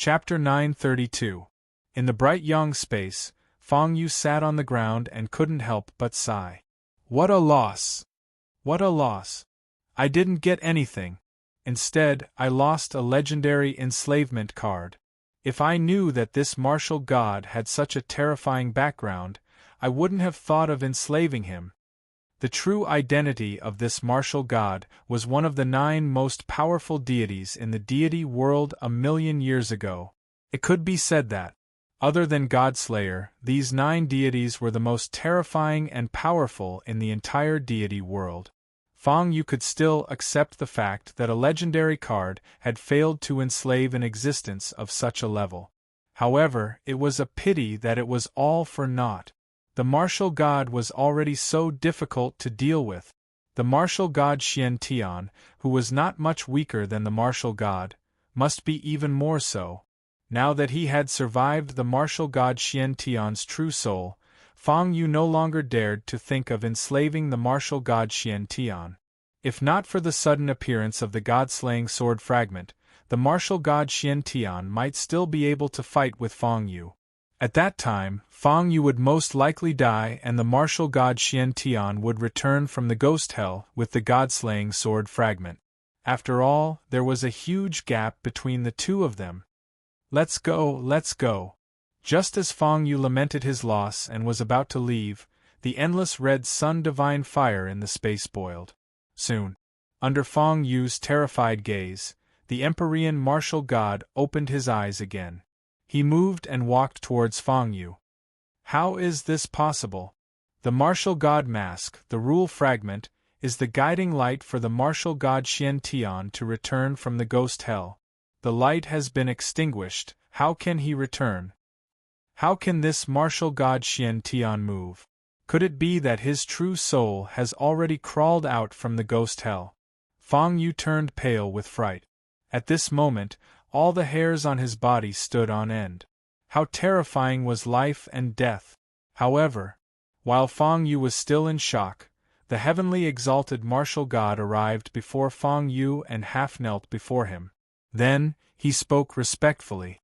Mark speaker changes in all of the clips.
Speaker 1: Chapter 932. In the bright young space, Fang Yu sat on the ground and couldn't help but sigh. What a loss! What a loss! I didn't get anything. Instead, I lost a legendary enslavement card. If I knew that this martial god had such a terrifying background, I wouldn't have thought of enslaving him. The true identity of this martial god was one of the 9 most powerful deities in the deity world a million years ago. It could be said that, other than Godslayer, these 9 deities were the most terrifying and powerful in the entire deity world. Fang Yu could still accept the fact that a legendary card had failed to enslave an existence of such a level. However, it was a pity that it was all for naught. The martial god was already so difficult to deal with. The martial god Xian Tian, who was not much weaker than the martial god, must be even more so. Now that he had survived the martial god Xian Tian's true soul, Fang Yu no longer dared to think of enslaving the martial god Xian Tian. If not for the sudden appearance of the god-slaying sword fragment, the martial god Xian Tian might still be able to fight with Fang Yu. At that time, Fang Yu would most likely die and the martial god Xian Tian would return from the ghost hell with the god-slaying sword fragment. After all, there was a huge gap between the two of them. Let's go, let's go. Just as Fang Yu lamented his loss and was about to leave, the endless red sun divine fire in the space boiled. Soon, under Fang Yu's terrified gaze, the Empyrean martial god opened his eyes again. He moved and walked towards Fang Yu. How is this possible? The martial god mask, the rule fragment, is the guiding light for the martial god Xian Tian to return from the ghost hell. The light has been extinguished. How can he return? How can this martial god Xian Tian move? Could it be that his true soul has already crawled out from the ghost hell? Fang Yu turned pale with fright. At this moment, all the hairs on his body stood on end. How terrifying was life and death! However, while Fang Yu was still in shock, the heavenly exalted martial god arrived before Fang Yu and half-knelt before him. Then, he spoke respectfully.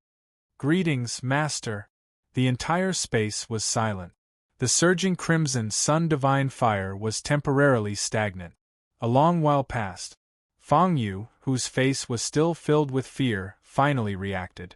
Speaker 1: "Greetings, Master." The entire space was silent. The surging crimson sun divine fire was temporarily stagnant. A long while passed. Fang Yu, whose face was still filled with fear, finally reacted.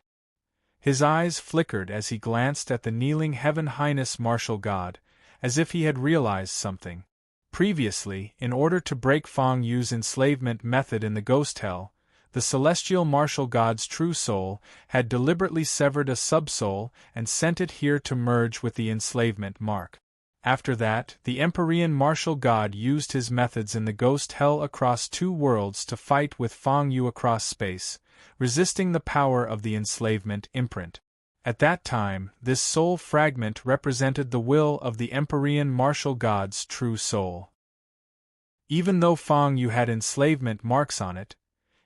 Speaker 1: His eyes flickered as he glanced at the kneeling Heaven Highness martial god, as if he had realized something. Previously, in order to break Fang Yu's enslavement method in the ghost hell, the celestial martial god's true soul had deliberately severed a subsoul and sent it here to merge with the enslavement mark. After that, the Empyrean martial god used his methods in the ghost hell across 2 worlds to fight with Fang Yu across space, resisting the power of the enslavement imprint. At that time, this soul fragment represented the will of the Empyrean martial god's true soul. Even though Fang Yu had enslavement marks on it,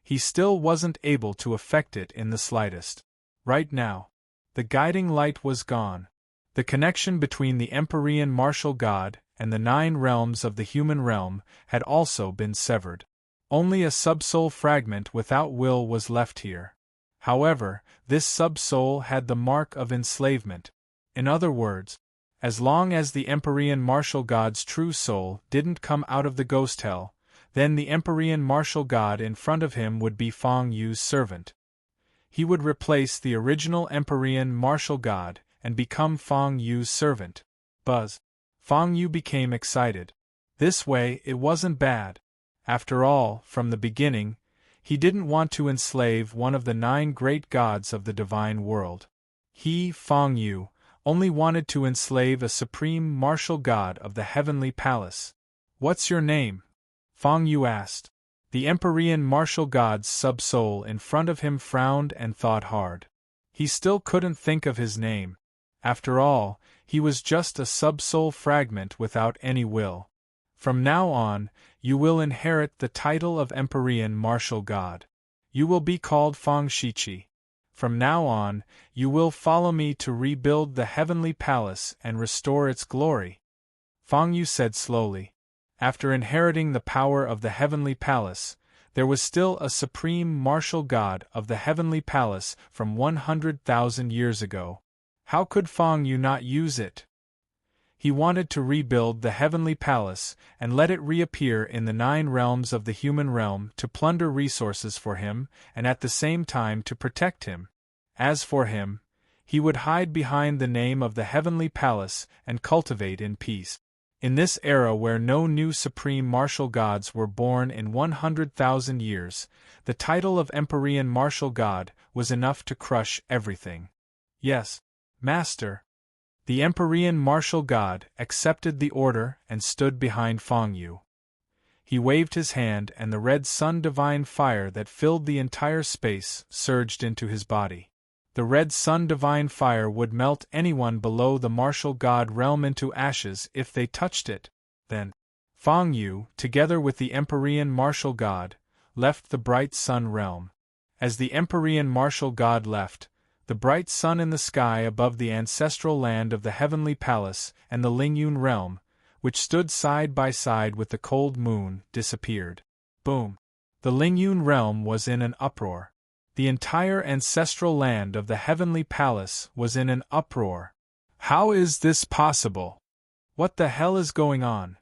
Speaker 1: he still wasn't able to affect it in the slightest. Right now, the guiding light was gone. The connection between the Empyrean martial god and the 9 realms of the human realm had also been severed. Only a subsoul fragment without will was left here. However, this subsoul had the mark of enslavement. In other words, as long as the Empyrean martial god's true soul didn't come out of the ghost hell, then the Empyrean martial god in front of him would be Fang Yu's servant. He would replace the original Empyrean martial god and become Fang Yu's servant. Buzz. Fang Yu became excited. This way, it wasn't bad. After all, from the beginning, he didn't want to enslave one of the 9 great gods of the divine world. He, Fang Yu, only wanted to enslave a supreme martial god of the heavenly palace. "What's your name?" Fang Yu asked. The Empyrean martial god's sub-soul in front of him frowned and thought hard. He still couldn't think of his name. After all, he was just a sub-soul fragment without any will. From now on, you will inherit the title of Empyrean martial god. You will be called Fang Shiqi. From now on, you will follow me to rebuild the heavenly palace and restore its glory. Fang Yu said slowly. After inheriting the power of the heavenly palace, there was still a supreme martial god of the heavenly palace from 100,000 years ago. How could Feng Yu not use it? He wanted to rebuild the heavenly palace and let it reappear in the 9 realms of the human realm to plunder resources for him and at the same time to protect him. As for him, he would hide behind the name of the heavenly palace and cultivate in peace. In this era where no new supreme martial gods were born in 100,000 years, the title of Empyrean martial god was enough to crush everything. Yes, Master. The Empyrean martial god accepted the order and stood behind Feng Yu. He waved his hand and the red sun divine fire that filled the entire space surged into his body. The red sun divine fire would melt anyone below the martial god realm into ashes if they touched it. Then, Feng Yu, together with the Empyrean martial god, left the bright sun realm. As the Empyrean martial god left, the bright sun in the sky above the ancestral land of the heavenly palace and the Lingyun realm, which stood side by side with the cold moon, disappeared. Boom! The Lingyun realm was in an uproar. The entire ancestral land of the heavenly palace was in an uproar. How is this possible? What the hell is going on?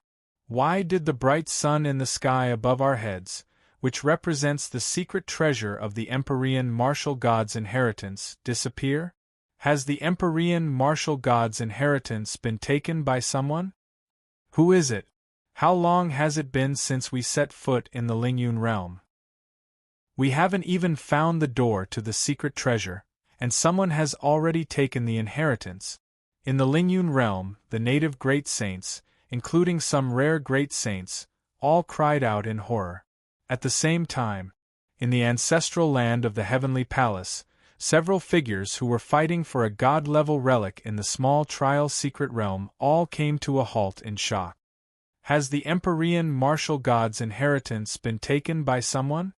Speaker 1: Why did the bright sun in the sky above our heads, which represents the secret treasure of the Empyrean martial god's inheritance, disappear? Has the Empyrean martial god's inheritance been taken by someone? Who is it? How long has it been since we set foot in the Lingyun realm? We haven't even found the door to the secret treasure, and someone has already taken the inheritance. In the Lingyun realm, the native great saints, including some rare great saints, all cried out in horror. At the same time, in the ancestral land of the heavenly palace, several figures who were fighting for a god-level relic in the small trial secret realm all came to a halt in shock. Has the Empyrean martial god's inheritance been taken by someone?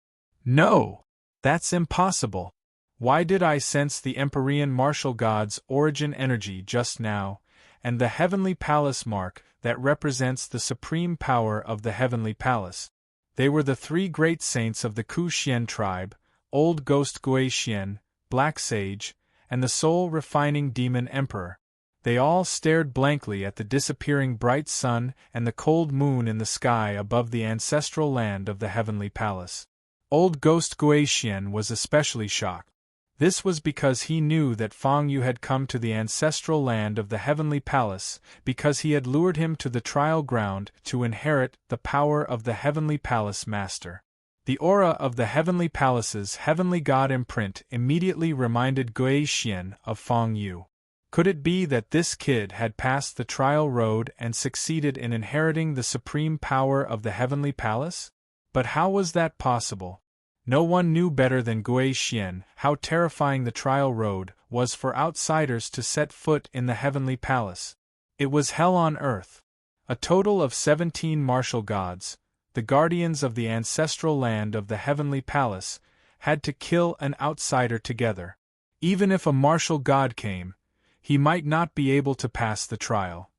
Speaker 1: No! That's impossible. Why did I sense the Empyrean martial god's origin energy just now, and the heavenly palace mark that represents the supreme power of the heavenly palace? They were the 3 great saints of the Ku Xian tribe, Old Ghost Gui Xian, Black Sage, and the soul-refining demon emperor. They all stared blankly at the disappearing bright sun and the cold moon in the sky above the ancestral land of the heavenly palace. Old Ghost Gui Xian was especially shocked. This was because he knew that Feng Yu had come to the ancestral land of the heavenly palace because he had lured him to the trial ground to inherit the power of the heavenly palace master. The aura of the heavenly palace's heavenly god imprint immediately reminded Gui Xian of Feng Yu. Could it be that this kid had passed the trial road and succeeded in inheriting the supreme power of the heavenly palace? But how was that possible? No one knew better than Gui Xian how terrifying the trial road was for outsiders to set foot in the heavenly palace. It was hell on earth. A total of 17 martial gods, the guardians of the ancestral land of the heavenly palace, had to kill an outsider together. Even if a martial god came, he might not be able to pass the trial.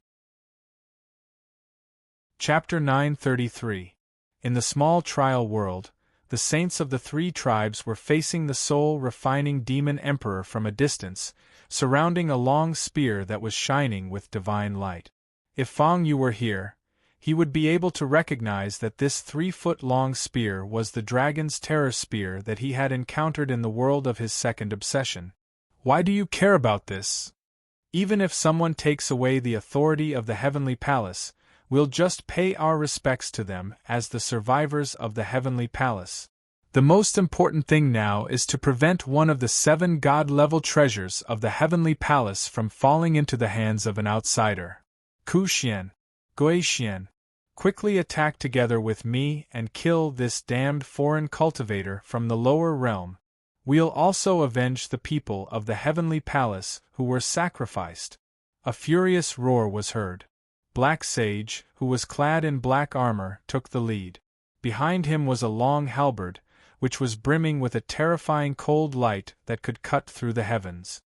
Speaker 1: Chapter 933. In the small trial world, the saints of the 3 tribes were facing the soul-refining demon emperor from a distance, surrounding a long spear that was shining with divine light. If Feng Yu were here, he would be able to recognize that this 3-foot-long spear was the dragon's terror spear that he had encountered in the world of his second obsession. Why do you care about this? Even if someone takes away the authority of the heavenly palace, we'll just pay our respects to them as the survivors of the heavenly palace. The most important thing now is to prevent one of the 7 god-level treasures of the heavenly palace from falling into the hands of an outsider. Ku Xian, Gui Xian, quickly attack together with me and kill this damned foreign cultivator from the lower realm. We'll also avenge the people of the heavenly palace who were sacrificed. A furious roar was heard. Black Sage, who was clad in black armor, took the lead. Behind him was a long halberd, which was brimming with a terrifying cold light that could cut through the heavens.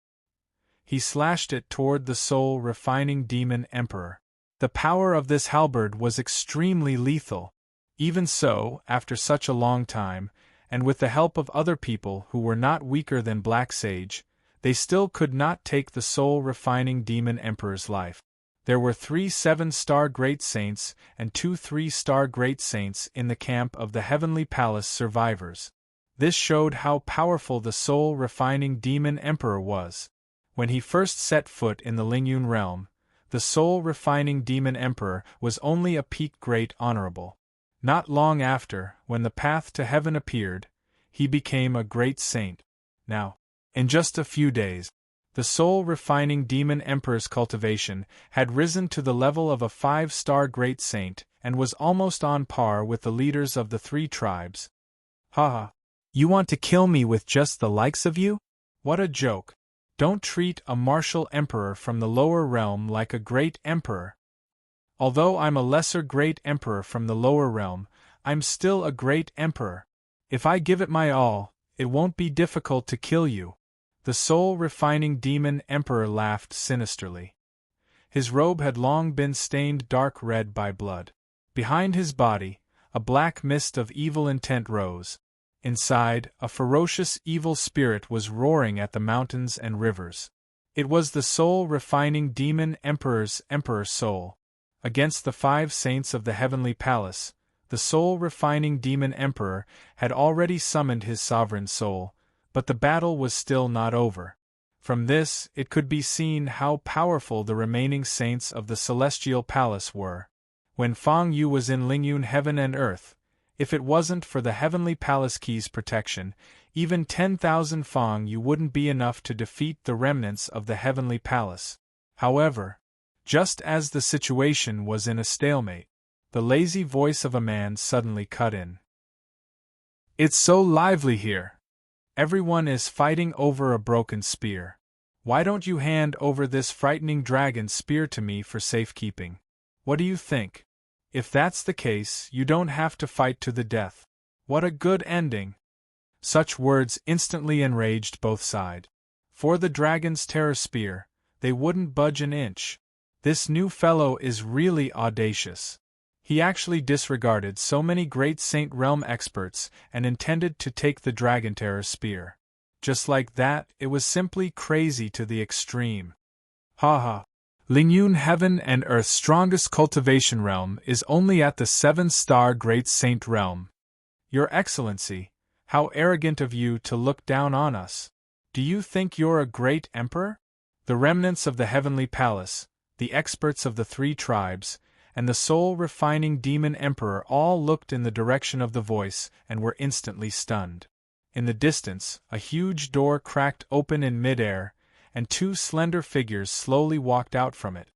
Speaker 1: He slashed it toward the soul-refining demon emperor. The power of this halberd was extremely lethal. Even so, after such a long time, and with the help of other people who were not weaker than Black Sage, they still could not take the soul-refining demon emperor's life. There were 3 7-star great saints and 2 3-star great saints in the camp of the Heavenly Palace survivors. This showed how powerful the soul-refining demon emperor was. When he first set foot in the Lingyun realm, the soul-refining demon emperor was only a peak great honorable. Not long after, when the path to heaven appeared, he became a great saint. Now, in just a few days, the soul-refining demon emperor's cultivation had risen to the level of a 5-star great saint and was almost on par with the leaders of the 3 tribes. Haha! You want to kill me with just the likes of you? What a joke! Don't treat a martial emperor from the lower realm like a great emperor. Although I'm a lesser great emperor from the lower realm, I'm still a great emperor. If I give it my all, it won't be difficult to kill you. The soul-refining demon emperor laughed sinisterly. His robe had long been stained dark red by blood. Behind his body, a black mist of evil intent rose. Inside, a ferocious evil spirit was roaring at the mountains and rivers. It was the soul-refining demon emperor's emperor soul. Against the 5 saints of the Heavenly Palace, the soul-refining demon emperor had already summoned his sovereign soul, but the battle was still not over. From this, it could be seen how powerful the remaining saints of the Celestial Palace were. When Fang Yu was in Lingyun Heaven and Earth, if it wasn't for the Heavenly Palace Key's protection, even 10,000 Fang Yu wouldn't be enough to defeat the remnants of the Heavenly Palace. However, just as the situation was in a stalemate, the lazy voice of a man suddenly cut in. It's so lively here. Everyone is fighting over a broken spear. Why don't you hand over this frightening dragon spear to me for safekeeping? What do you think? If that's the case, you don't have to fight to the death. What a good ending! Such words instantly enraged both sides. For the dragon's terror spear, they wouldn't budge an inch. This new fellow is really audacious. He actually disregarded so many great Saint Realm experts and intended to take the Dragon Terror spear. Just like that, it was simply crazy to the extreme. Haha. Lingyun Heaven and Earth's strongest cultivation realm is only at the 7-star Great Saint Realm. Your Excellency, how arrogant of you to look down on us. Do you think you're a great emperor? The remnants of the Heavenly Palace, the experts of the 3 tribes, and the soul-refining demon emperor all looked in the direction of the voice and were instantly stunned. In the distance, a huge door cracked open in midair, and 2 slender figures slowly walked out from it.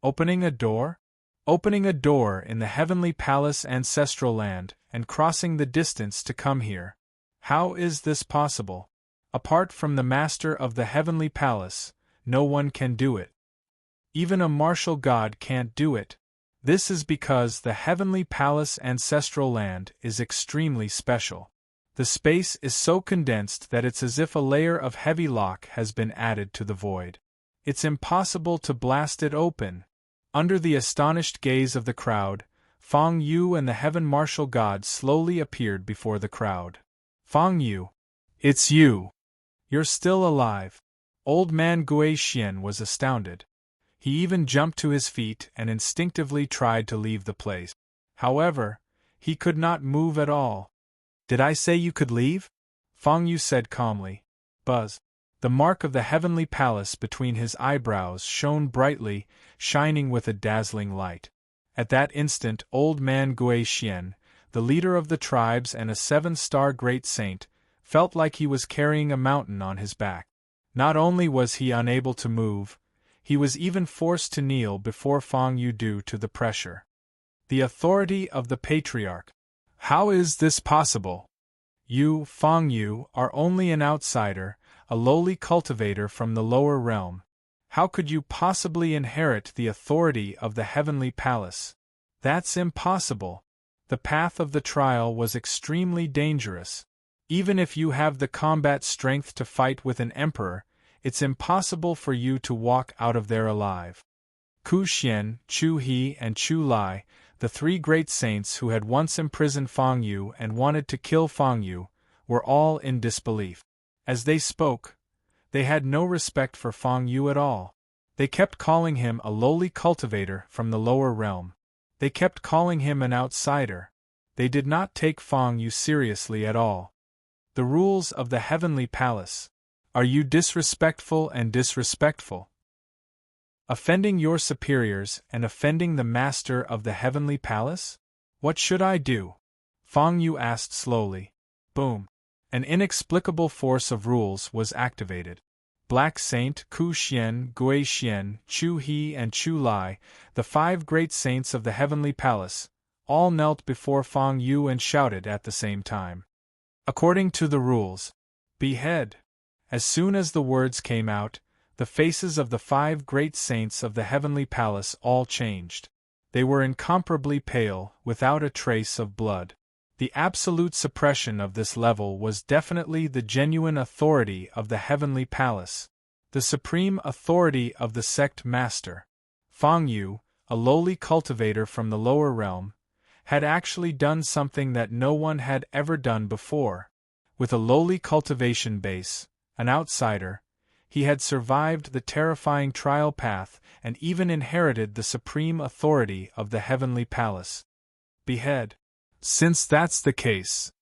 Speaker 1: Opening a door? Opening a door in the Heavenly Palace ancestral land, and crossing the distance to come here. How is this possible? Apart from the master of the Heavenly Palace, no one can do it. Even a martial god can't do it. This is because the Heavenly Palace ancestral land is extremely special. The space is so condensed that it's as if a layer of heavy lock has been added to the void. It's impossible to blast it open. Under the astonished gaze of the crowd, Fang Yu and the Heaven Martial God slowly appeared before the crowd. Fang Yu. It's you. You're still alive. Old man Gui Xian was astounded. He even jumped to his feet and instinctively tried to leave the place. However, he could not move at all. Did I say you could leave? Fang Yu said calmly. Buzz. The mark of the Heavenly Palace between his eyebrows shone brightly, shining with a dazzling light. At that instant old man Gui Xian, the leader of the tribes and a 7-star great saint, felt like he was carrying a mountain on his back. Not only was he unable to move, he was even forced to kneel before Fang Yu due to the pressure. The authority of the Patriarch. How is this possible? You, Fang Yu, are only an outsider, a lowly cultivator from the lower realm. How could you possibly inherit the authority of the Heavenly Palace? That's impossible. The path of the trial was extremely dangerous. Even if you have the combat strength to fight with an emperor, it's impossible for you to walk out of there alive. Ku Xian, Chu He and Chu Lai, the three great saints who had once imprisoned Fang Yu and wanted to kill Fang Yu, were all in disbelief. As they spoke, they had no respect for Fang Yu at all. They kept calling him a lowly cultivator from the lower realm. They kept calling him an outsider. They did not take Fang Yu seriously at all. The rules of the heavenly palace. Are you disrespectful and disrespectful? Offending your superiors and offending the master of the heavenly palace? What should I do? Fang Yu asked slowly. Boom. An inexplicable force of rules was activated. Black Saint, Ku Xian, Gui Xian, Chu He and Chu Lai, the five great saints of the heavenly palace, all knelt before Fang Yu and shouted at the same time. According to the rules, behead. As soon as the words came out, the faces of the five great saints of the heavenly palace all changed. They were incomparably pale, without a trace of blood. The absolute suppression of this level was definitely the genuine authority of the heavenly palace, the supreme authority of the sect master. Fang Yu, a lowly cultivator from the lower realm, had actually done something that no one had ever done before. With a lowly cultivation base, an outsider, he had survived the terrifying trial path and even inherited the supreme authority of the heavenly palace. Behead. Since that's the case,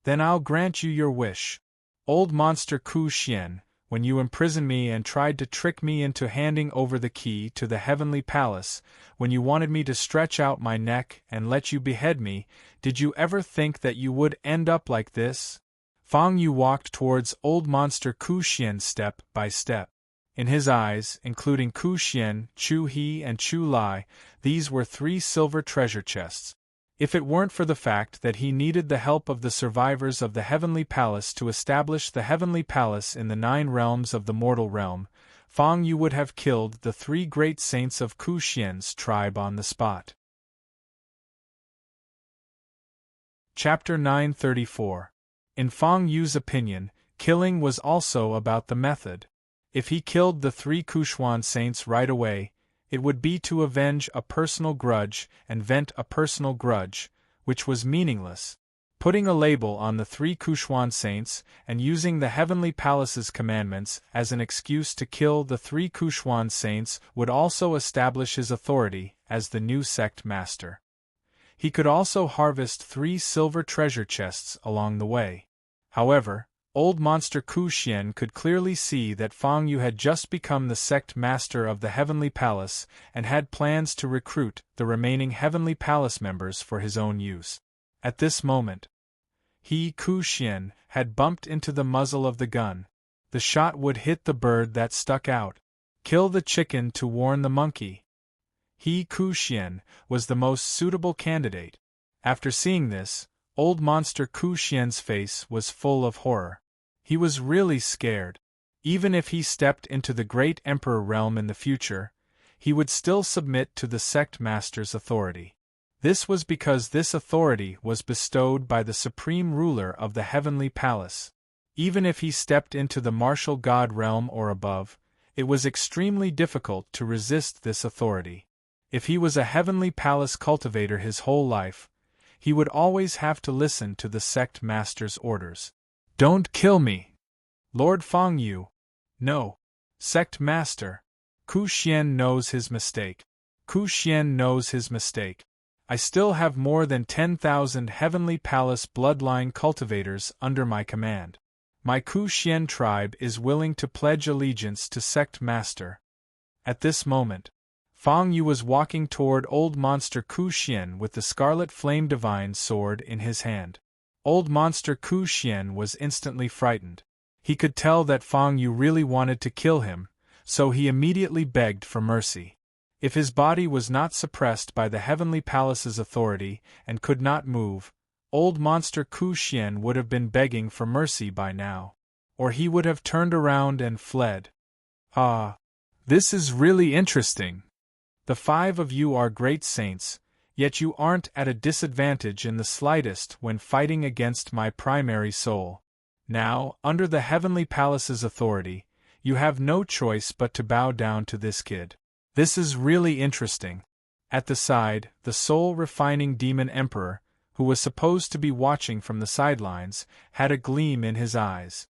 Speaker 1: then I'll grant you your wish. Old monster Ku Xian, when you imprisoned me and tried to trick me into handing over the key to the heavenly palace, when you wanted me to stretch out my neck and let you behead me, did you ever think that you would end up like this? Fang Yu walked towards old monster Ku Xian step by step. In his eyes, including Ku Xian, Chu He and Chu Lai, these were 3 silver treasure chests. If it weren't for the fact that he needed the help of the survivors of the heavenly palace to establish the heavenly palace in the 9 realms of the mortal realm, Fang Yu would have killed the 3 great saints of Ku Xian's tribe on the spot. Chapter 934. In Fang Yu's opinion, killing was also about the method. If he killed the 3 Kuxuan saints right away, it would be to avenge a personal grudge and vent a personal grudge, which was meaningless. Putting a label on the 3 Kuxuan saints and using the heavenly palace's commandments as an excuse to kill the 3 Kuxuan saints would also establish his authority as the new sect master. He could also harvest 3 silver treasure chests along the way. However, old monster Ku Xian could clearly see that Fang Yu had just become the sect master of the heavenly palace and had plans to recruit the remaining heavenly palace members for his own use. At this moment, he, Ku Xian, had bumped into the muzzle of the gun. The shot would hit the bird that stuck out. Kill the chicken to warn the monkey. He, Ku Xian, was the most suitable candidate. After seeing this, old monster Ku Xian's face was full of horror. He was really scared. Even if he stepped into the great emperor realm in the future, he would still submit to the sect master's authority. This was because this authority was bestowed by the supreme ruler of the heavenly palace. Even if he stepped into the martial god realm or above, it was extremely difficult to resist this authority. If he was a heavenly palace cultivator his whole life, he would always have to listen to the sect master's orders. Don't kill me, Lord Fang Yu. No. Sect master. Ku Xian knows his mistake. Ku Xian knows his mistake. I still have more than 10,000 heavenly palace bloodline cultivators under my command. My Ku Xian tribe is willing to pledge allegiance to sect master. At this moment, Fang Yu was walking toward old monster Ku Xian with the scarlet flame divine sword in his hand. Old monster Ku Xian was instantly frightened. He could tell that Fang Yu really wanted to kill him, so he immediately begged for mercy. If his body was not suppressed by the heavenly palace's authority and could not move, old monster Ku Xian would have been begging for mercy by now. Or he would have turned around and fled. Ah, this is really interesting. The 5 of you are great saints, yet you aren't at a disadvantage in the slightest when fighting against my primary soul. Now, under the heavenly palace's authority, you have no choice but to bow down to this kid. This is really interesting. At the side, the soul-refining demon emperor, who was supposed to be watching from the sidelines, had a gleam in his eyes.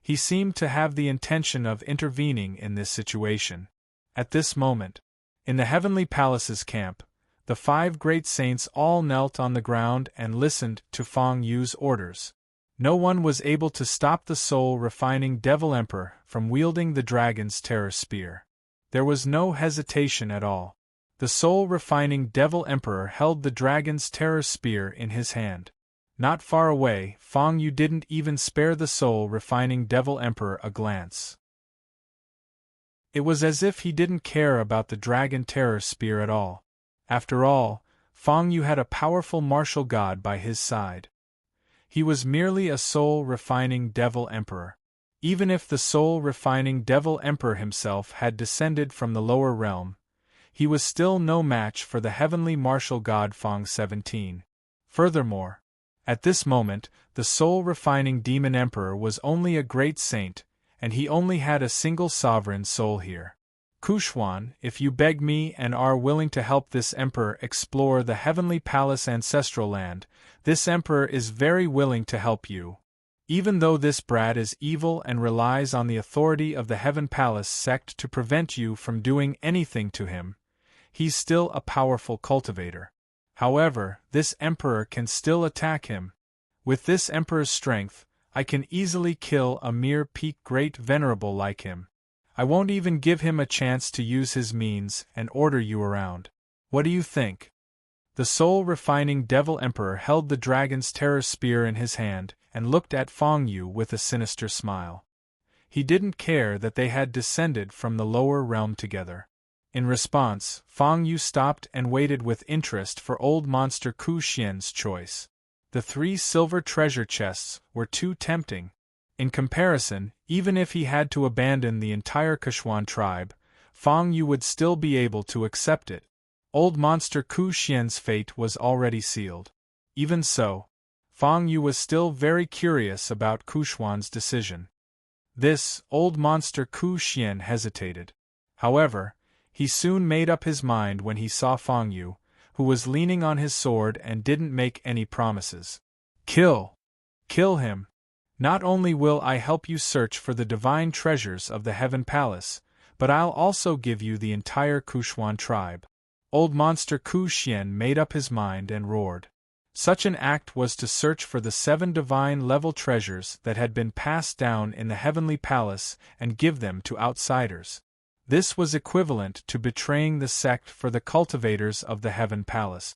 Speaker 1: He seemed to have the intention of intervening in this situation. At this moment, in the heavenly palace's camp, the 5 great saints all knelt on the ground and listened to Feng Yu's orders. No one was able to stop the soul-refining devil emperor from wielding the dragon's terror spear. There was no hesitation at all. The soul-refining devil emperor held the dragon's terror spear in his hand. Not far away, Feng Yu didn't even spare the soul-refining devil emperor a glance. It was as if he didn't care about the dragon terror spear at all. After all, Feng Yu had a powerful martial god by his side. He was merely a soul-refining devil emperor. Even if the soul-refining devil emperor himself had descended from the lower realm, he was still no match for the heavenly martial god Feng 17. Furthermore, at this moment, the soul-refining demon emperor was only a great saint, and he only had a single sovereign soul here. Kuxuan, if you beg me and are willing to help this emperor explore the heavenly palace ancestral land, this emperor is very willing to help you. Even though this brat is evil and relies on the authority of the Heaven Palace sect to prevent you from doing anything to him, he's still a powerful cultivator. However, this emperor can still attack him. With this emperor's strength, I can easily kill a mere peak great venerable like him. I won't even give him a chance to use his means and order you around. What do you think? The soul-refining devil emperor held the dragon's terror spear in his hand and looked at Feng Yu with a sinister smile. He didn't care that they had descended from the lower realm together. In response, Feng Yu stopped and waited with interest for old monster Ku Xian's choice. The 3 silver treasure chests were too tempting. In comparison, even if he had to abandon the entire Kuxuan tribe, Feng Yu would still be able to accept it. Old monster Ku Xian's fate was already sealed. Even so, Feng Yu was still very curious about Kuxuan's decision. This old monster Ku Xian hesitated. However, he soon made up his mind when he saw Feng Yu, who was leaning on his sword and didn't make any promises. Kill him. Not only will I help you search for the divine treasures of the Heaven Palace, but I'll also give you the entire Kuxuan tribe. Old monster Ku Xian made up his mind and roared. Such an act was to search for the 7 divine-level treasures that had been passed down in the Heavenly Palace and give them to outsiders. This was equivalent to betraying the sect for the cultivators of the Heaven Palace.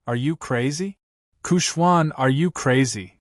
Speaker 1: Are you crazy? Kuxuan, are you crazy?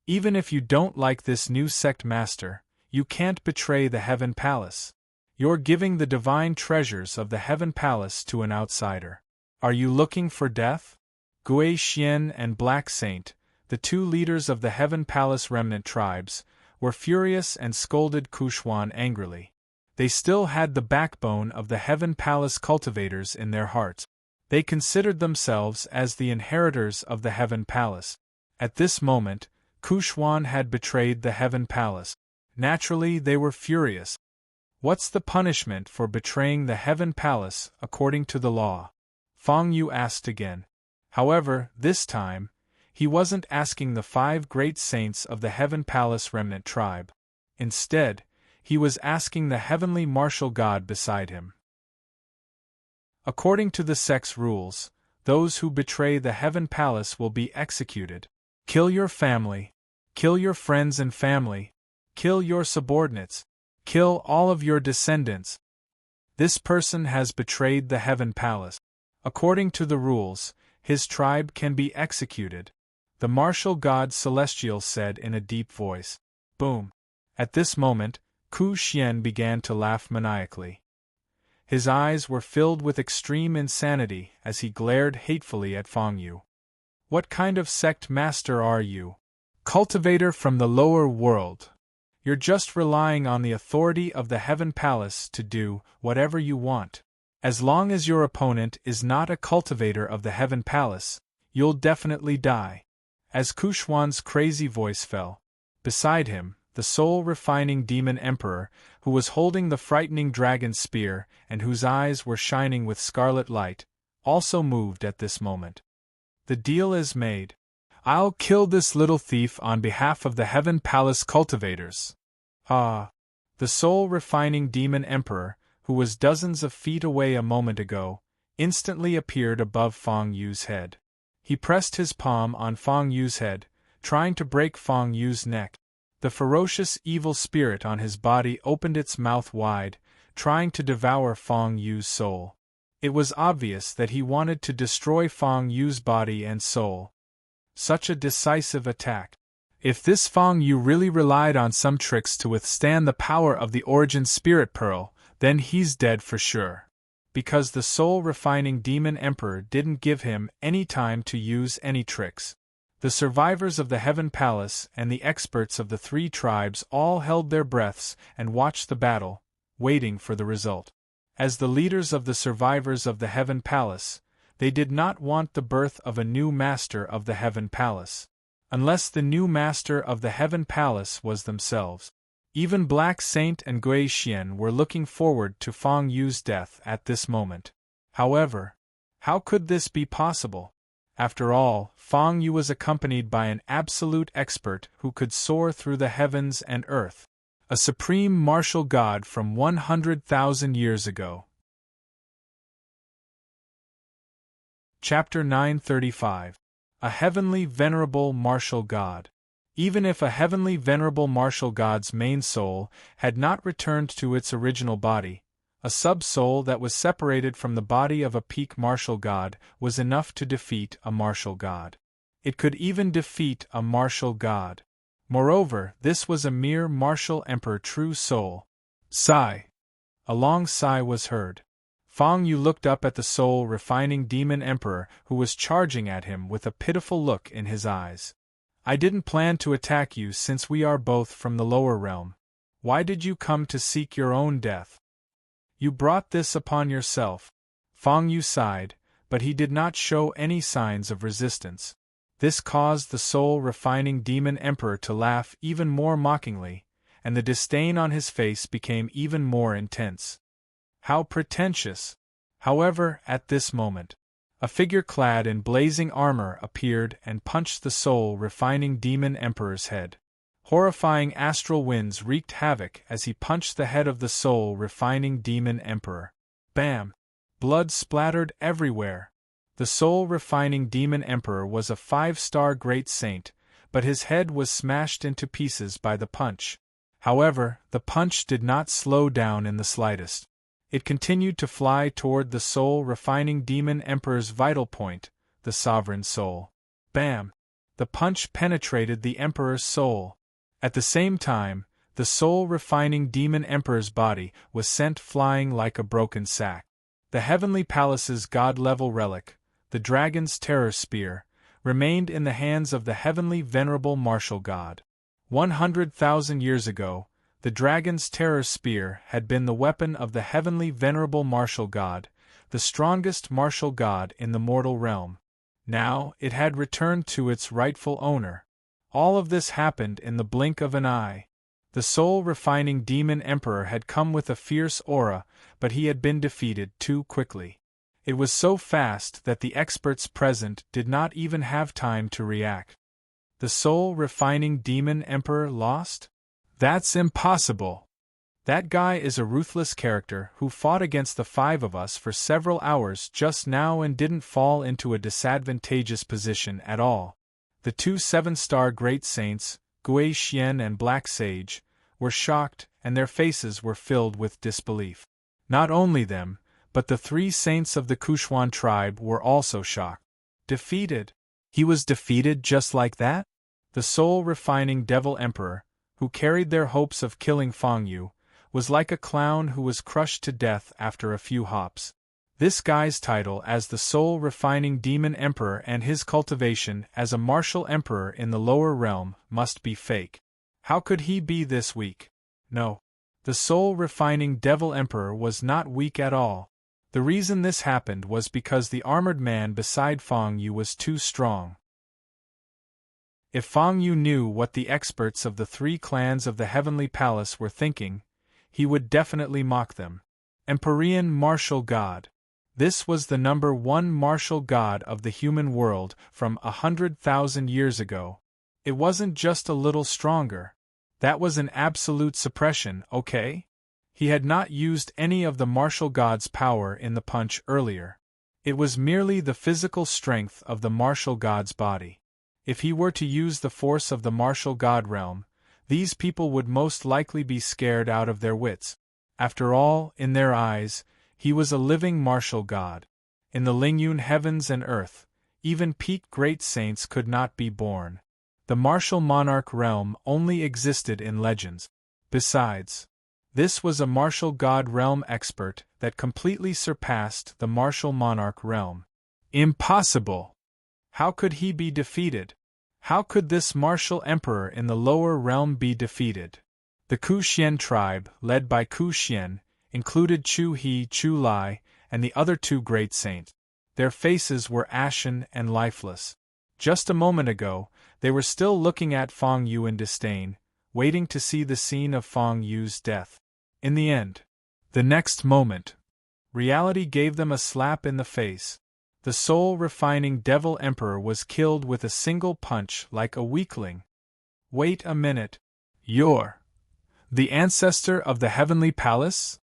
Speaker 1: Even if you don't like this new sect master, you can't betray the Heaven Palace. You're giving the divine treasures of the Heaven Palace to an outsider. Are you looking for death? Gui Xian and Black Saint, the 2 leaders of the Heaven Palace remnant tribes, were furious and scolded Kuxuan angrily. They still had the backbone of the Heaven Palace cultivators in their hearts. They considered themselves as the inheritors of the Heaven Palace. At this moment, Kuxuan had betrayed the Heaven Palace. Naturally, they were furious. What's the punishment for betraying the Heaven Palace according to the law? Feng Yu asked again. However, this time, he wasn't asking the 5 great saints of the Heaven Palace remnant tribe. Instead, he was asking the heavenly martial god beside him. According to the sect's rules, those who betray the Heaven Palace will be executed. Kill your family. Kill your friends and family. Kill your subordinates. Kill all of your descendants. This person has betrayed the Heaven Palace. According to the rules, his tribe can be executed, the martial god Celestial said in a deep voice. Boom. At this moment, Ku Xian began to laugh maniacally. His eyes were filled with extreme insanity as he glared hatefully at Feng Yu. What kind of sect master are you? Cultivator from the lower world. You're just relying on the authority of the Heaven Palace to do whatever you want. As long as your opponent is not a cultivator of the Heaven Palace, you'll definitely die. As Kuxuan's crazy voice fell, beside him, the soul-refining demon emperor, who was holding the frightening dragon spear and whose eyes were shining with scarlet light, also moved at this moment. The deal is made. I'll kill this little thief on behalf of the Heaven Palace cultivators. Ah! The soul-refining demon emperor, who was dozens of feet away a moment ago, instantly appeared above Feng Yu's head. He pressed his palm on Feng Yu's head, trying to break Feng Yu's neck. The ferocious evil spirit on his body opened its mouth wide, trying to devour Feng Yu's soul. It was obvious that he wanted to destroy Feng Yu's body and soul. Such a decisive attack. If this Feng Yu really relied on some tricks to withstand the power of the Origin Spirit Pearl, then he's dead for sure. Because the soul-refining demon emperor didn't give him any time to use any tricks. The survivors of the Heaven Palace and the experts of the three tribes all held their breaths and watched the battle, waiting for the result. As the leaders of the survivors of the Heaven Palace, they did not want the birth of a new master of the Heaven Palace. Unless the new master of the Heaven Palace was themselves. Even Black Saint and Gui Xian were looking forward to Feng Yu's death at this moment. However, how could this be possible? After all, Feng Yu was accompanied by an absolute expert who could soar through the heavens and earth. A supreme martial god from 100,000 years ago. Chapter 935. A heavenly venerable martial god. Even if a heavenly venerable martial god's main soul had not returned to its original body, a sub-soul that was separated from the body of a peak martial god was enough to defeat a martial god. It could even defeat a martial god. Moreover, this was a mere martial emperor true soul. Sigh. A long sigh was heard. Feng Yu looked up at the soul-refining demon emperor who was charging at him with a pitiful look in his eyes. I didn't plan to attack you since we are both from the lower realm. Why did you come to seek your own death? You brought this upon yourself. Feng Yu sighed, but he did not show any signs of resistance. This caused the soul-refining demon emperor to laugh even more mockingly, and the disdain on his face became even more intense. How pretentious! However, at this moment, a figure clad in blazing armor appeared and punched the soul-refining demon emperor's head. Horrifying astral winds wreaked havoc as he punched the head of the soul-refining demon emperor. Bam! Blood splattered everywhere. The soul-refining demon emperor was a 5-star great saint, but his head was smashed into pieces by the punch. However, the punch did not slow down in the slightest. It continued to fly toward the soul-refining demon emperor's vital point, the sovereign soul. Bam! The punch penetrated the emperor's soul. At the same time, the soul-refining demon emperor's body was sent flying like a broken sack. The Heavenly Palace's god-level relic, the dragon's terror spear, remained in the hands of the heavenly venerable martial god. 100,000 years ago, the dragon's terror spear had been the weapon of the heavenly venerable martial god, the strongest martial god in the mortal realm. Now it had returned to its rightful owner. All of this happened in the blink of an eye. The soul-refining demon emperor had come with a fierce aura, but he had been defeated too quickly. It was so fast that the experts present did not even have time to react. The soul-refining demon emperor lost? That's impossible. That guy is a ruthless character who fought against the 5 of us for several hours just now and didn't fall into a disadvantageous position at all. The 2 7-star great saints, Gui Xian and Black Sage, were shocked and their faces were filled with disbelief. Not only them, but the 3 saints of the Kushuan tribe were also shocked. Defeated? He was defeated just like that? The soul-refining devil emperor, who carried their hopes of killing Feng Yu, was like a clown who was crushed to death after a few hops. This guy's title as the soul-refining demon emperor and his cultivation as a martial emperor in the lower realm must be fake. How could he be this weak? No. The soul-refining devil emperor was not weak at all. The reason this happened was because the armored man beside Feng Yu was too strong. If Feng Yu knew what the experts of the 3 clans of the Heavenly Palace were thinking, he would definitely mock them. Empyrean martial god. This was the number one martial god of the human world from 100,000 years ago. It wasn't just a little stronger. That was an absolute suppression, okay? He had not used any of the martial god's power in the punch earlier. It was merely the physical strength of the martial god's body. If he were to use the force of the martial god realm, these people would most likely be scared out of their wits. After all, in their eyes, he was a living martial god. In the Lingyun heavens and earth, even peak great saints could not be born. The martial monarch realm only existed in legends. Besides, this was a martial god realm expert that completely surpassed the martial monarch realm. Impossible! How could he be defeated? How could this martial emperor in the lower realm be defeated? The Ku Xian tribe, led by Ku Xian, included Chu He, Chu Lai, and the other two great saints. Their faces were ashen and lifeless. Just a moment ago, they were still looking at Feng Yu in disdain, waiting to see the scene of Feng Yu's death. In the end, the next moment, reality gave them a slap in the face. The soul-refining Devil Emperor was killed with a single punch like a weakling. Wait a minute. You're the ancestor of the Heavenly Palace?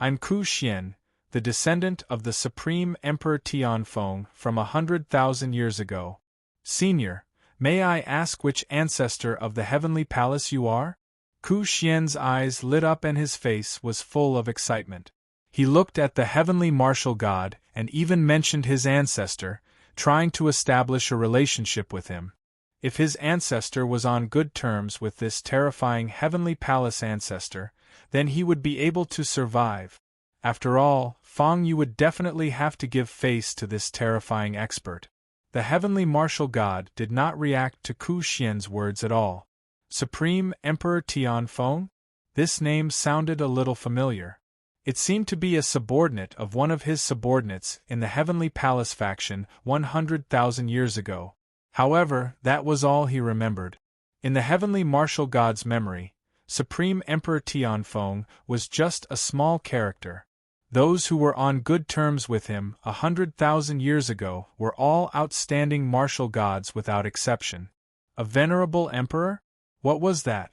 Speaker 1: I'm Ku Xian, the descendant of the Supreme Emperor Tianfeng from 100,000 years ago. Senior, may I ask which ancestor of the Heavenly Palace you are? Ku Xian's eyes lit up and his face was full of excitement. He looked at the heavenly martial god and even mentioned his ancestor, trying to establish a relationship with him. If his ancestor was on good terms with this terrifying Heavenly Palace ancestor, then he would be able to survive. After all, Feng Yu would definitely have to give face to this terrifying expert. The Heavenly Martial God did not react to Ku Xian's words at all. Supreme Emperor Tianfeng? This name sounded a little familiar. It seemed to be a subordinate of one of his subordinates in the Heavenly Palace faction 100,000 years ago. However, that was all he remembered. In the Heavenly Martial God's memory, Supreme Emperor Tianfeng was just a small character. Those who were on good terms with him 100,000 years ago were all outstanding martial gods without exception. A venerable emperor? What was that?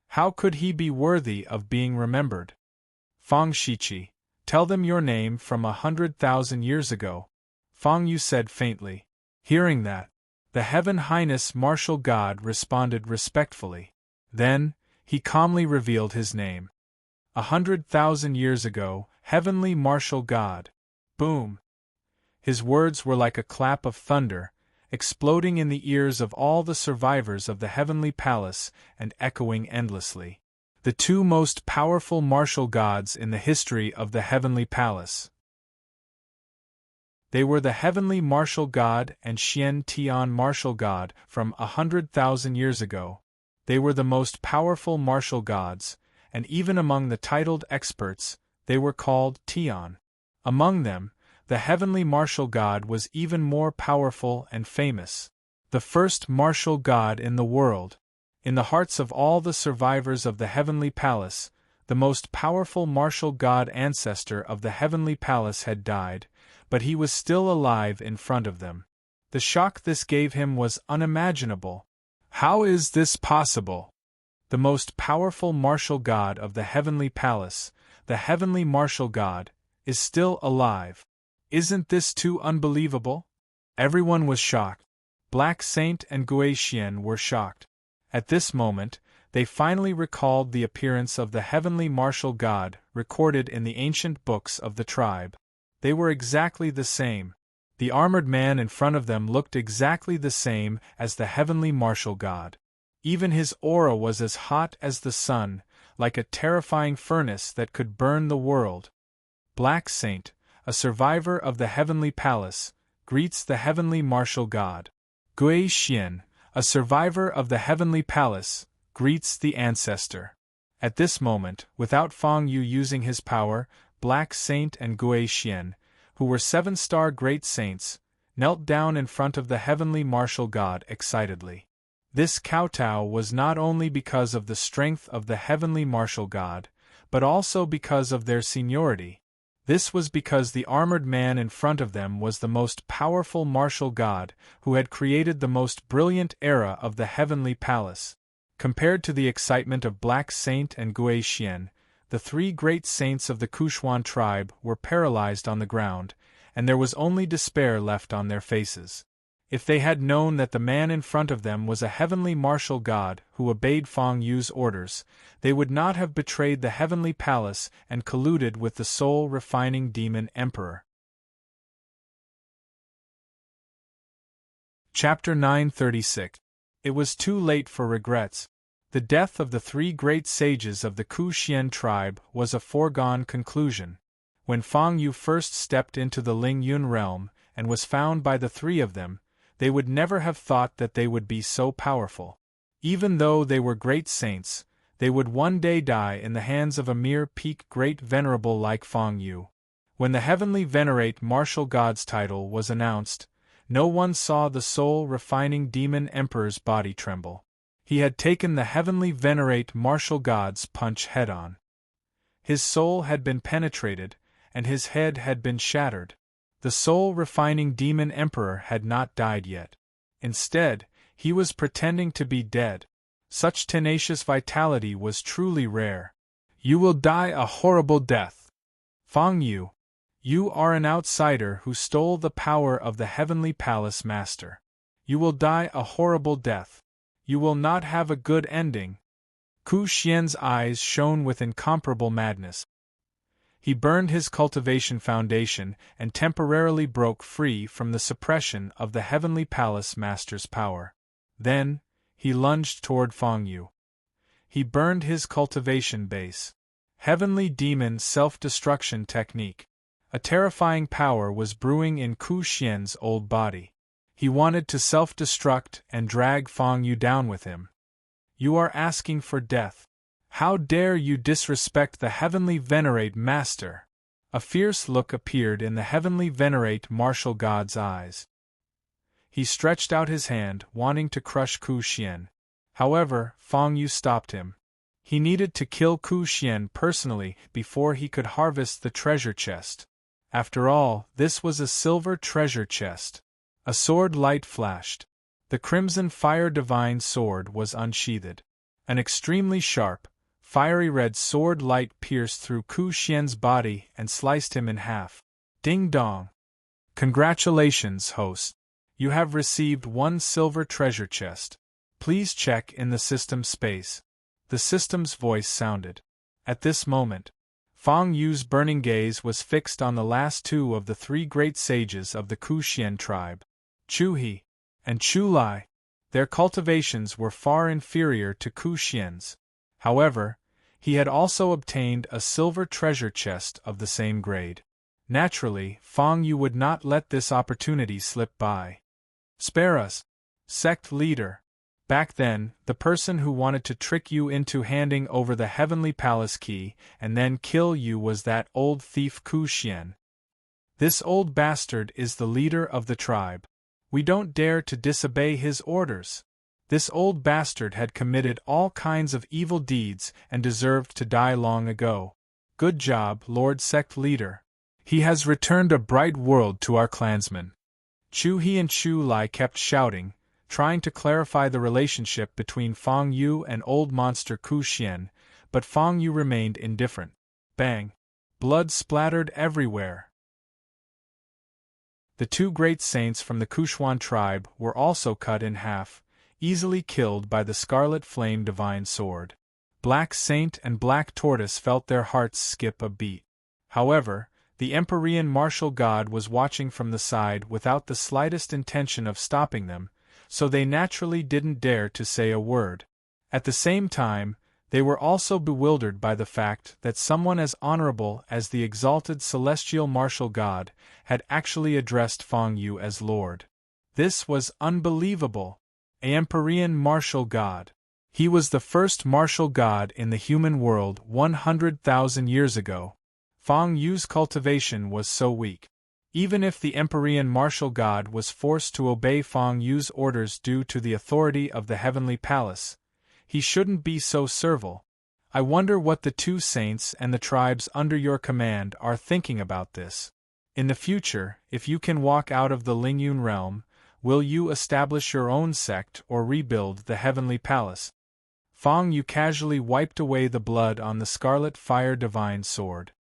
Speaker 1: How could he be worthy of being remembered? Feng Shiqi, tell them your name from 100,000 years ago, Feng Yu said faintly. Hearing that, the Heaven Highness Martial God responded respectfully. Then, he calmly revealed his name. 100,000 years ago, Heavenly Martial God. Boom! His words were like a clap of thunder, exploding in the ears of all the survivors of the Heavenly Palace and echoing endlessly. The two most powerful martial gods in the history of the Heavenly Palace. They were the Heavenly Martial God and Xian Tian Martial God from 100,000 years ago. They were the most powerful martial gods, and even among the titled experts, they were called Tian. Among them, the Heavenly Martial God was even more powerful and famous. The first martial god in the world. In the hearts of all the survivors of the Heavenly Palace, the most powerful martial god ancestor of the Heavenly Palace had died, but he was still alive in front of them. The shock this gave him was unimaginable. How is this possible? The most powerful martial god of the Heavenly Palace, the Heavenly Martial God, is still alive. Isn't this too unbelievable? Everyone was shocked. Black Saint and Gui Xian were shocked. At this moment, they finally recalled the appearance of the Heavenly Martial God recorded in the ancient books of the tribe. They were exactly the same. The armored man in front of them looked exactly the same as the Heavenly Martial God. Even his aura was as hot as the sun, like a terrifying furnace that could burn the world. Black Saint, a survivor of the Heavenly Palace, greets the Heavenly Martial God. Gui Xian, a survivor of the Heavenly Palace, greets the ancestor. At this moment, without Feng Yu using his power, Black Saint and Gui Xian, who were 7-star great saints, knelt down in front of the Heavenly Martial God excitedly. This kowtow was not only because of the strength of the Heavenly Martial God, but also because of their seniority. This was because the armored man in front of them was the most powerful martial god who had created the most brilliant era of the heavenly palace. Compared to the excitement of Black Saint and Gui Xian, the three great saints of the Kushuan tribe were paralyzed on the ground, and there was only despair left on their faces. If they had known that the man in front of them was a heavenly martial god who obeyed Feng Yu's orders, they would not have betrayed the heavenly palace and colluded with the soul-refining demon emperor. Chapter 936. It was too late for regrets. The death of the three great sages of the Kushian tribe was a foregone conclusion. When Feng Yu first stepped into the Ling Yun realm and was found by the three of them, they would never have thought that they would be so powerful. Even though they were great saints, they would one day die in the hands of a mere peak great venerable like Feng Yu. When the heavenly venerate martial god's title was announced, no one saw the soul-refining demon emperor's body tremble. He had taken the heavenly venerate martial god's punch head-on. His soul had been penetrated, and his head had been shattered. The soul-refining demon emperor had not died yet. Instead, he was pretending to be dead. Such tenacious vitality was truly rare. You will die a horrible death. Feng Yu, you are an outsider who stole the power of the heavenly palace master. You will die a horrible death. You will not have a good ending. Ku Xian's eyes shone with incomparable madness. He burned his cultivation foundation and temporarily broke free from the suppression of the heavenly palace master's power. Then, he lunged toward Feng Yu. He burned his cultivation base. Heavenly demon self-destruction technique. A terrifying power was brewing in Ku Xian's old body. He wanted to self-destruct and drag Feng Yu down with him. You are asking for death. How dare you disrespect the heavenly venerate master? A fierce look appeared in the heavenly venerate martial god's eyes. He stretched out his hand, wanting to crush Ku Xian. However, Feng Yu stopped him. He needed to kill Ku Xian personally before he could harvest the treasure chest. After all, this was a silver treasure chest. A sword light flashed. The crimson fire divine sword was unsheathed. An extremely sharp, fiery red sword light pierced through Ku Xian's body and sliced him in half. Ding dong! Congratulations, host. You have received one silver treasure chest. Please check in the system space. The system's voice sounded. At this moment, Feng Yu's burning gaze was fixed on the last two of the three great sages of the Kushian tribe, Chu He and Chu Lai. Their cultivations were far inferior to Ku Xian's. However, he had also obtained a silver treasure chest of the same grade. Naturally, Feng Yu would not let this opportunity slip by. Spare us, sect leader. Back then, the person who wanted to trick you into handing over the heavenly palace key and then kill you was that old thief Ku Xian. This old bastard is the leader of the tribe. We don't dare to disobey his orders. This old bastard had committed all kinds of evil deeds and deserved to die long ago. Good job, Lord Sect Leader. He has returned a bright world to our clansmen. Chu He and Chu Lai kept shouting, trying to clarify the relationship between Feng Yu and old monster Ku Xian, but Feng Yu remained indifferent. Bang! Blood splattered everywhere. The two great saints from the Kushuan tribe were also cut in half, easily killed by the scarlet flame divine sword. Black Saint and Black Tortoise felt their hearts skip a beat. However, the Empyrean martial god was watching from the side without the slightest intention of stopping them, so they naturally didn't dare to say a word. At the same time, they were also bewildered by the fact that someone as honorable as the exalted celestial martial god had actually addressed Feng Yu as Lord. This was unbelievable. An Empyrean martial god. He was the first martial god in the human world 100,000 years ago. Feng Yu's cultivation was so weak. Even if the Empyrean martial god was forced to obey Feng Yu's orders due to the authority of the heavenly palace, he shouldn't be so servile. I wonder what the two saints and the tribes under your command are thinking about this. In the future, if you can walk out of the Lingyun realm, will you establish your own sect or rebuild the heavenly palace? Fang Yu casually wiped away the blood on the scarlet fire divine sword.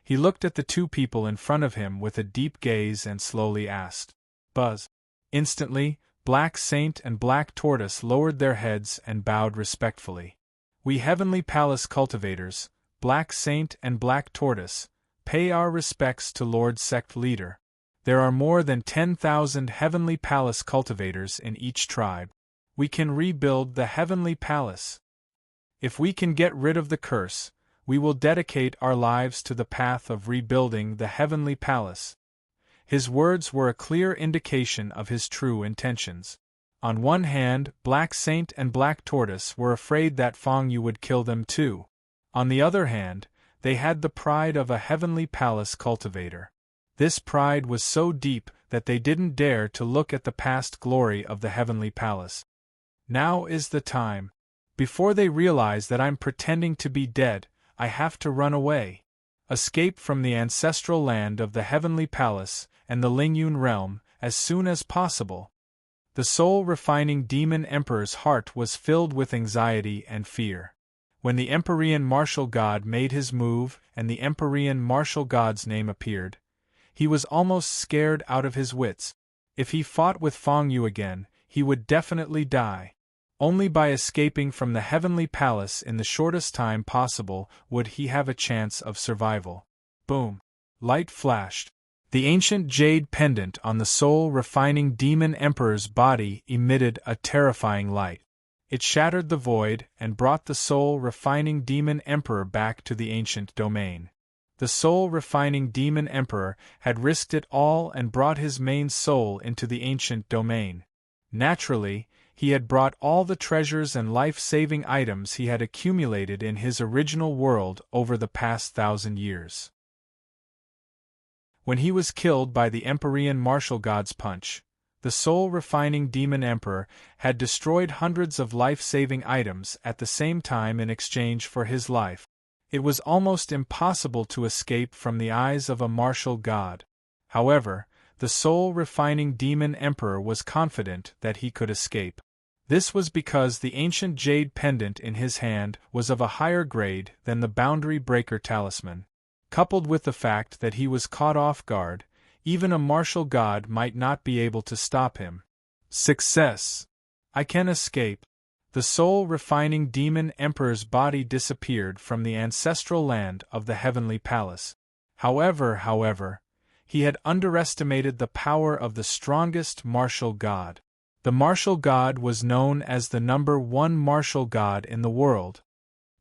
Speaker 1: He looked at the two people in front of him with a deep gaze and slowly asked, "Buzz." Instantly, Black Saint and Black Tortoise lowered their heads and bowed respectfully. "We Heavenly Palace cultivators, Black Saint and Black Tortoise, pay our respects to Lord Sect Leader. There are more than 10,000 Heavenly Palace cultivators in each tribe. We can rebuild the Heavenly Palace. If we can get rid of the curse, we will dedicate our lives to the path of rebuilding the Heavenly Palace." His words were a clear indication of his true intentions. On one hand, Black Saint and Black Tortoise were afraid that Fang Yu would kill them too. On the other hand, they had the pride of a Heavenly Palace cultivator. This pride was so deep that they didn't dare to look at the past glory of the Heavenly Palace. "Now is the time. Before they realize that I'm pretending to be dead, I have to run away. Escape from the ancestral land of the Heavenly Palace and the Lingyun realm as soon as possible." The soul-refining demon emperor's heart was filled with anxiety and fear. When the Empyrean martial god made his move and the Empyrean martial god's name appeared, he was almost scared out of his wits. If he fought with Fang Yu again, he would definitely die. Only by escaping from the Heavenly Palace in the shortest time possible would he have a chance of survival. Boom! Light flashed. The ancient jade pendant on the soul-refining demon emperor's body emitted a terrifying light. It shattered the void and brought the soul-refining demon emperor back to the ancient domain. The soul-refining demon emperor had risked it all and brought his main soul into the ancient domain. Naturally, he had brought all the treasures and life-saving items he had accumulated in his original world over the past 1,000 years. When he was killed by the Empyrean martial god's punch, the soul-refining demon emperor had destroyed hundreds of life-saving items at the same time in exchange for his life. It was almost impossible to escape from the eyes of a martial god. However, the soul-refining demon emperor was confident that he could escape. This was because the ancient jade pendant in his hand was of a higher grade than the boundary breaker talisman. Coupled with the fact that he was caught off guard, even a martial god might not be able to stop him. Success! I can escape. The soul-refining demon emperor's body disappeared from the ancestral land of the Heavenly Palace. However, he had underestimated the power of the strongest martial god. The martial god was known as the #1 martial god in the world.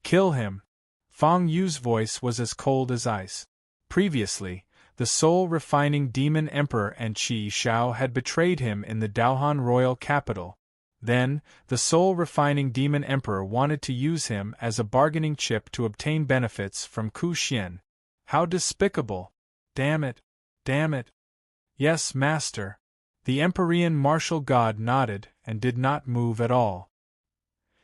Speaker 1: "Kill him!" Fang Yu's voice was as cold as ice. Previously, the soul-refining demon emperor and Qi Shao had betrayed him in the Daohan royal capital. Then, the soul-refining demon emperor wanted to use him as a bargaining chip to obtain benefits from Ku Xian. How despicable! Damn it! Damn it! Yes, master. The Empyrean martial god nodded and did not move at all.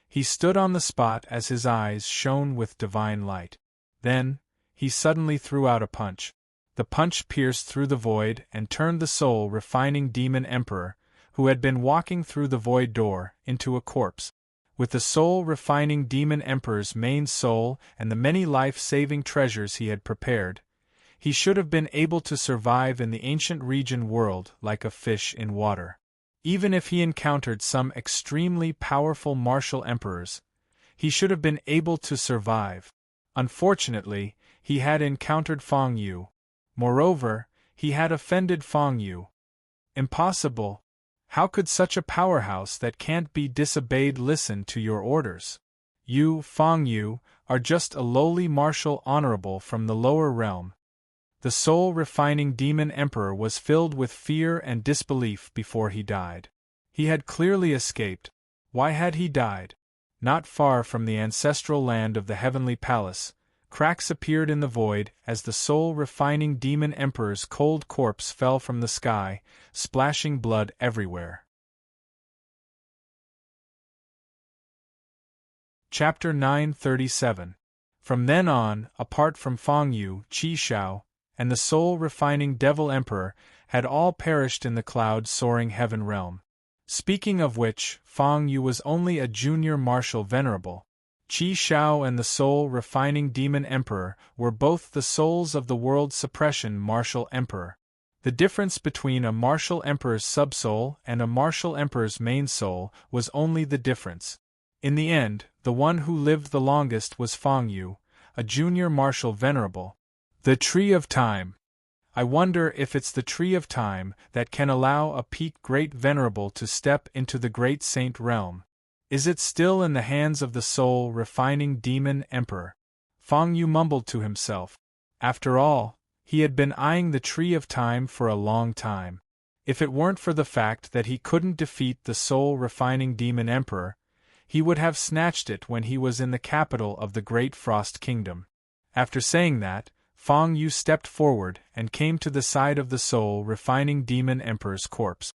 Speaker 1: He stood on the spot as his eyes shone with divine light. Then, he suddenly threw out a punch. The punch pierced through the void and turned the soul-refining demon emperor, who had been walking through the void door, into a corpse. With the soul-refining demon emperor's main soul and the many life-saving treasures he had prepared, he should have been able to survive in the ancient region world like a fish in water. Even if he encountered some extremely powerful martial emperors, he should have been able to survive. Unfortunately, he had encountered Fang Yu. Moreover, he had offended Fang Yu. Impossible! How could such a powerhouse that can't be disobeyed listen to your orders? You, Fang Yu, are just a lowly martial honorable from the lower realm. The soul-refining demon emperor was filled with fear and disbelief before he died. He had clearly escaped. Why had he died? Not far from the ancestral land of the Heavenly Palace, cracks appeared in the void as the soul-refining demon emperor's cold corpse fell from the sky, splashing blood everywhere. Chapter 937. From then on, apart from Feng Yu, Qi Shao, and the soul-refining Devil Emperor, had all perished in the cloud-soaring heaven realm. Speaking of which, Feng Yu was only a junior martial venerable. Qi Shao and the soul-refining Demon Emperor were both the souls of the world suppression martial emperor. The difference between a martial emperor's subsoul and a martial emperor's main soul was only the difference. In the end, the one who lived the longest was Feng Yu, a junior martial venerable. The Tree of Time. I wonder if it's the Tree of Time that can allow a peak great venerable to step into the great saint realm. Is it still in the hands of the soul-refining Demon Emperor? Feng Yu mumbled to himself. After all, he had been eyeing the Tree of Time for a long time. If it weren't for the fact that he couldn't defeat the soul-refining Demon Emperor, he would have snatched it when he was in the capital of the Great Frost Kingdom. After saying that, Feng Yu stepped forward and came to the side of the soul-refining Demon Emperor's corpse.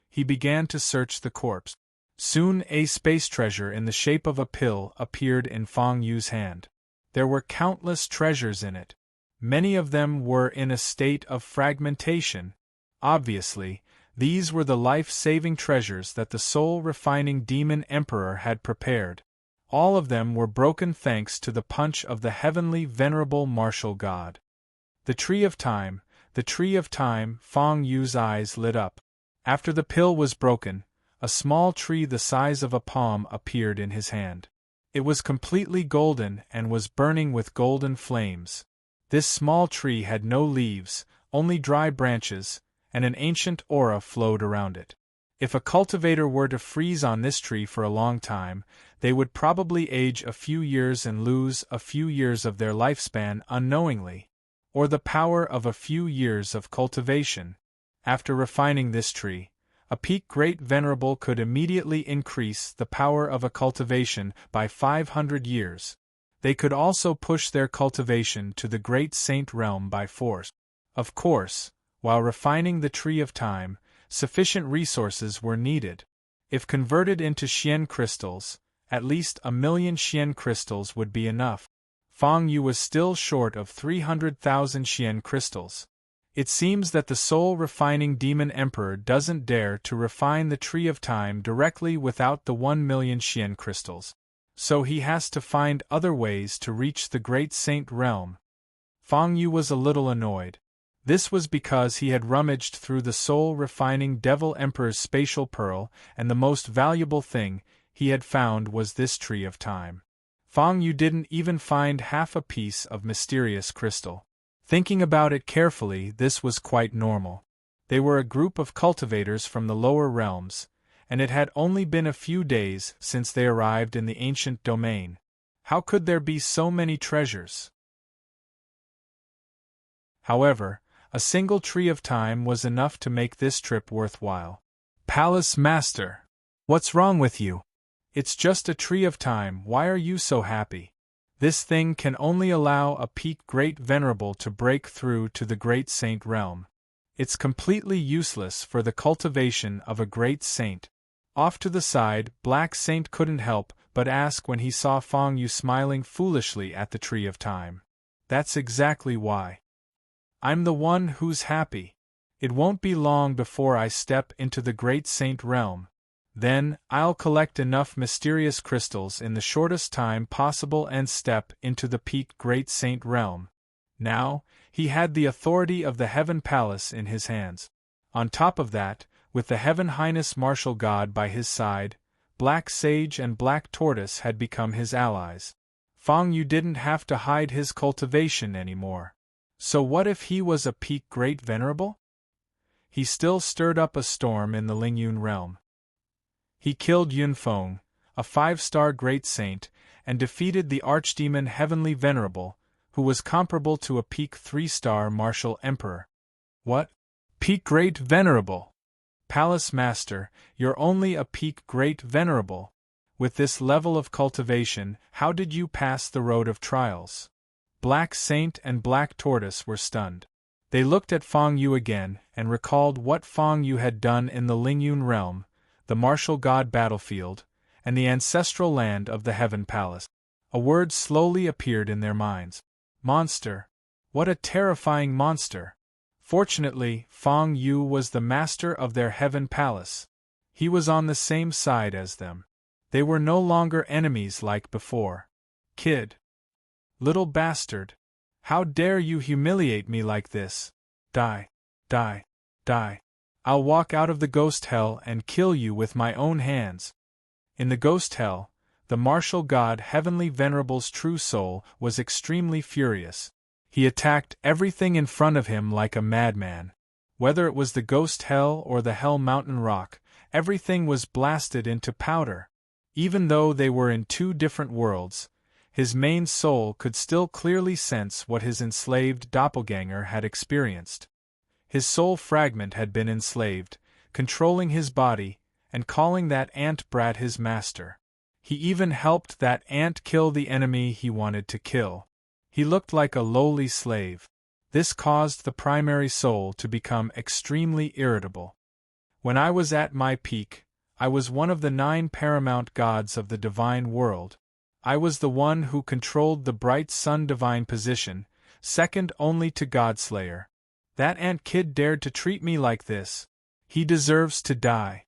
Speaker 1: He began to search the corpse. Soon a space treasure in the shape of a pill appeared in Feng Yu's hand. There were countless treasures in it. Many of them were in a state of fragmentation. Obviously, these were the life-saving treasures that the soul-refining Demon Emperor had prepared. All of them were broken thanks to the punch of the heavenly venerable martial god. The Tree of Time, the Tree of Time, Feng Yu's eyes lit up. After the pill was broken, a small tree the size of a palm appeared in his hand. It was completely golden and was burning with golden flames. This small tree had no leaves, only dry branches, and an ancient aura flowed around it. If a cultivator were to freeze on this tree for a long time, they would probably age a few years and lose a few years of their lifespan unknowingly, or the power of a few years of cultivation. After refining this tree, a peak great venerable could immediately increase the power of a cultivation by 500 years. They could also push their cultivation to the great saint realm by force. Of course, while refining the Tree of Time, sufficient resources were needed. If converted into Xian crystals, at least 1,000,000 Xian crystals would be enough. Feng Yu was still short of 300,000 Xian crystals. It seems that the soul-refining Demon Emperor doesn't dare to refine the Tree of Time directly without the 1,000,000 Xian crystals. So he has to find other ways to reach the great saint realm. Feng Yu was a little annoyed. This was because he had rummaged through the soul-refining Devil Emperor's spatial pearl, and the most valuable thing he had found was this Tree of Time. Feng Yu didn't even find half a piece of mysterious crystal. Thinking about it carefully, this was quite normal. They were a group of cultivators from the lower realms, and it had only been a few days since they arrived in the ancient domain. How could there be so many treasures? However, a single Tree of Time was enough to make this trip worthwhile. Palace Master! What's wrong with you? It's just a Tree of Time, why are you so happy? This thing can only allow a peak great venerable to break through to the great saint realm. It's completely useless for the cultivation of a great saint. Off to the side, Black Saint couldn't help but ask when he saw Feng Yu smiling foolishly at the Tree of Time. That's exactly why. I'm the one who's happy. It won't be long before I step into the great saint realm. Then, I'll collect enough mysterious crystals in the shortest time possible and step into the peak great saint realm. Now, he had the authority of the Heaven Palace in his hands. On top of that, with the Heaven Highness Martial God by his side, Black Sage and Black Tortoise had become his allies. Feng Yu didn't have to hide his cultivation anymore. So what if he was a peak great venerable? He still stirred up a storm in the Lingyun realm. He killed Yunfeng, a 5-star great saint, and defeated the archdemon Heavenly Venerable, who was comparable to a peak 3-star martial emperor. What? Peak great venerable? Palace Master, you're only a peak great venerable. With this level of cultivation, how did you pass the road of trials? Black Saint and Black Tortoise were stunned. They looked at Feng Yu again and recalled what Feng Yu had done in the Lingyun realm, the martial god battlefield, and the ancestral land of the Heaven Palace. A word slowly appeared in their minds. Monster. What a terrifying monster! Fortunately, Fang Yu was the master of their Heaven Palace. He was on the same side as them. They were no longer enemies like before. Kid. Little bastard. How dare you humiliate me like this? Die. Die. Die. I'll walk out of the ghost hell and kill you with my own hands. In the ghost hell, the martial god Heavenly Venerable's true soul was extremely furious. He attacked everything in front of him like a madman. Whether it was the ghost hell or the hell mountain rock, everything was blasted into powder. Even though they were in two different worlds, his main soul could still clearly sense what his enslaved doppelganger had experienced. His soul fragment had been enslaved, controlling his body, and calling that ant brat his master. He even helped that ant kill the enemy he wanted to kill. He looked like a lowly slave. This caused the primary soul to become extremely irritable. When I was at my peak, I was one of the 9 paramount gods of the divine world. I was the one who controlled the bright sun divine position, second only to Godslayer. That ant kid dared to treat me like this. He deserves to die.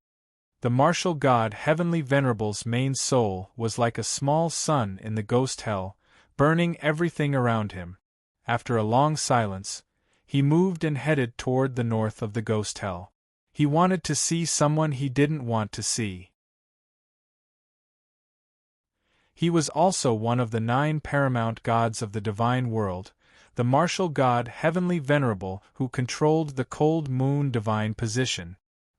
Speaker 1: The martial god Heavenly Venerable's main soul was like a small sun in the ghost hell, burning everything around him. After a long silence, he moved and headed toward the north of the ghost hell. He wanted to see someone he didn't want to see. He was also one of the 9 paramount gods of the divine world, the martial god Heavenly Venerable who controlled the cold moon divine position.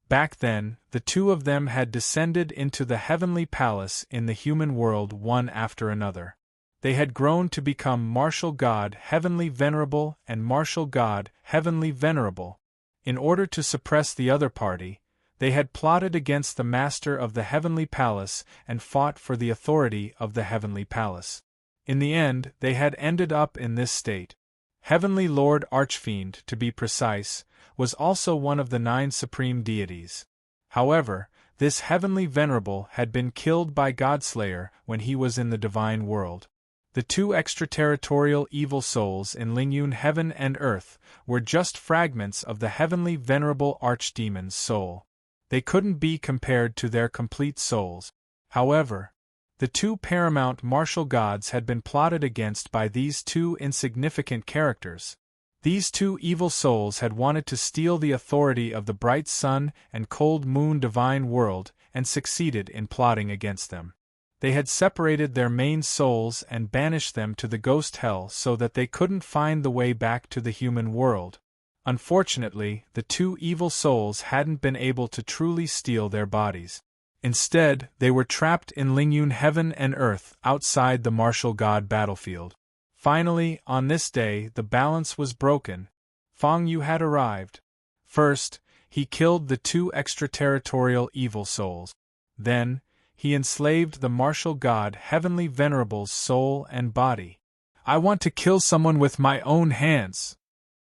Speaker 1: Back then, the two of them had descended into the heavenly palace in the human world one after another. They had grown to become martial god Heavenly Venerable and martial god Heavenly Venerable. In order to suppress the other party, they had plotted against the master of the heavenly palace and fought for the authority of the heavenly palace. In the end, they had ended up in this state. Heavenly Lord Archfiend, to be precise, was also one of the 9 supreme deities. However, this Heavenly Venerable had been killed by Godslayer when he was in the divine world. The 2 extraterritorial evil souls in Lingyun Heaven and Earth were just fragments of the Heavenly Venerable Archdemon's soul. They couldn't be compared to their complete souls. However, the 2 paramount martial gods had been plotted against by these 2 insignificant characters. These 2 evil souls had wanted to steal the authority of the bright sun and cold moon divine world and succeeded in plotting against them. They had separated their main souls and banished them to the ghost hell so that they couldn't find the way back to the human world. Unfortunately, the 2 evil souls hadn't been able to truly steal their bodies. Instead, they were trapped in Lingyun Heaven and Earth outside the martial god battlefield. Finally, on this day, the balance was broken. Fang Yu had arrived. First, he killed the 2 extraterritorial evil souls. Then, he enslaved the martial god Heavenly Venerable's soul and body. I want to kill someone with my own hands.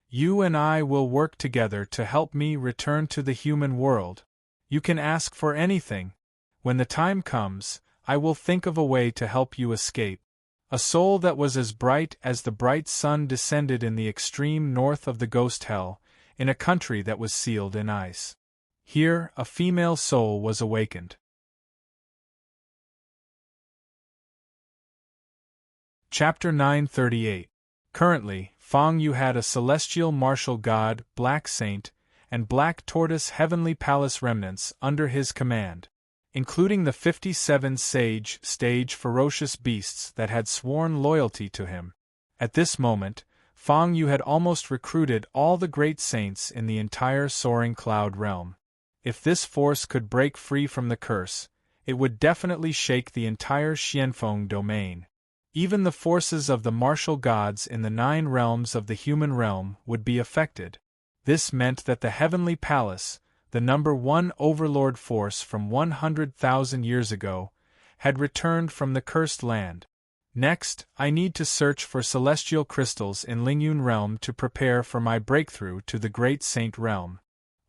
Speaker 1: You and I will work together to help me return to the human world. You can ask for anything. When the time comes, I will think of a way to help you escape. A soul that was as bright as the bright sun descended in the extreme north of the ghost hell, in a country that was sealed in ice. Here, a female soul was awakened. Chapter 938. Currently, Fang Yu had a celestial martial god, Black Saint, and Black Tortoise Heavenly Palace remnants under his command, including the 57 stage ferocious beasts that had sworn loyalty to him. At this moment, Fang Yu had almost recruited all the great saints in the entire soaring cloud realm. If this force could break free from the curse, it would definitely shake the entire Xianfeng domain. Even the forces of the martial gods in the 9 realms of the human realm would be affected. This meant that the heavenly palace, the number 1 overlord force from 100,000 years ago, had returned from the cursed land. Next, I need to search for celestial crystals in Lingyun realm to prepare for my breakthrough to the Great Saint realm.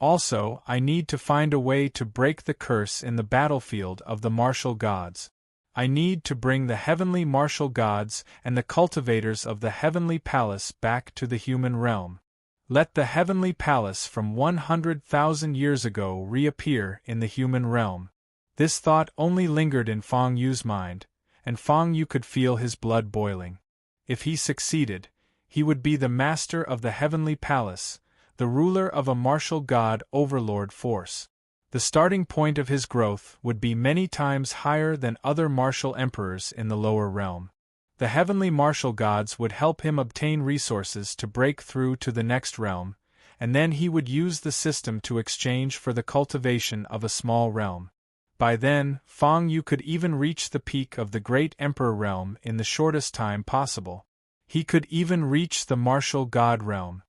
Speaker 1: Also, I need to find a way to break the curse in the battlefield of the martial gods. I need to bring the heavenly martial gods and the cultivators of the heavenly palace back to the human realm. Let the heavenly palace from 100,000 years ago reappear in the human realm. This thought only lingered in Feng Yu's mind, and Feng Yu could feel his blood boiling. If he succeeded, he would be the master of the heavenly palace, the ruler of a martial god overlord force. The starting point of his growth would be many times higher than other martial emperors in the lower realm. The heavenly martial gods would help him obtain resources to break through to the next realm, and then he would use the system to exchange for the cultivation of a small realm. By then, Feng Yu could even reach the peak of the great emperor realm in the shortest time possible. He could even reach the martial god realm.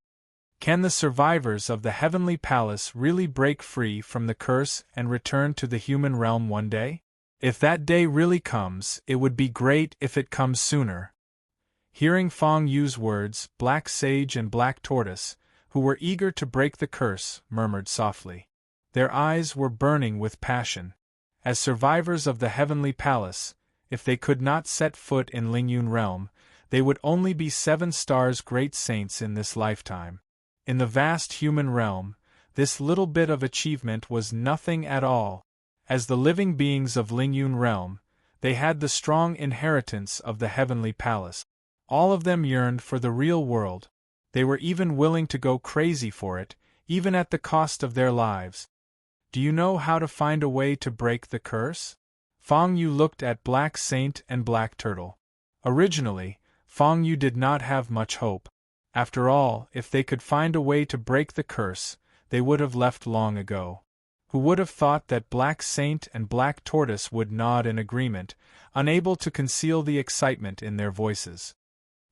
Speaker 1: Can the survivors of the heavenly palace really break free from the curse and return to the human realm one day? If that day really comes, it would be great if it comes sooner. Hearing Feng Yu's words, Black Sage and Black Tortoise, who were eager to break the curse, murmured softly. Their eyes were burning with passion. As survivors of the heavenly palace, if they could not set foot in Lingyun realm, they would only be 7 stars great saints in this lifetime. In the vast human realm, this little bit of achievement was nothing at all. As the living beings of Lingyun realm, they had the strong inheritance of the heavenly palace. All of them yearned for the real world. They were even willing to go crazy for it, even at the cost of their lives. Do you know how to find a way to break the curse? Feng Yu looked at Black Saint and Black Turtle. Originally, Feng Yu did not have much hope. After all, if they could find a way to break the curse, they would have left long ago. Who would have thought that Black Saint and Black Tortoise would nod in agreement, unable to conceal the excitement in their voices?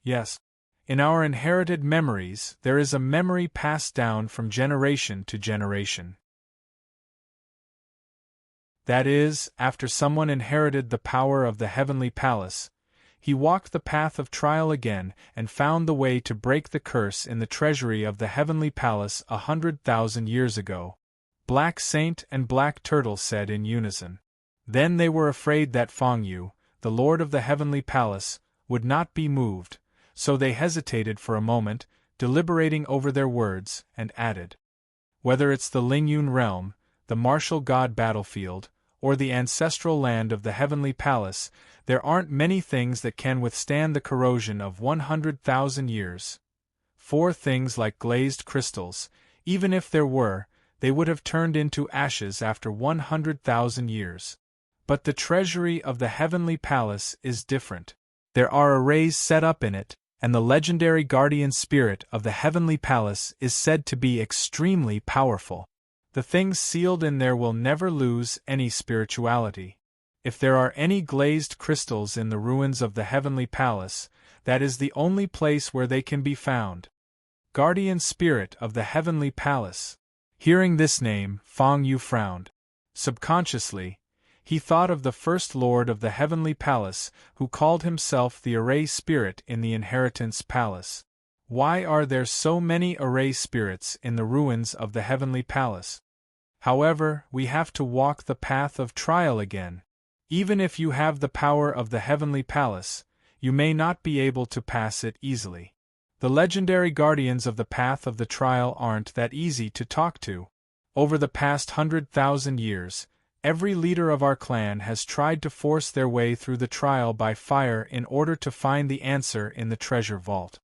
Speaker 1: Yes. In our inherited memories, there is a memory passed down from generation to generation. That is, after someone inherited the power of the heavenly palace, he walked the path of trial again and found the way to break the curse in the treasury of the heavenly palace 100,000 years ago. Black Saint and Black Turtle said in unison. Then they were afraid that Feng Yu, the lord of the heavenly palace, would not be moved, so they hesitated for a moment, deliberating over their words, and added. Whether it's the Lingyun realm, the martial god battlefield, or the ancestral land of the heavenly palace, there aren't many things that can withstand the corrosion of 100,000 years. 4 things like glazed crystals, even if there were, they would have turned into ashes after 100,000 years. But the treasury of the heavenly palace is different. There are arrays set up in it, and the legendary guardian spirit of the heavenly palace is said to be extremely powerful. The things sealed in there will never lose any spirituality. If there are any glazed crystals in the ruins of the heavenly palace, that is the only place where they can be found. Guardian spirit of the heavenly palace. Hearing this name, Feng Yu frowned. Subconsciously, he thought of the first lord of the heavenly palace, who called himself the array spirit in the inheritance palace. Why are there so many array spirits in the ruins of the heavenly palace? However, we have to walk the path of trial again. Even if you have the power of the heavenly palace, you may not be able to pass it easily. The legendary guardians of the path of the trial aren't that easy to talk to. Over the past 100,000 years, every leader of our clan has tried to force their way through the trial by fire in order to find the answer in the treasure vault.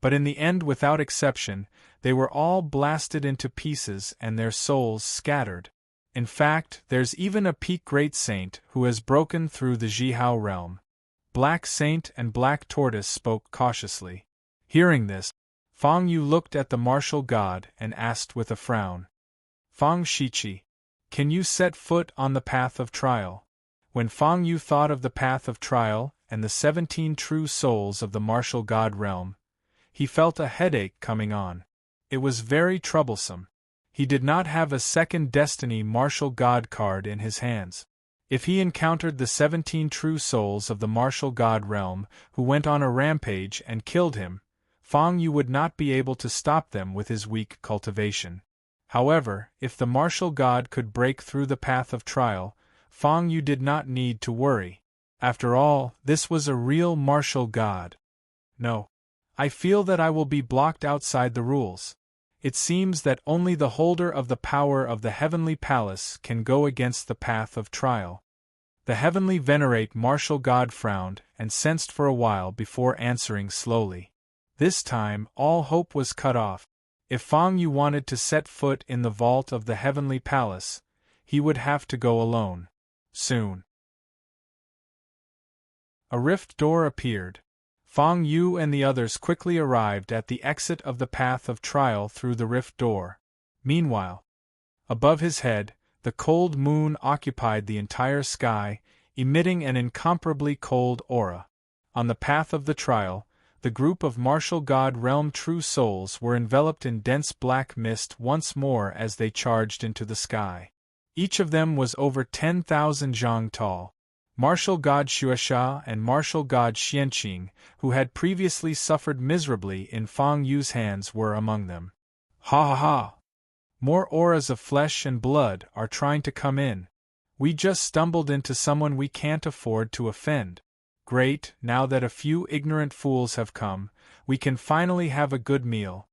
Speaker 1: But in the end, without exception, they were all blasted into pieces and their souls scattered. In fact, there's even a peak great saint who has broken through the Zhihao realm. Black Saint and Black Tortoise spoke cautiously. Hearing this, Feng Yu looked at the martial god and asked with a frown. Feng Shiqi, can you set foot on the path of trial? When Feng Yu thought of the path of trial and the 17 true souls of the martial god realm, he felt a headache coming on. It was very troublesome. He did not have a second Destiny martial god card in his hands. If he encountered the 17 true souls of the martial god realm who went on a rampage and killed him, Feng Yu would not be able to stop them with his weak cultivation. However, if the martial god could break through the path of trial, Fang Yu did not need to worry. After all, this was a real martial god. No. I feel that I will be blocked outside the rules. It seems that only the holder of the power of the heavenly palace can go against the path of trial. The heavenly venerate martial god frowned and sensed for a while before answering slowly. This time, all hope was cut off. If Fang Yu wanted to set foot in the vault of the heavenly palace, he would have to go alone. Soon. A rift door appeared. Fang Yu and the others quickly arrived at the exit of the path of trial through the rift door. Meanwhile, above his head, the cold moon occupied the entire sky, emitting an incomparably cold aura. On the path of the trial, the group of martial god realm true souls were enveloped in dense black mist once more as they charged into the sky. Each of them was over 10,000 zhang tall. Martial god Xuesha and martial god Xianqing, who had previously suffered miserably in Fang Yu's hands, were among them. Ha ha ha! More auras of flesh and blood are trying to come in. We just stumbled into someone we can't afford to offend. Great, now that a few ignorant fools have come, we can finally have a good meal.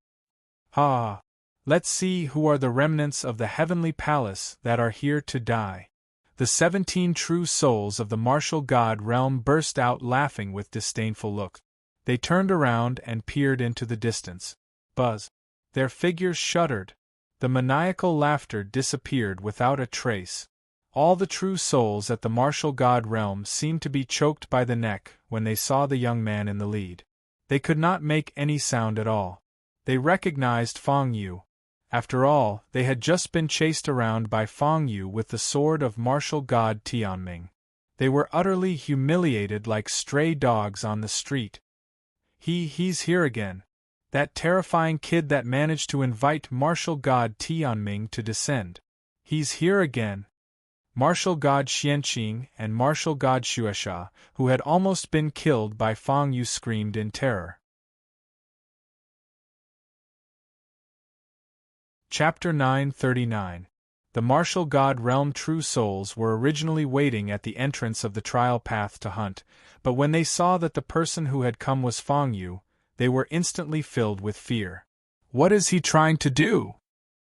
Speaker 1: Ha! Let's see who are the remnants of the heavenly palace that are here to die. The 17 true souls of the martial god realm burst out laughing with disdainful looks. They turned around and peered into the distance. Buzz! Their figures shuddered. The maniacal laughter disappeared without a trace. All the true souls at the martial god realm seemed to be choked by the neck when they saw the young man in the lead. They could not make any sound at all. They recognized Fang Yu. After all, they had just been chased around by Fang Yu with the sword of martial god Tianming. They were utterly humiliated like stray dogs on the street. He's here again. That terrifying kid that managed to invite martial god Tianming to descend. He's here again. Martial god Xianqing and martial god Xuesha, who had almost been killed by Fang Yu, screamed in terror. Chapter 939. The martial god realm true souls were originally waiting at the entrance of the trial path to hunt, but when they saw that the person who had come was Fang Yu, they were instantly filled with fear. What is he trying to do?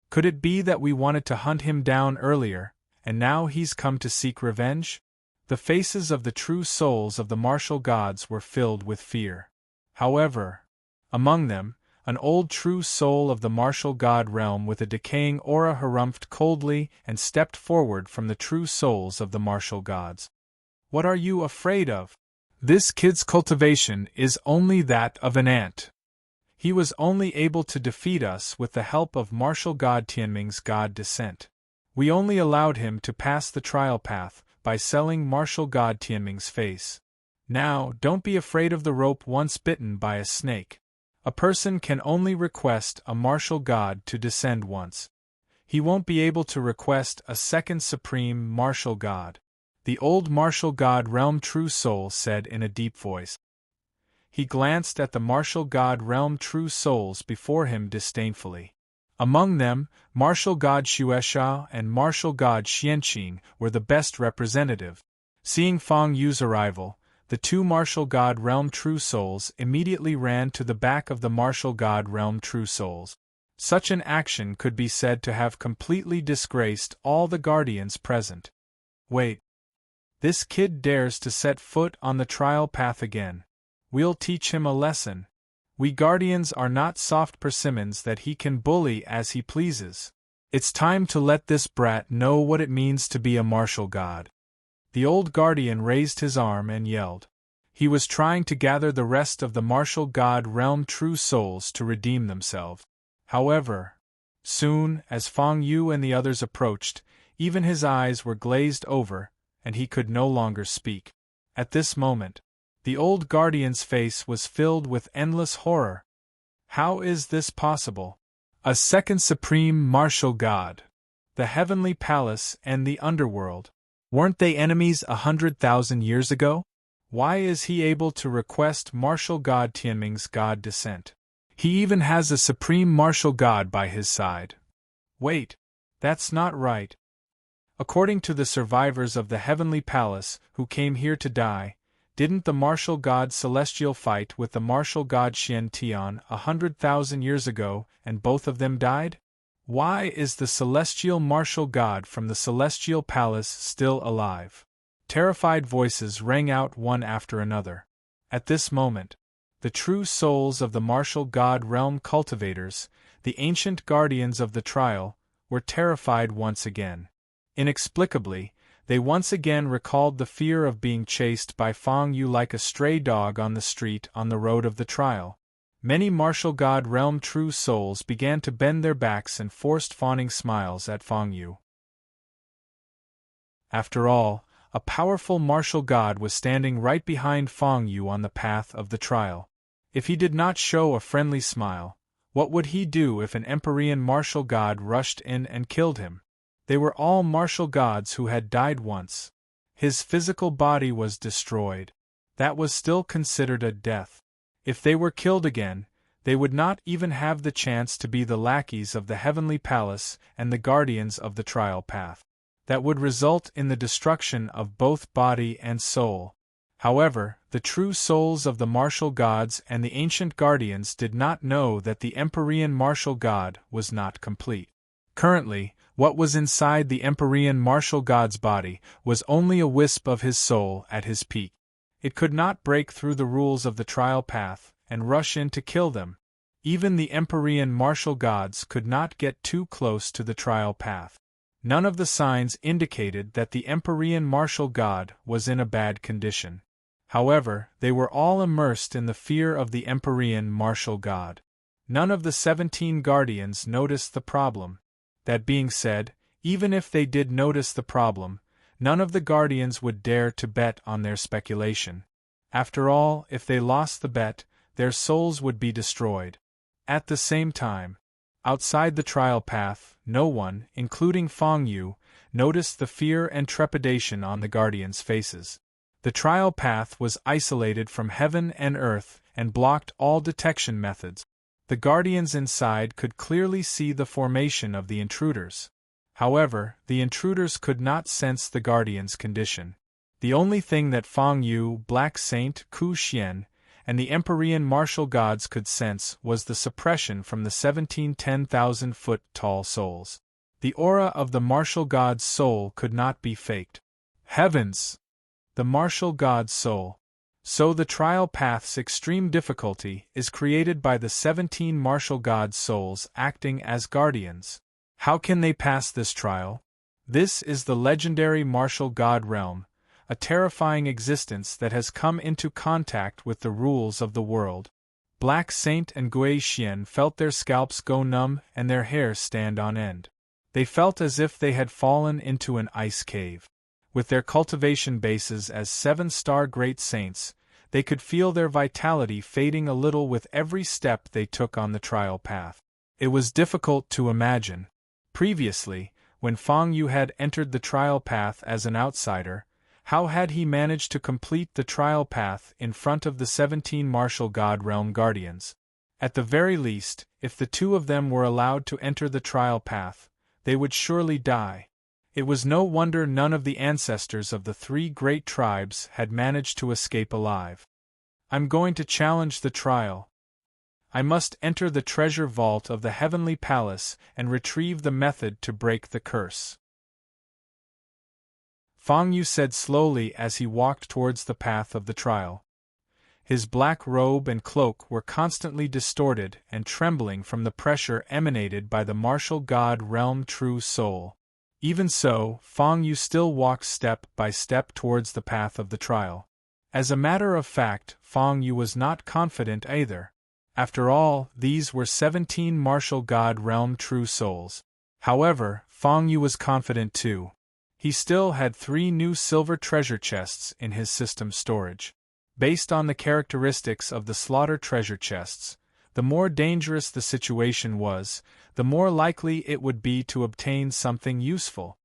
Speaker 1: Could it be that we wanted to hunt him down earlier, and now he's come to seek revenge? The faces of the true souls of the martial gods were filled with fear. However, among them, an old true soul of the martial god realm with a decaying aura harumphed coldly and stepped forward from the true souls of the martial gods. What are you afraid of? This kid's cultivation is only that of an ant. He was only able to defeat us with the help of martial god Tianming's god descent. We only allowed him to pass the trial path by selling martial god Tianming's face. Now, don't be afraid of the rope once bitten by a snake. A person can only request a martial god to descend once. He won't be able to request a second supreme martial god. The old martial god realm true soul said in a deep voice. He glanced at the martial god realm true souls before him disdainfully. Among them, martial god Xuesha and martial god Xianqing were the best representative. Seeing Fang Yu's arrival, the two martial god realm true souls immediately ran to the back of the martial god realm true souls. Such an action could be said to have completely disgraced all the guardians present. Wait. This kid dares to set foot on the trial path again. We'll teach him a lesson. We guardians are not soft persimmons that he can bully as he pleases. It's time to let this brat know what it means to be a martial god. The old guardian raised his arm and yelled. He was trying to gather the rest of the martial god realm true souls to redeem themselves. However, soon as Fang Yu and the others approached, even his eyes were glazed over, and he could no longer speak. At this moment, the old guardian's face was filled with endless horror. How is this possible? A second supreme martial god. The heavenly palace and the underworld. Weren't they enemies 100,000 years ago? Why is he able to request martial god Tianming's god descent? He even has a supreme martial god by his side. Wait, that's not right. According to the survivors of the heavenly palace who came here to die, didn't the martial god Celestial fight with the martial god Xian Tian 100,000 years ago and both of them died? Why is the celestial martial god from the celestial palace still alive? Terrified voices rang out one after another. At this moment, the true souls of the martial god realm cultivators, the ancient guardians of the trial, were terrified once again. Inexplicably, they once again recalled the fear of being chased by Fang Yu like a stray dog on the street on the road of the trial. Many martial god realm true souls began to bend their backs and forced fawning smiles at Fang Yu. After all, a powerful martial god was standing right behind Fang Yu on the path of the trial. If he did not show a friendly smile, what would he do if an Empyrean martial god rushed in and killed him? They were all martial gods who had died once. His physical body was destroyed. That was still considered a death. If they were killed again, they would not even have the chance to be the lackeys of the heavenly palace and the guardians of the trial path. That would result in the destruction of both body and soul. However, the true souls of the martial gods and the ancient guardians did not know that the Empyrean martial god was not complete. Currently, what was inside the Empyrean martial god's body was only a wisp of his soul at his peak. It could not break through the rules of the trial path and rush in to kill them. Even the Empyrean martial gods could not get too close to the trial path. None of the signs indicated that the Empyrean martial god was in a bad condition. However, they were all immersed in the fear of the Empyrean martial god. None of the 17 guardians noticed the problem. That being said, even if they did notice the problem, none of the guardians would dare to bet on their speculation. After all, if they lost the bet, their souls would be destroyed. At the same time, outside the trial path, no one, including Fang Yu, noticed the fear and trepidation on the guardians' faces. The trial path was isolated from heaven and earth and blocked all detection methods. The guardians inside could clearly see the formation of the intruders. However, the intruders could not sense the guardians' condition. The only thing that Fang Yu, Black Saint, Ku Xian, and the Empyrean martial gods could sense was the suppression from the 17 10,000-foot-tall souls. The aura of the martial god's soul could not be faked. Heavens! The martial god's soul. So the trial path's extreme difficulty is created by the 17 martial god's souls acting as guardians. How can they pass this trial? This is the legendary martial god realm, a terrifying existence that has come into contact with the rules of the world. Black Saint and Gui Xian felt their scalps go numb and their hair stand on end. They felt as if they had fallen into an ice cave. With their cultivation bases as 7-star great saints, they could feel their vitality fading a little with every step they took on the trial path. It was difficult to imagine. Previously, when Fang Yu had entered the trial path as an outsider, how had he managed to complete the trial path in front of the 17 martial god realm guardians? At the very least, if the two of them were allowed to enter the trial path, they would surely die. It was no wonder none of the ancestors of the 3 great tribes had managed to escape alive. I'm going to challenge the trial. I must enter the treasure vault of the heavenly palace and retrieve the method to break the curse. Fang Yu said slowly as he walked towards the path of the trial. His black robe and cloak were constantly distorted and trembling from the pressure emanated by the martial god realm true soul. Even so, Fang Yu still walked step by step towards the path of the trial. As a matter of fact, Fang Yu was not confident either. After all, these were 17 martial god realm true souls. However, Fang Yu was confident too. He still had 3 new silver treasure chests in his system storage. Based on the characteristics of the slaughter treasure chests, the more dangerous the situation was, the more likely it would be to obtain something useful.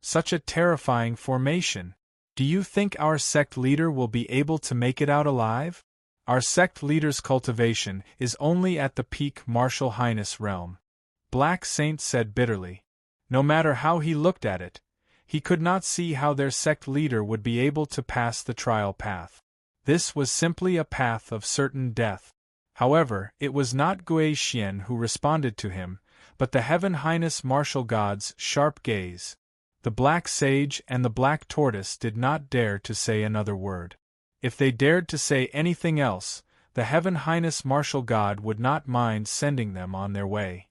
Speaker 1: Such a terrifying formation. Do you think our sect leader will be able to make it out alive? Our sect leader's cultivation is only at the peak martial highness realm. Black Saint said bitterly. No matter how he looked at it, he could not see how their sect leader would be able to pass the trial path. This was simply a path of certain death. However, it was not Gui Xian who responded to him, but the Heaven Highness Martial God's sharp gaze. The Black Sage and the Black Tortoise did not dare to say another word. If they dared to say anything else, the Heaven Highness Martial God would not mind sending them on their way.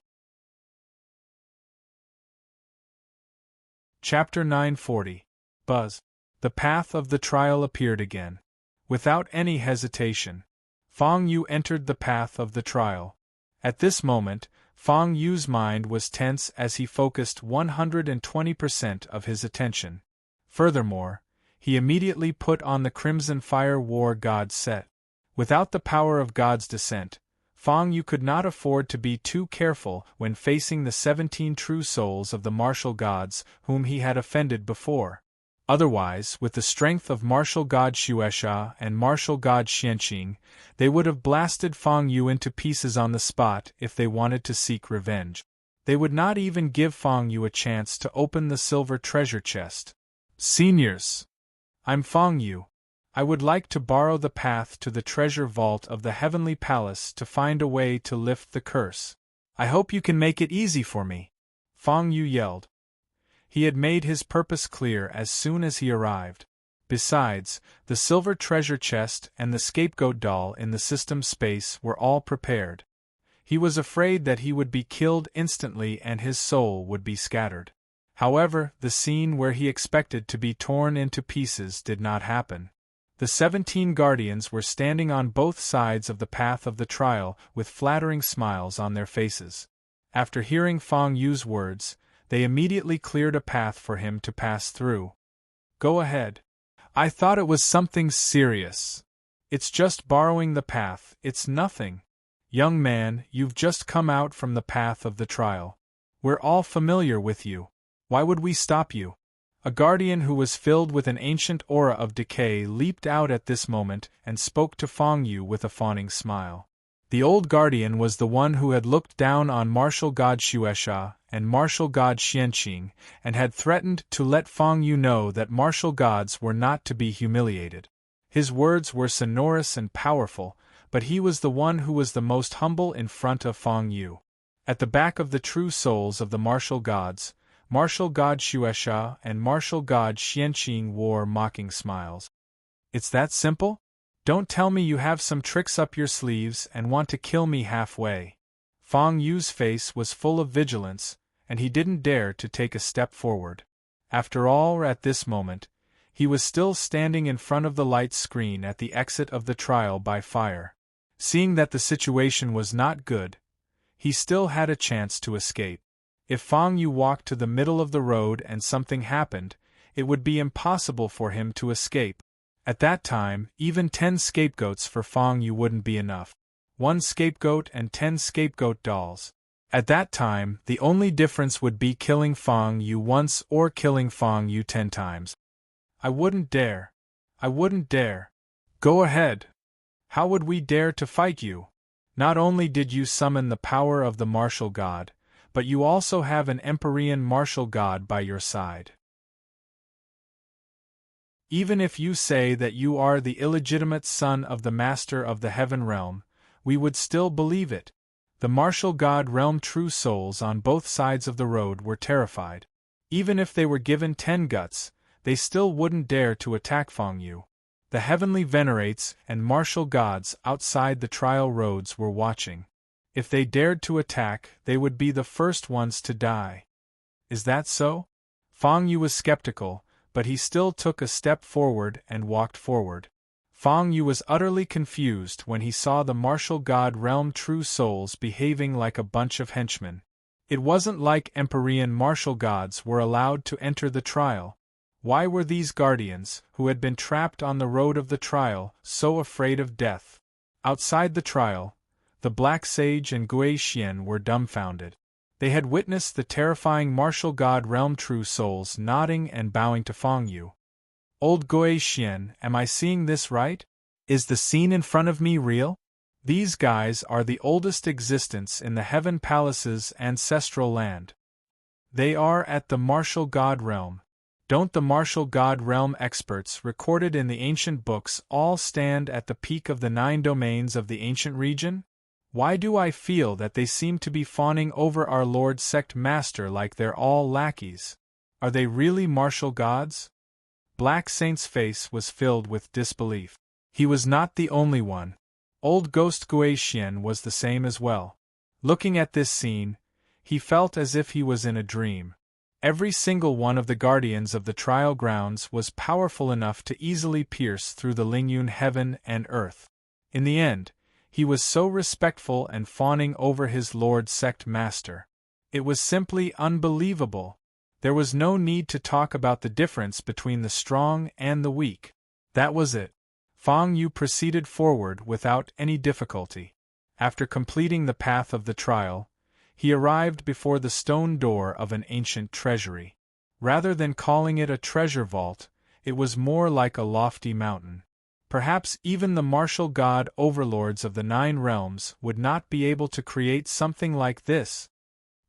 Speaker 1: Chapter 940. Buzz. The path of the trial appeared again. Without any hesitation, Fang Yu entered the path of the trial. At this moment, Fang Yu's mind was tense as he focused 120% of his attention. Furthermore, he immediately put on the Crimson Fire War God set. Without the power of God's descent, Fang Yu could not afford to be too careful when facing the 17 true souls of the martial gods whom he had offended before. Otherwise, with the strength of martial god Xuesha and martial god Xianqing, they would have blasted Fang Yu into pieces on the spot if they wanted to seek revenge. They would not even give Fang Yu a chance to open the silver treasure chest. Seniors! I'm Fang Yu. I would like to borrow the path to the treasure vault of the Heavenly Palace to find a way to lift the curse. I hope you can make it easy for me. Fang Yu yelled. He had made his purpose clear as soon as he arrived. Besides, the silver treasure chest and the scapegoat doll in the system space were all prepared. He was afraid that he would be killed instantly and his soul would be scattered. However, the scene where he expected to be torn into pieces did not happen. The 17 guardians were standing on both sides of the path of the trial with flattering smiles on their faces. After hearing Fang Yu's words, they immediately cleared a path for him to pass through. Go ahead. I thought it was something serious. It's just borrowing the path, it's nothing. Young man, you've just come out from the path of the trial. We're all familiar with you. Why would we stop you? A guardian who was filled with an ancient aura of decay leaped out at this moment and spoke to Fang Yu with a fawning smile. The old guardian was the one who had looked down on martial god Xuesha and martial god Xianqing and had threatened to let Fang Yu know that martial gods were not to be humiliated. His words were sonorous and powerful, but he was the one who was the most humble in front of Fang Yu. At the back of the true souls of the martial gods, martial god Xuesha and martial god Xianqing wore mocking smiles. It's that simple? Don't tell me you have some tricks up your sleeves and want to kill me halfway. Fang Yu's face was full of vigilance, and he didn't dare to take a step forward. After all, at this moment, he was still standing in front of the light screen at the exit of the trial by fire. Seeing that the situation was not good, he still had a chance to escape. If Fang Yu walked to the middle of the road and something happened, it would be impossible for him to escape. At that time, even 10 scapegoats for Fang Yu wouldn't be enough. 1 scapegoat and 10 scapegoat dolls. At that time, the only difference would be killing Fang Yu once or killing Fang Yu 10 times. I wouldn't dare. I wouldn't dare. Go ahead. How would we dare to fight you? Not only did you summon the power of the martial god, but you also have an Empyrean martial god by your side. Even if you say that you are the illegitimate son of the master of the heaven realm, we would still believe it. The martial god realm true souls on both sides of the road were terrified. Even if they were given 10 guts, they still wouldn't dare to attack Fang Yu. The heavenly venerates and martial gods outside the trial roads were watching. If they dared to attack, they would be the first ones to die. Is that so? Fang Yu was skeptical, but he still took a step forward and walked forward. Fang Yu was utterly confused when he saw the martial god realm true souls behaving like a bunch of henchmen. It wasn't like Empyrean martial gods were allowed to enter the trial. Why were these guardians, who had been trapped on the road of the trial, so afraid of death? Outside the trial, the Black Sage and Gui Xian were dumbfounded. They had witnessed the terrifying martial god realm true souls nodding and bowing to Fang Yu. Old Gui Xian, am I seeing this right? Is the scene in front of me real? These guys are the oldest existence in the Heaven Palace's ancestral land. They are at the martial god realm. Don't the martial god realm experts recorded in the ancient books all stand at the peak of the 9 domains of the ancient region? Why do I feel that they seem to be fawning over our Lord Sect Master like they're all lackeys? Are they really martial gods? Black Saint's face was filled with disbelief. He was not the only one. Old Ghost Guaxian was the same as well. Looking at this scene, he felt as if he was in a dream. Every single one of the guardians of the trial grounds was powerful enough to easily pierce through the Lingyun heaven and earth. In the end, he was so respectful and fawning over his Lord Sect Master. It was simply unbelievable. There was no need to talk about the difference between the strong and the weak. That was it. Fang Yu proceeded forward without any difficulty. After completing the path of the trial, he arrived before the stone door of an ancient treasury. Rather than calling it a treasure vault, it was more like a lofty mountain. Perhaps even the martial god overlords of the 9 realms would not be able to create something like this.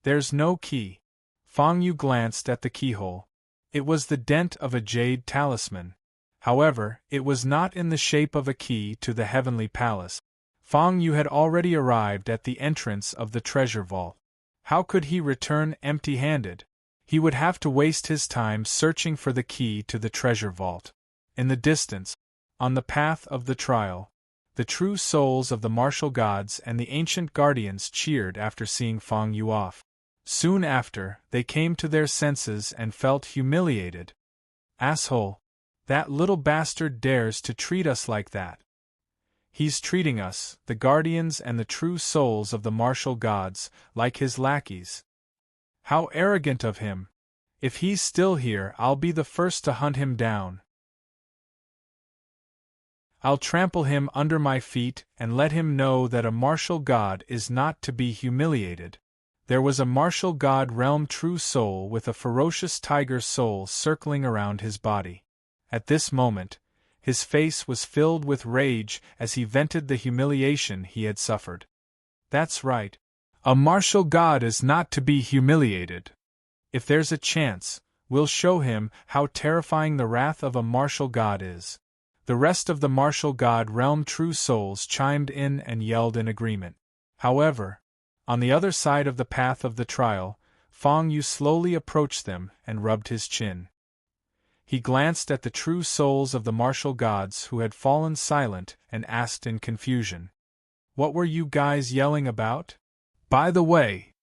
Speaker 1: There's no key. Fang Yu glanced at the keyhole. It was the dent of a jade talisman. However, it was not in the shape of a key to the heavenly palace. Fang Yu had already arrived at the entrance of the treasure vault. How could he return empty-handed? He would have to waste his time searching for the key to the treasure vault. In the distance, on the path of the trial, the true souls of the martial gods and the ancient guardians cheered after seeing Fang Yu off. Soon after, they came to their senses and felt humiliated. Asshole! That little bastard dares to treat us like that. He's treating us, the guardians and the true souls of the martial gods, like his lackeys. How arrogant of him! If he's still here, I'll be the first to hunt him down. I'll trample him under my feet and let him know that a martial god is not to be humiliated. There was a martial god realm true soul with a ferocious tiger soul circling around his body. At this moment, his face was filled with rage as he vented the humiliation he had suffered. That's right. A martial god is not to be humiliated. If there's a chance, we'll show him how terrifying the wrath of a martial god is. The rest of the martial god realm true souls chimed in and yelled in agreement. However, on the other side of the path of the trial, Fang Yu slowly approached them and rubbed his chin. He glanced at the true souls of the martial gods who had fallen silent and asked in confusion, "What were you guys yelling about? By the way,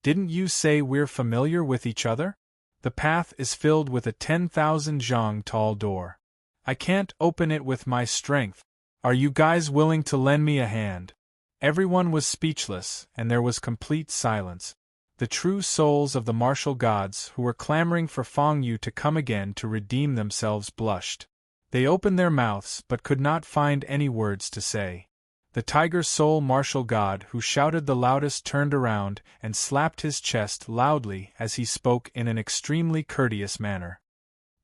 Speaker 1: didn't you say we're familiar with each other? The path is filled with a 10,000 zhang tall door. I can't open it with my strength. Are you guys willing to lend me a hand?" Everyone was speechless, and there was complete silence. The true souls of the martial gods who were clamoring for Fang Yu to come again to redeem themselves blushed. They opened their mouths but could not find any words to say. The tiger soul martial god who shouted the loudest turned around and slapped his chest loudly as he spoke in an extremely courteous manner.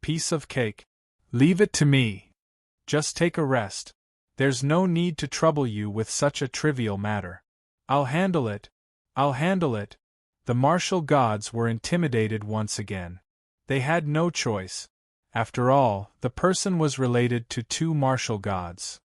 Speaker 1: "Piece of cake. Leave it to me. Just take a rest. There's no need to trouble you with such a trivial matter. I'll handle it. I'll handle it." The martial gods were intimidated once again. They had no choice. After all, the person was related to 2 martial gods.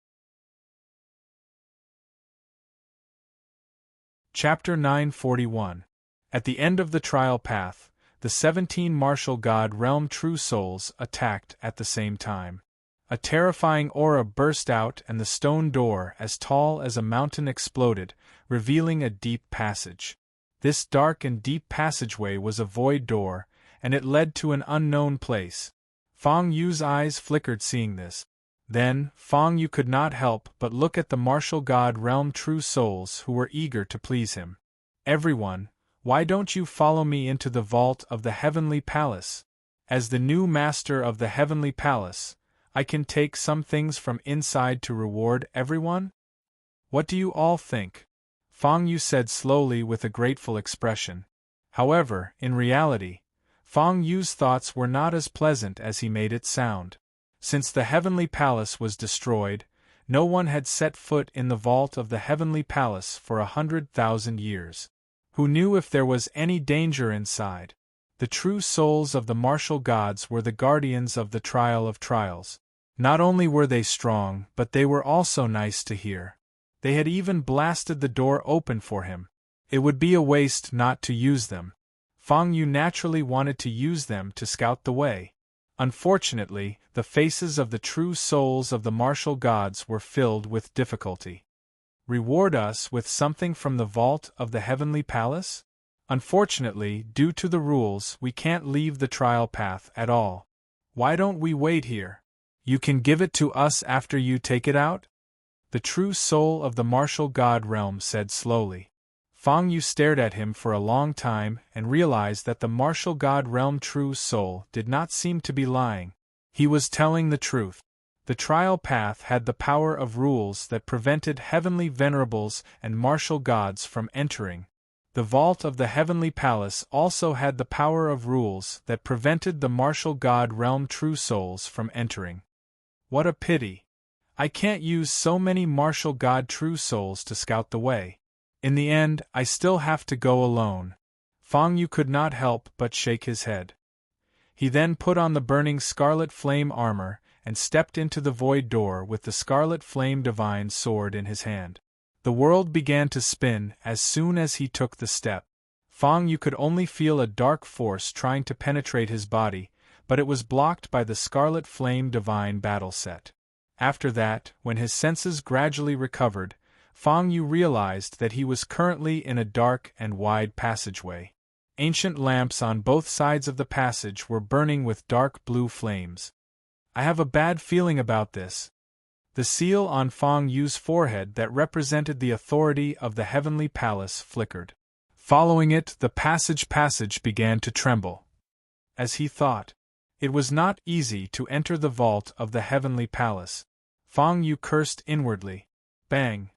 Speaker 1: Chapter 941. At the end of the trial path, the 17 martial god realm true souls attacked at the same time. A terrifying aura burst out and the stone door as tall as a mountain exploded, revealing a deep passage. This dark and deep passageway was a void door, and it led to an unknown place. Fang Yu's eyes flickered seeing this. Then, Fang Yu could not help but look at the martial god realm true souls who were eager to please him. "Everyone, why don't you follow me into the vault of the heavenly palace? As the new master of the heavenly palace, I can take some things from inside to reward everyone? What do you all think?" Fang Yu said slowly with a grateful expression. However, in reality, Fang Yu's thoughts were not as pleasant as he made it sound. Since the heavenly palace was destroyed, No one had set foot in the vault of the heavenly palace for 100,000 years. Who knew if there was any danger inside? The true souls of the martial gods were the guardians of the trial of trials. Not only were they strong, but they were also nice to hear. They had even blasted the door open for him. It would be a waste not to use them. Fang Yu naturally wanted to use them to scout the way. Unfortunately, the faces of the true souls of the martial gods were filled with difficulty. Reward us with something from the vault of the heavenly palace? Unfortunately, due to the rules, we can't leave the trial path at all. Why don't we wait here? You can give it to us after you take it out? The true soul of the martial god realm said slowly. Fang Yu stared at him for a long time and realized that the martial god realm true soul did not seem to be lying. He was telling the truth. The trial path had the power of rules that prevented heavenly venerables and martial gods from entering. The vault of the heavenly palace also had the power of rules that prevented the martial god realm true souls from entering. What a pity! I can't use so many martial god true souls to scout the way. In the end, I still have to go alone. Fang Yu could not help but shake his head. He then put on the burning scarlet flame armor and stepped into the void door with the scarlet flame divine sword in his hand. The world began to spin as soon as he took the step. Fang Yu could only feel a dark force trying to penetrate his body, but it was blocked by the scarlet flame divine battle set. After that, when his senses gradually recovered, Fang Yu realized that he was currently in a dark and wide passageway. Ancient lamps on both sides of the passage were burning with dark blue flames. I have a bad feeling about this. The seal on Fang Yu's forehead that represented the authority of the heavenly palace flickered. Following it, the passage began to tremble. As he thought, it was not easy to enter the vault of the heavenly palace. Fang Yu cursed inwardly. Bang!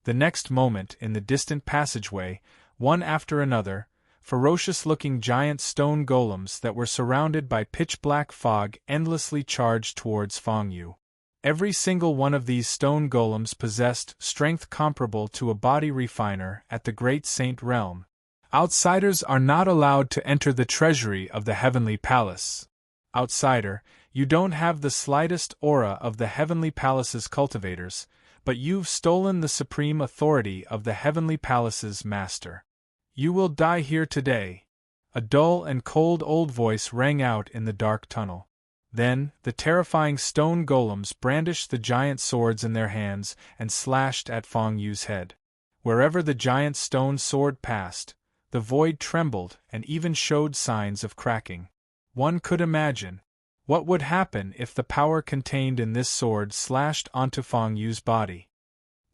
Speaker 1: The next moment, in the distant passageway, one after another, ferocious-looking giant stone golems that were surrounded by pitch-black fog endlessly charged towards Fang Yu. Every single one of these stone golems possessed strength comparable to a body refiner at the Great Saint Realm. Outsiders are not allowed to enter the treasury of the heavenly palace. Outsider, you don't have the slightest aura of the heavenly palace's cultivators, but you've stolen the supreme authority of the heavenly palace's master. You will die here today. A dull and cold old voice rang out in the dark tunnel. Then, the terrifying stone golems brandished the giant swords in their hands and slashed at Fang Yu's head. Wherever the giant stone sword passed, the void trembled and even showed signs of cracking. One could imagine what would happen if the power contained in this sword slashed onto Fang Yu's body.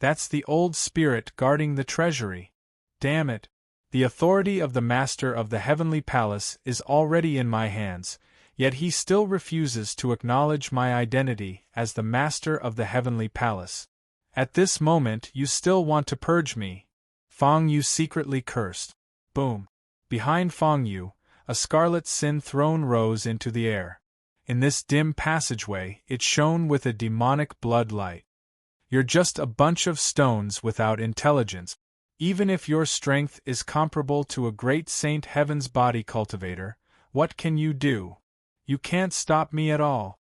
Speaker 1: That's the old spirit guarding the treasury. Damn it! The authority of the master of the heavenly palace is already in my hands, yet he still refuses to acknowledge my identity as the master of the heavenly palace. At this moment you still want to purge me? Fang Yu secretly cursed. Boom! Behind Fang Yu, a scarlet sin throne rose into the air. In this dim passageway, it shone with a demonic blood light. You're just a bunch of stones without intelligence. Even if your strength is comparable to a great saint heaven's body cultivator, what can you do? You can't stop me at all.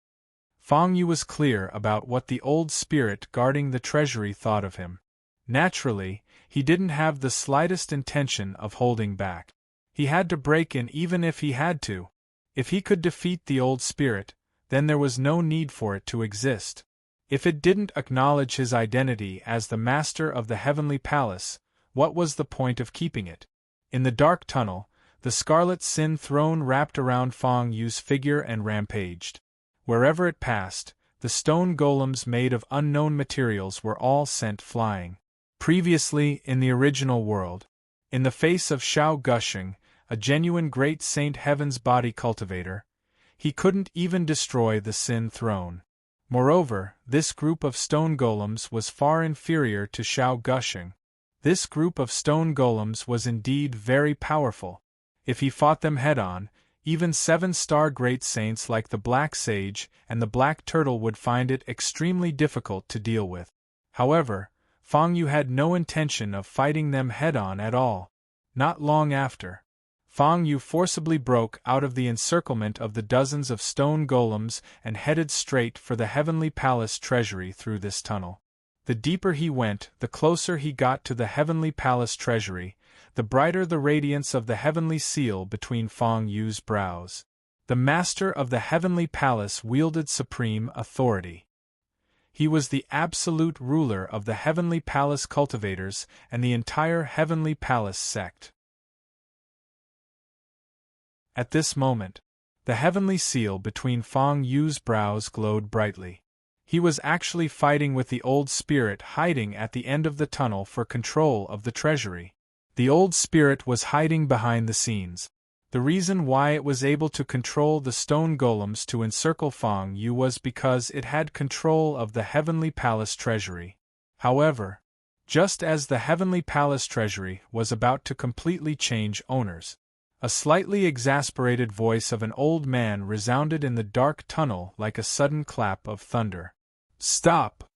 Speaker 1: Fang Yu was clear about what the old spirit guarding the treasury thought of him. Naturally, he didn't have the slightest intention of holding back. He had to break in even if he had to. If he could defeat the old spirit, then there was no need for it to exist. If it didn't acknowledge his identity as the master of the heavenly palace, what was the point of keeping it? In the dark tunnel, the scarlet sin throne wrapped around Fang Yu's figure and rampaged. Wherever it passed, the stone golems made of unknown materials were all sent flying. Previously, in the original world, in the face of Shao Gushing, a genuine great saint heaven's body cultivator, he couldn't even destroy the sin throne. Moreover, this group of stone golems was far inferior to Shao Gushing. This group of stone golems was indeed very powerful. If he fought them head-on, Even 7-star great saints like the Black Sage and the Black Turtle would find it extremely difficult to deal with. However, Fang Yu had no intention of fighting them head-on at all. Not long after, Fang Yu forcibly broke out of the encirclement of the dozens of stone golems and headed straight for the Heavenly Palace treasury through this tunnel. The deeper he went, the closer he got to the Heavenly Palace treasury, the brighter the radiance of the heavenly seal between Fang Yu's brows. The master of the Heavenly Palace wielded supreme authority. He was the absolute ruler of the Heavenly Palace cultivators and the entire Heavenly Palace sect. At this moment, the heavenly seal between Fang Yu's brows glowed brightly. He was actually fighting with the old spirit hiding at the end of the tunnel for control of the treasury. The old spirit was hiding behind the scenes. The reason why it was able to control the stone golems to encircle Fang Yu was because it had control of the Heavenly Palace treasury. However, just as the Heavenly Palace treasury was about to completely change owners, a slightly exasperated voice of an old man resounded in the dark tunnel like a sudden clap of thunder. "Stop,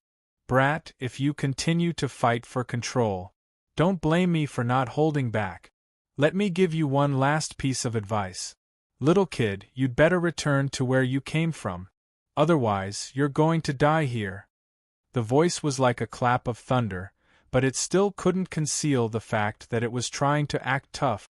Speaker 1: brat, if you continue to fight for control. Don't blame me for not holding back. Let me give you one last piece of advice. Little kid, you'd better return to where you came from. Otherwise, you're going to die here." The voice was like a clap of thunder, but it still couldn't conceal the fact that it was trying to act tough.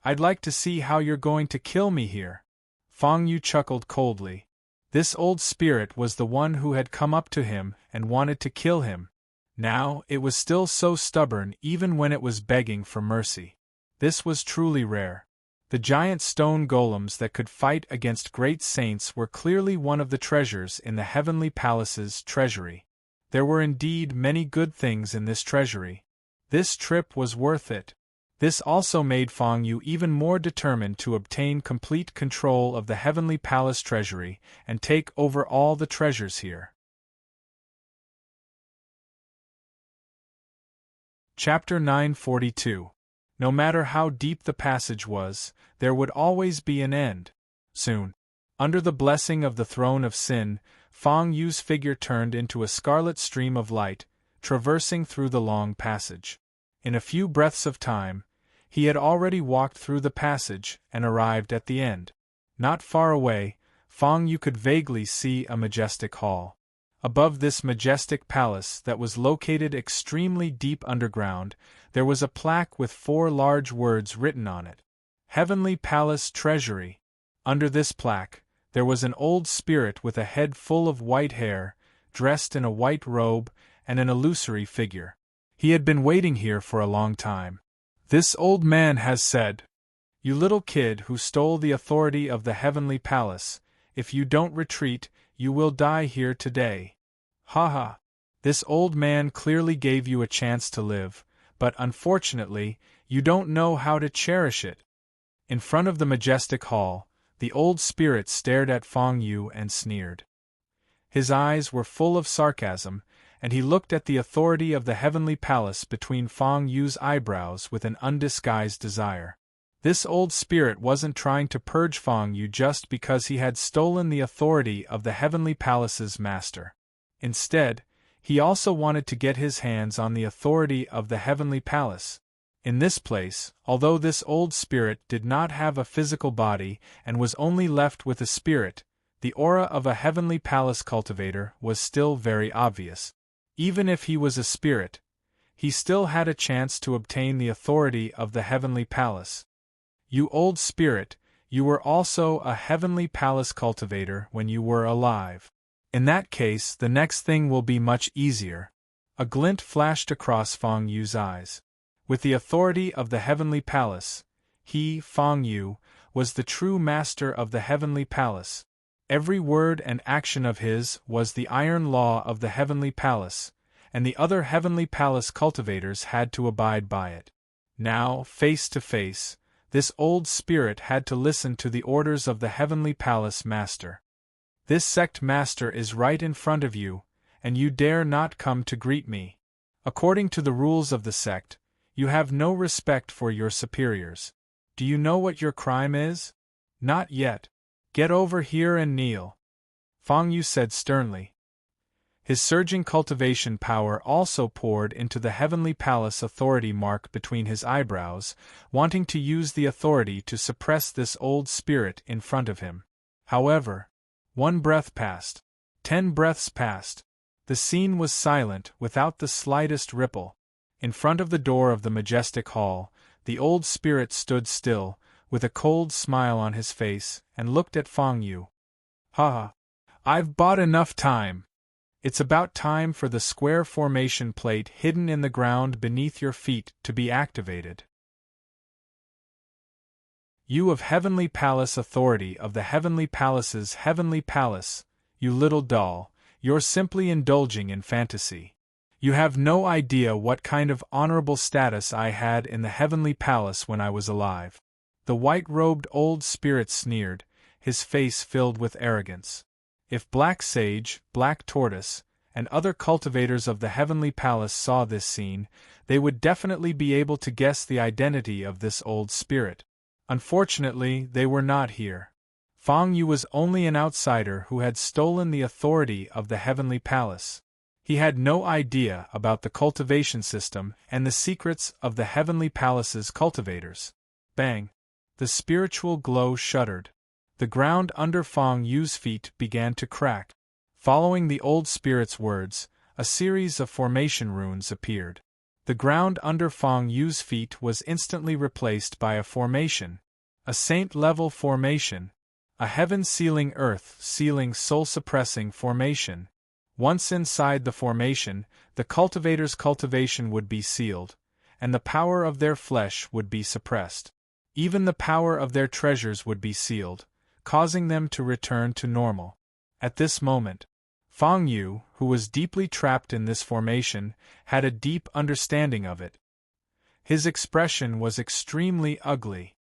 Speaker 1: "I'd like to see how you're going to kill me here." Fang Yu chuckled coldly. This old spirit was the one who had come up to him and wanted to kill him. Now, it was still so stubborn even when it was begging for mercy. This was truly rare. The giant stone golems that could fight against great saints were clearly one of the treasures in the Heavenly Palace's treasury. There were indeed many good things in this treasury. This trip was worth it. This also made Fang Yu even more determined to obtain complete control of the Heavenly Palace treasury and take over all the treasures here. Chapter 942. No matter how deep the passage was, there would always be an end. Soon, under the blessing of the throne of Sin, Fang Yu's figure turned into a scarlet stream of light, traversing through the long passage. In a few breaths of time, he had already walked through the passage and arrived at the end. Not far away, Fang Yu could vaguely see a majestic hall. Above this majestic palace that was located extremely deep underground, there was a plaque with 4 large words written on it. Heavenly Palace Treasury. Under this plaque, there was an old spirit with a head full of white hair, dressed in a white robe and an illusory figure. He had been waiting here for a long time. This old man has said, "You little kid who stole the authority of the Heavenly Palace, if you don't retreat, you will die here today. Haha. This old man clearly gave you a chance to live, but unfortunately, you don't know how to cherish it." In front of the majestic hall, the old spirit stared at Fang Yu and sneered. His eyes were full of sarcasm, and he looked at the authority of the Heavenly Palace between Fang Yu's eyebrows with an undisguised desire. This old spirit wasn't trying to purge Fang Yu just because he had stolen the authority of the Heavenly Palace's master. Instead, he also wanted to get his hands on the authority of the Heavenly Palace. In this place, although this old spirit did not have a physical body and was only left with a spirit, the aura of a Heavenly Palace cultivator was still very obvious. Even if he was a spirit, he still had a chance to obtain the authority of the Heavenly Palace. You old spirit, you were also a Heavenly Palace cultivator when you were alive. In that case, the next thing will be much easier. A glint flashed across Fang Yu's eyes. With the authority of the Heavenly Palace, he, Fang Yu, was the true master of the Heavenly Palace. Every word and action of his was the iron law of the Heavenly Palace, and the other Heavenly Palace cultivators had to abide by it. Now, face to face, this old spirit had to listen to the orders of the Heavenly Palace master. This sect master is right in front of you, and you dare not come to greet me. According to the rules of the sect, you have no respect for your superiors. Do you know what your crime is? Not yet. Get over here and kneel, Fang Yu said sternly. His surging cultivation power also poured into the Heavenly Palace authority mark between his eyebrows, wanting to use the authority to suppress this old spirit in front of him. However, 1 breath passed. 10 breaths passed. The scene was silent, without the slightest ripple. In front of the door of the majestic hall, the old spirit stood still, with a cold smile on his face, and looked at Fang Yu. Ha! I've bought enough time. It's about time for the square formation plate hidden in the ground beneath your feet to be activated. You of Heavenly Palace authority of the Heavenly Palace's Heavenly Palace, you little doll, you're simply indulging in fantasy. You have no idea what kind of honorable status I had in the Heavenly Palace when I was alive. The white-robed old spirit sneered, his face filled with arrogance. If Black Sage, Black Tortoise, and other cultivators of the Heavenly Palace saw this scene, they would definitely be able to guess the identity of this old spirit. Unfortunately, they were not here. Fang Yu was only an outsider who had stolen the authority of the Heavenly Palace. He had no idea about the cultivation system and the secrets of the Heavenly Palace's cultivators. Bang! The spiritual glow shuddered. The ground under Fang Yu's feet began to crack. Following the old spirit's words, a series of formation runes appeared. The ground under Fang Yu's feet was instantly replaced by a formation, a saint-level formation, a heaven-sealing earth-sealing soul-suppressing formation. Once inside the formation, the cultivator's cultivation would be sealed, and the power of their flesh would be suppressed. Even the power of their treasures would be sealed, causing them to return to normal. At this moment, Fang Yu, who was deeply trapped in this formation, had a deep understanding of it. His expression was extremely ugly.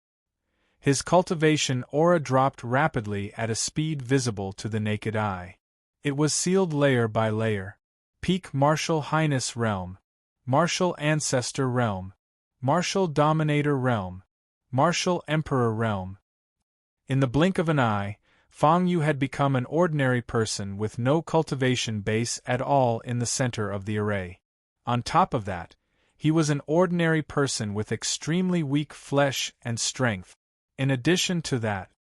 Speaker 1: His cultivation aura dropped rapidly at a speed visible to the naked eye. It was sealed layer by layer. Peak Martial Highness Realm, Martial Ancestor Realm, Martial Dominator Realm, Martial Emperor Realm. In the blink of an eye, Fang Yu had become an ordinary person with no cultivation base at all in the center of the array. On top of that, he was an ordinary person with extremely weak flesh and strength. In addition to that,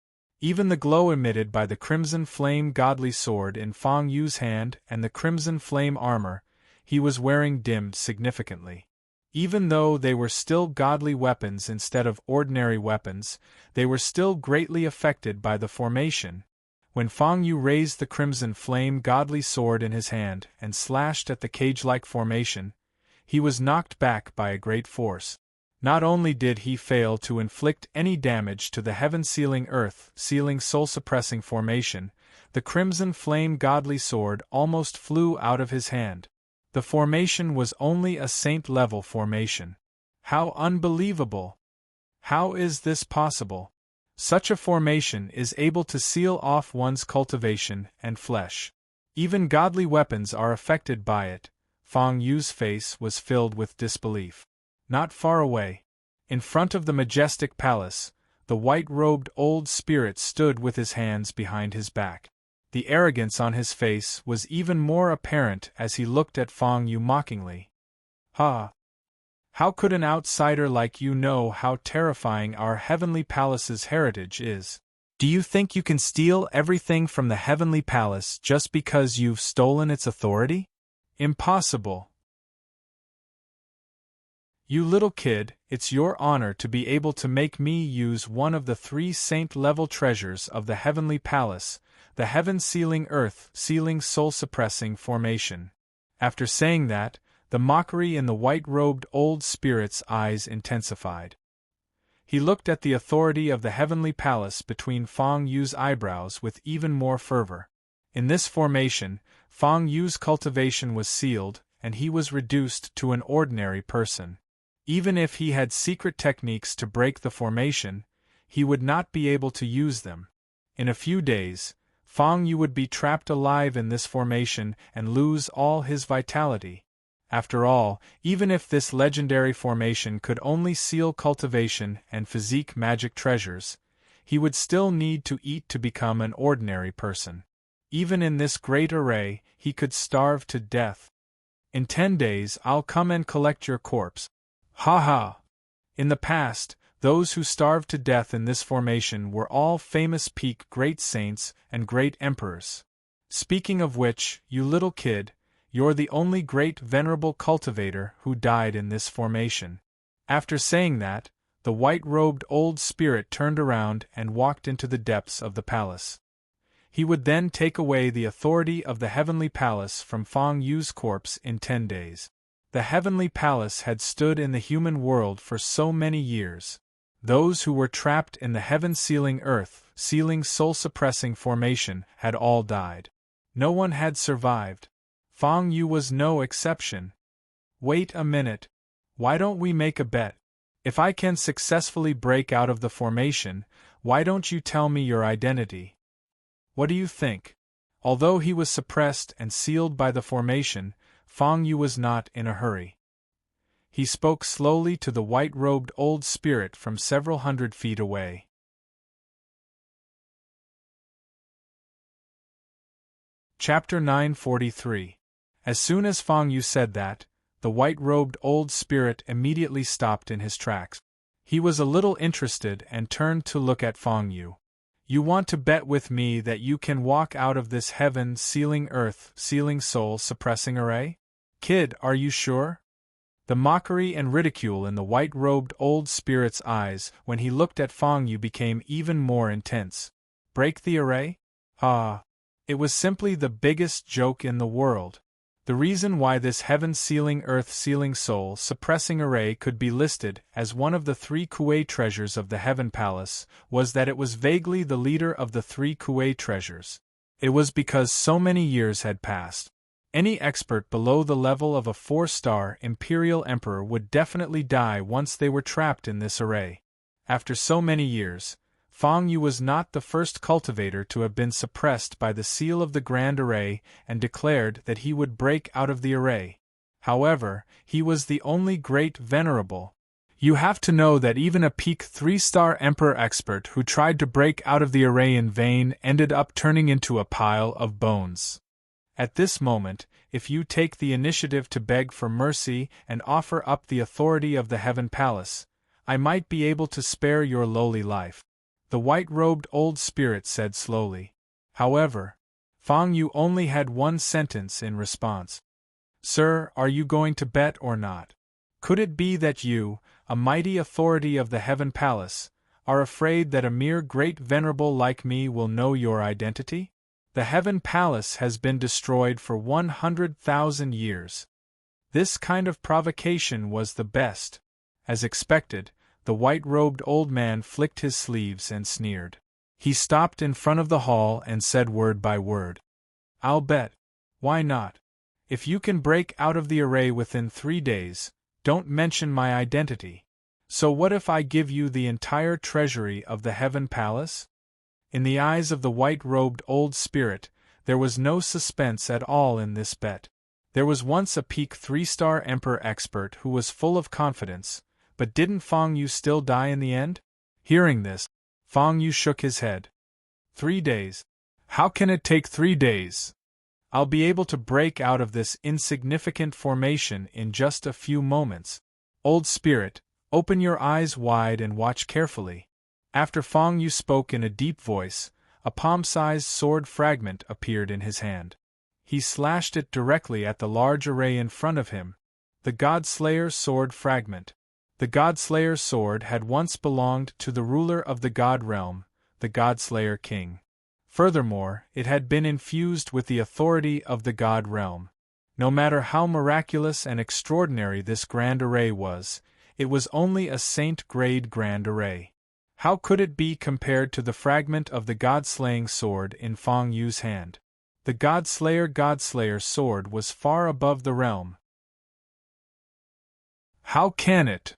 Speaker 1: even the glow emitted by the crimson flame godly sword in Fang Yu's hand and the crimson flame armor he was wearing dimmed significantly. Even though they were still godly weapons instead of ordinary weapons, they were still greatly affected by the formation. When Fang Yu raised the crimson flame godly sword in his hand and slashed at the cage-like formation, he was knocked back by a great force. Not only did he fail to inflict any damage to the heaven-sealing earth-sealing soul-suppressing formation, the crimson flame godly sword almost flew out of his hand. The formation was only a saint-level formation. How unbelievable! How is this possible? Such a formation is able to seal off one's cultivation and flesh. Even godly weapons are affected by it. Fang Yu's face was filled with disbelief. Not far away, in front of the majestic palace, the white-robed old spirit stood with his hands behind his back. The arrogance on his face was even more apparent as he looked at Fang Yu mockingly. Ha! How could an outsider like you know how terrifying our Heavenly Palace's heritage is? Do you think you can steal everything from the Heavenly Palace just because you've stolen its authority? Impossible. You little kid, it's your honor to be able to make me use one of the 3 saint-level treasures of the Heavenly Palace, the heaven-sealing earth-sealing soul-suppressing formation. After saying that, the mockery in the white-robed old spirit's eyes intensified. He looked at the authority of the Heavenly Palace between Fang Yu's eyebrows with even more fervor. In this formation, Fang Yu's cultivation was sealed, and he was reduced to an ordinary person. Even if he had secret techniques to break the formation, he would not be able to use them. In a few days, Fang Yu would be trapped alive in this formation and lose all his vitality. After all, even if this legendary formation could only seal cultivation and physique magic treasures, he would still need to eat to become an ordinary person. Even in this great array, he could starve to death. In 10 days I'll come and collect your corpse. Ha ha! In the past, those who starved to death in this formation were all famous peak great saints and great emperors. Speaking of which, you little kid, you're the only great venerable cultivator who died in this formation. After saying that, the white-robed old spirit turned around and walked into the depths of the palace. He would then take away the authority of the heavenly palace from Feng Yu's corpse in 10 days. The heavenly palace had stood in the human world for so many years. Those who were trapped in the heaven-sealing earth-sealing soul-suppressing formation had all died. No one had survived. Feng Yu was no exception. Wait a minute. Why don't we make a bet? If I can successfully break out of the formation, why don't you tell me your identity? What do you think? Although he was suppressed and sealed by the formation, Feng Yu was not in a hurry. He spoke slowly to the white-robed old spirit from several hundred feet away. Chapter 943. As soon as Feng Yu said that, the white-robed old spirit immediately stopped in his tracks. He was a little interested and turned to look at Feng Yu. You want to bet with me that you can walk out of this heaven-sealing earth-sealing soul-suppressing array? Kid, are you sure? The mockery and ridicule in the white-robed old spirit's eyes when he looked at Feng Yu became even more intense. Break the array? Ah! It was simply the biggest joke in the world. The reason why this heaven-sealing earth-sealing soul-suppressing array could be listed as one of the 3 Kuei treasures of the Heaven Palace was that it was vaguely the leader of the 3 Kuei treasures. It was because so many years had passed. Any expert below the level of a 4-star Imperial Emperor would definitely die once they were trapped in this array. After so many years, Feng Yu was not the first cultivator to have been suppressed by the seal of the Grand Array and declared that he would break out of the array. However, he was the only great venerable. You have to know that even a peak 3-star Emperor expert who tried to break out of the array in vain ended up turning into a pile of bones. At this moment, if you take the initiative to beg for mercy and offer up the authority of the Heaven Palace, I might be able to spare your lowly life. The white-robed old spirit said slowly. However, Feng Yu only had one sentence in response. Sir, are you going to bet or not? Could it be that you, a mighty authority of the Heaven Palace, are afraid that a mere great venerable like me will know your identity? The Heaven Palace has been destroyed for 100,000 years. This kind of provocation was the best. As expected, the white-robed old man flicked his sleeves and sneered. He stopped in front of the hall and said word by word. I'll bet. Why not? If you can break out of the array within 3 days, don't mention my identity. So what if I give you the entire treasury of the Heaven Palace? In the eyes of the white-robed old spirit, there was no suspense at all in this bet. There was once a peak 3-star Emperor expert who was full of confidence, but didn't Feng Yu still die in the end? Hearing this, Feng Yu shook his head. 3 days? How can it take 3 days? I'll be able to break out of this insignificant formation in just a few moments. Old spirit, open your eyes wide and watch carefully. After Feng Yu spoke in a deep voice, a palm-sized sword fragment appeared in his hand. He slashed it directly at the large array in front of him. The God-Slayer sword fragment. The God-Slayer sword had once belonged to the ruler of the God realm, the God-Slayer king. Furthermore, it had been infused with the authority of the God realm. No matter how miraculous and extraordinary this grand array was, it was only a saint-grade grand array. How could it be compared to the fragment of the God-slaying sword in Feng Yu's hand? The God-Slayer sword was far above the realm. How can it?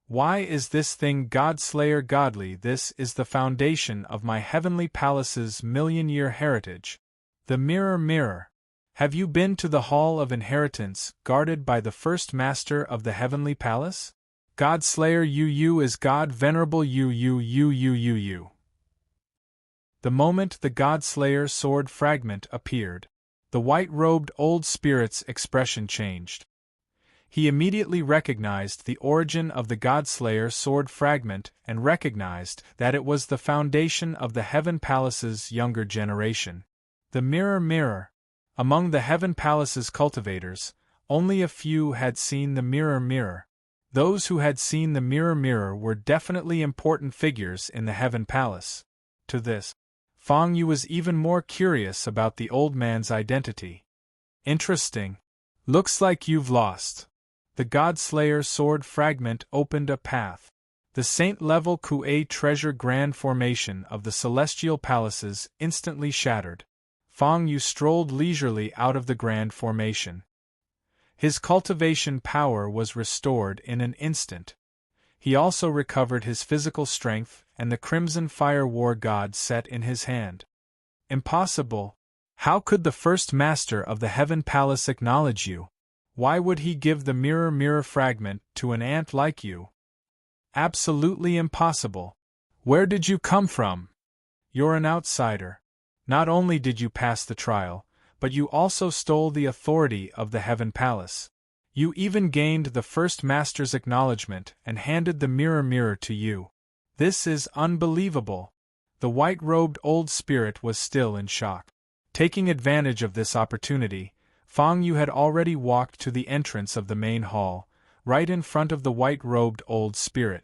Speaker 1: Why is this thing God-Slayer godly? This is the foundation of my heavenly palace's million-year heritage. The mirror. Have you been to the Hall of Inheritance, guarded by the first master of the heavenly palace? God-Slayer Yu is God Venerable Yu. The moment the God-Slayer sword fragment appeared, the white-robed old spirit's expression changed. He immediately recognized the origin of the God-Slayer sword fragment and recognized that it was the foundation of the Heaven Palace's younger generation. The mirror. Among the Heaven Palace's cultivators, only a few had seen the mirror. Those who had seen the mirror were definitely important figures in the Heaven Palace. To this, Fang Yu was even more curious about the old man's identity. Interesting. Looks like you've lost. The God-Slayer sword fragment opened a path. The Saint-level Kuei treasure grand formation of the celestial palaces instantly shattered. Fang Yu strolled leisurely out of the grand formation. His cultivation power was restored in an instant. He also recovered his physical strength and the crimson fire war god set in his hand. Impossible! How could the first master of the Heaven Palace acknowledge you? Why would he give the mirror fragment to an ant like you? Absolutely impossible. Where did you come from? You're an outsider. Not only did you pass the trial, but you also stole the authority of the Heaven Palace. You even gained the first master's acknowledgement and handed the mirror to you. This is unbelievable. The white-robed old spirit was still in shock. Taking advantage of this opportunity, Fang Yu had already walked to the entrance of the main hall, right in front of the white-robed old spirit.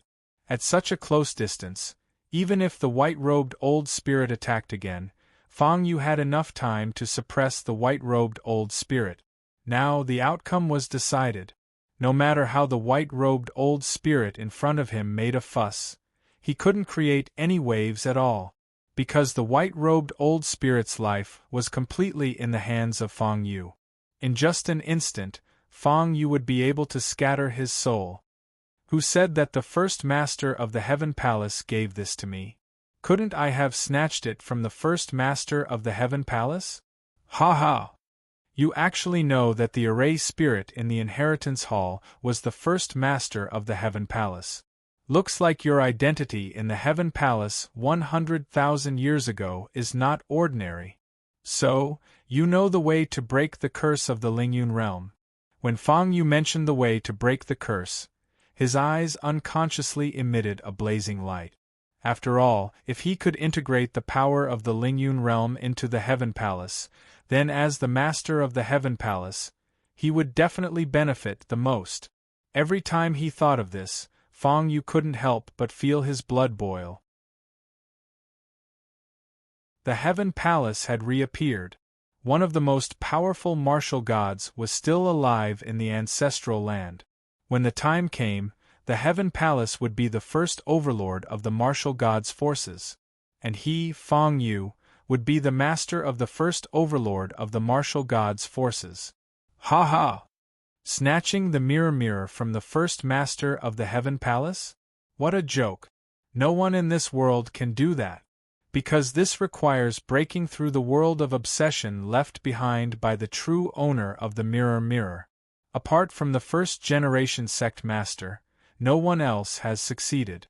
Speaker 1: At such a close distance, even if the white-robed old spirit attacked again, Fang Yu had enough time to suppress the white-robed old spirit. Now the outcome was decided. No matter how the white-robed old spirit in front of him made a fuss, he couldn't create any waves at all, because the white-robed old spirit's life was completely in the hands of Fang Yu. In just an instant, Fang Yu would be able to scatter his soul. Who said that the first master of the Heaven Palace gave this to me? Couldn't I have snatched it from the first master of the Heaven Palace? Ha ha! You actually know that the array spirit in the Inheritance Hall was the first master of the Heaven Palace. Looks like your identity in the Heaven Palace 100,000 years ago is not ordinary. So, you know the way to break the curse of the Lingyun realm. When Fang Yu mentioned the way to break the curse, his eyes unconsciously emitted a blazing light. After all, if he could integrate the power of the Lingyun realm into the Heaven Palace, then as the master of the Heaven Palace, he would definitely benefit the most. Every time he thought of this, Fang Yu couldn't help but feel his blood boil. The Heaven Palace had reappeared. One of the most powerful martial gods was still alive in the ancestral land. When the time came, the Heaven Palace would be the first overlord of the martial god's forces. And he, Fang Yu, would be the master of the first overlord of the martial god's forces. Ha ha! Snatching the mirror from the first master of the Heaven Palace? What a joke! No one in this world can do that, because this requires breaking through the world of obsession left behind by the true owner of the mirror. Apart from the first-generation sect master, no one else has succeeded.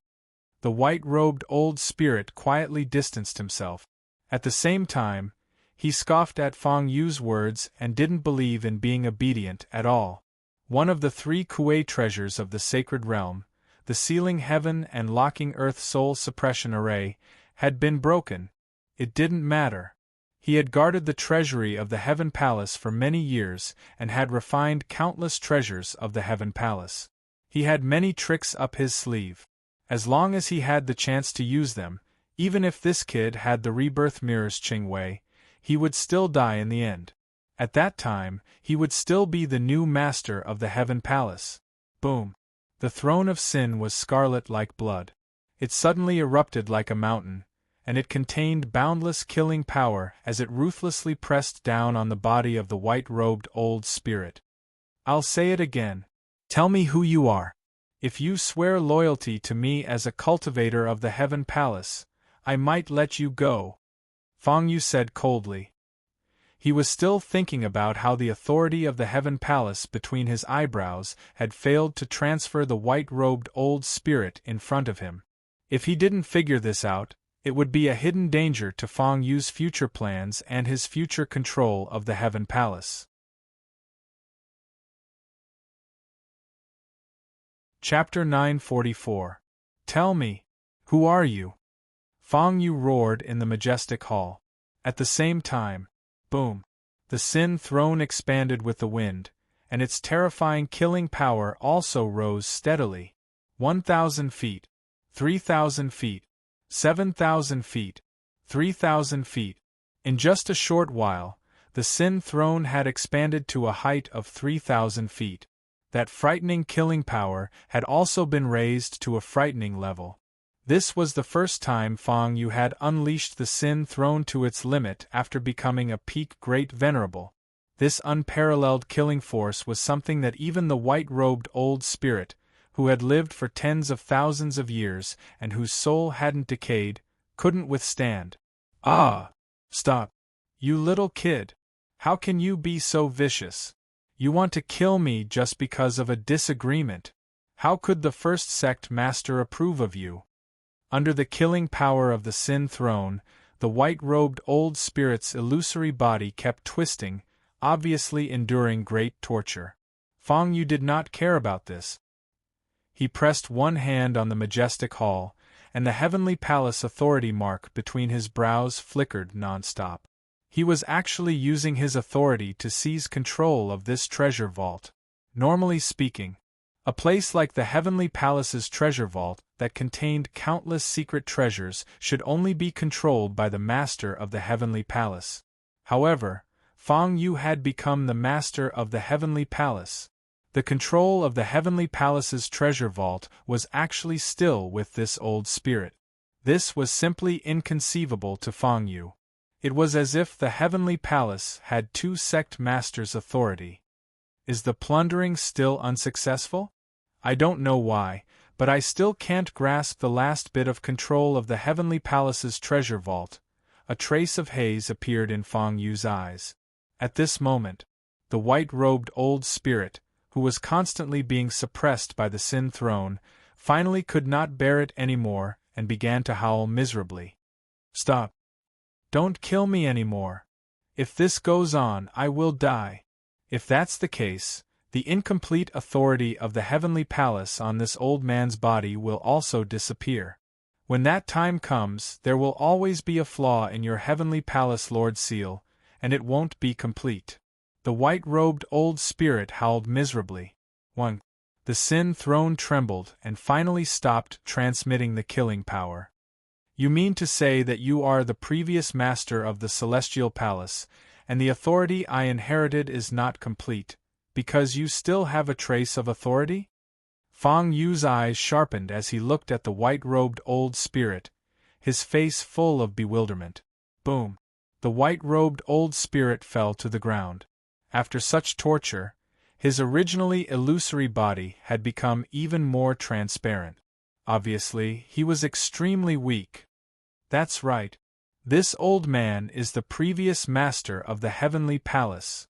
Speaker 1: The white-robed old spirit quietly distanced himself. At the same time, he scoffed at Fang Yu's words and didn't believe in being obedient at all. One of the three Kuei treasures of the sacred realm, the sealing heaven and locking earth soul suppression array, had been broken. It didn't matter. He had guarded the treasury of the Heaven Palace for many years and had refined countless treasures of the Heaven Palace. He had many tricks up his sleeve. As long as he had the chance to use them, even if this kid had the rebirth mirrors Qingwei, he would still die in the end. At that time, he would still be the new master of the Heaven Palace. Boom! The throne of sin was scarlet like blood. It suddenly erupted like a mountain, and it contained boundless killing power as it ruthlessly pressed down on the body of the white-robed old spirit. I'll say it again. Tell me who you are. If you swear loyalty to me as a cultivator of the Heaven Palace, I might let you go, Fang Yu said coldly. He was still thinking about how the authority of the Heaven Palace between his eyebrows had failed to transfer the white-robed old spirit in front of him. If he didn't figure this out, It would be a hidden danger to Fang Yu's future plans and his future control of the Heaven Palace. Chapter 944. Tell me, who are you? Fang Yu roared in the majestic hall. At the same time, boom, the Sin throne expanded with the wind, and its terrifying killing power also rose steadily. 1,000 feet, 3,000 feet, 7,000 feet, 3,000 feet. In just a short while, the Sin throne had expanded to a height of 3,000 feet. That frightening killing power had also been raised to a frightening level. This was the first time Fang Yu had unleashed the Sin throne to its limit after becoming a peak Great Venerable. This unparalleled killing force was something that even the white-robed old spirit, who had lived for tens of thousands of years and whose soul hadn't decayed, couldn't withstand. Ah! Stop! You little kid! How can you be so vicious? You want to kill me just because of a disagreement. How could the first sect master approve of you? Under the killing power of the Sin throne, the white-robed old spirit's illusory body kept twisting, obviously enduring great torture. Fang Yu did not care about this. He pressed one hand on the majestic hall, and the Heavenly Palace authority mark between his brows flickered non-stop. He was actually using his authority to seize control of this treasure vault. Normally speaking, a place like the Heavenly Palace's treasure vault that contained countless secret treasures should only be controlled by the master of the Heavenly Palace. However, Fang Yu had become the master of the Heavenly Palace. The control of the Heavenly Palace's treasure vault was actually still with this old spirit. This was simply inconceivable to Fang Yu. It was as if the Heavenly Palace had two sect masters' authority. Is the plundering still unsuccessful? I don't know why, but I still can't grasp the last bit of control of the Heavenly Palace's treasure vault. A trace of haze appeared in Fang Yu's eyes. At this moment, the white-robed old spirit, who was constantly being suppressed by the Sin throne, finally could not bear it anymore and began to howl miserably. Stop! Don't kill me anymore. If this goes on, I will die. If that's the case, the incomplete authority of the Heavenly Palace on this old man's body will also disappear. When that time comes, there will always be a flaw in your Heavenly Palace Lord Seal, and it won't be complete. The white-robed old spirit howled miserably. 1. The Sin throne trembled and finally stopped transmitting the killing power. You mean to say that you are the previous master of the Celestial Palace, and the authority I inherited is not complete, because you still have a trace of authority? Fang Yu's eyes sharpened as he looked at the white-robed old spirit, his face full of bewilderment. Boom! The white-robed old spirit fell to the ground. After such torture, his originally illusory body had become even more transparent. Obviously, he was extremely weak. That's right. This old man is the previous master of the Heavenly Palace.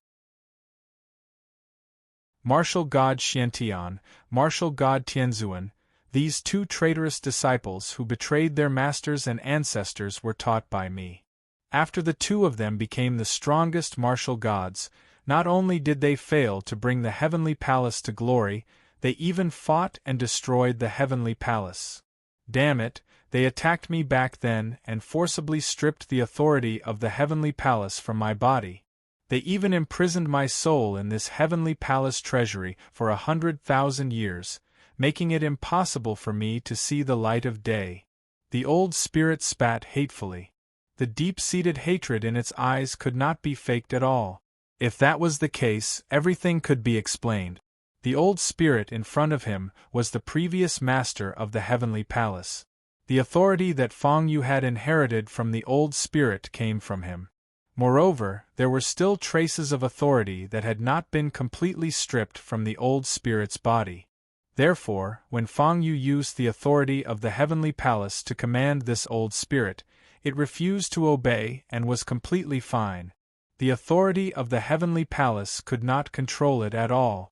Speaker 1: Martial God Xiantian, Martial God Tianzuan, these two traitorous disciples who betrayed their masters and ancestors were taught by me. After the two of them became the strongest martial gods, not only did they fail to bring the Heavenly Palace to glory, they even fought and destroyed the Heavenly Palace. Damn it, they attacked me back then and forcibly stripped the authority of the Heavenly Palace from my body. They even imprisoned my soul in this Heavenly Palace treasury for 100,000 years, making it impossible for me to see the light of day. The old spirit spat hatefully. The deep-seated hatred in its eyes could not be faked at all. If that was the case, everything could be explained. The old spirit in front of him was the previous master of the Heavenly Palace. The authority that Fang Yu had inherited from the old spirit came from him. Moreover, there were still traces of authority that had not been completely stripped from the old spirit's body. Therefore, when Fang Yu used the authority of the Heavenly Palace to command this old spirit, it refused to obey and was completely fine. The authority of the Heavenly Palace could not control it at all.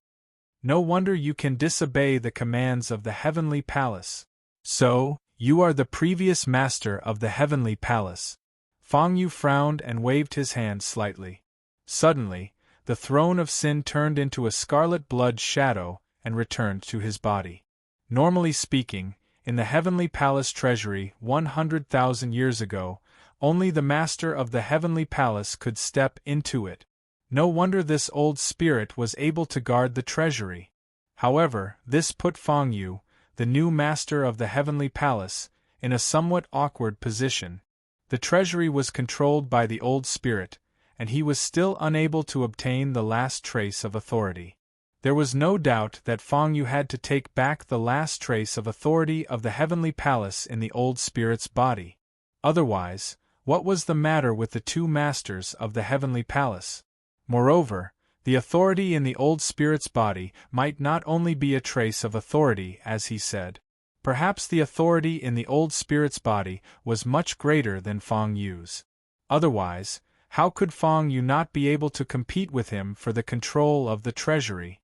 Speaker 1: No wonder you can disobey the commands of the Heavenly Palace. So, You are the previous master of the heavenly palace. Fang Yu frowned and waved his hand slightly. Suddenly, the throne of sin turned into a scarlet blood shadow and returned to his body. Normally speaking, in the heavenly palace treasury 100,000 years ago, only the master of the heavenly palace could step into it. No wonder this old spirit was able to guard the treasury. However, this put Fang Yu, the new master of the heavenly palace, in a somewhat awkward position. The treasury was controlled by the old spirit, and he was still unable to obtain the last trace of authority. There was no doubt that Fang Yu had to take back the last trace of authority of the heavenly palace in the old spirit's body. Otherwise, what was the matter with the two masters of the heavenly palace? Moreover, the authority in the old spirit's body might not only be a trace of authority, as he said. Perhaps the authority in the old spirit's body was much greater than Fang Yu's. Otherwise, how could Fang Yu not be able to compete with him for the control of the treasury?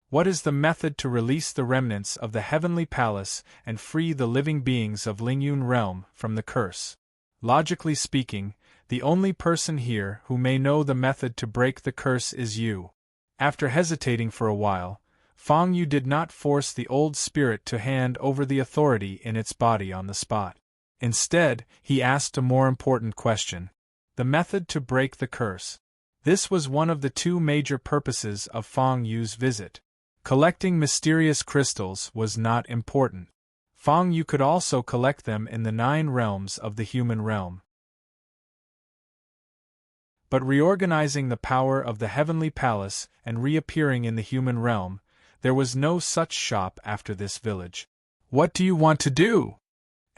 Speaker 1: What is the method to release the remnants of the heavenly palace and free the living beings of Lingyun realm from the curse? Logically speaking, the only person here who may know the method to break the curse is you. After hesitating for a while, Fang Yu did not force the old spirit to hand over the authority in its body on the spot. Instead, he asked a more important question. The method to break the curse. This was one of the two major purposes of Fang Yu's visit. Collecting mysterious crystals was not important. Fang Yu could also collect them in the 9 realms of the human realm. But reorganizing the power of the heavenly palace and reappearing in the human realm, there was no such shop after this village. What do you want to do?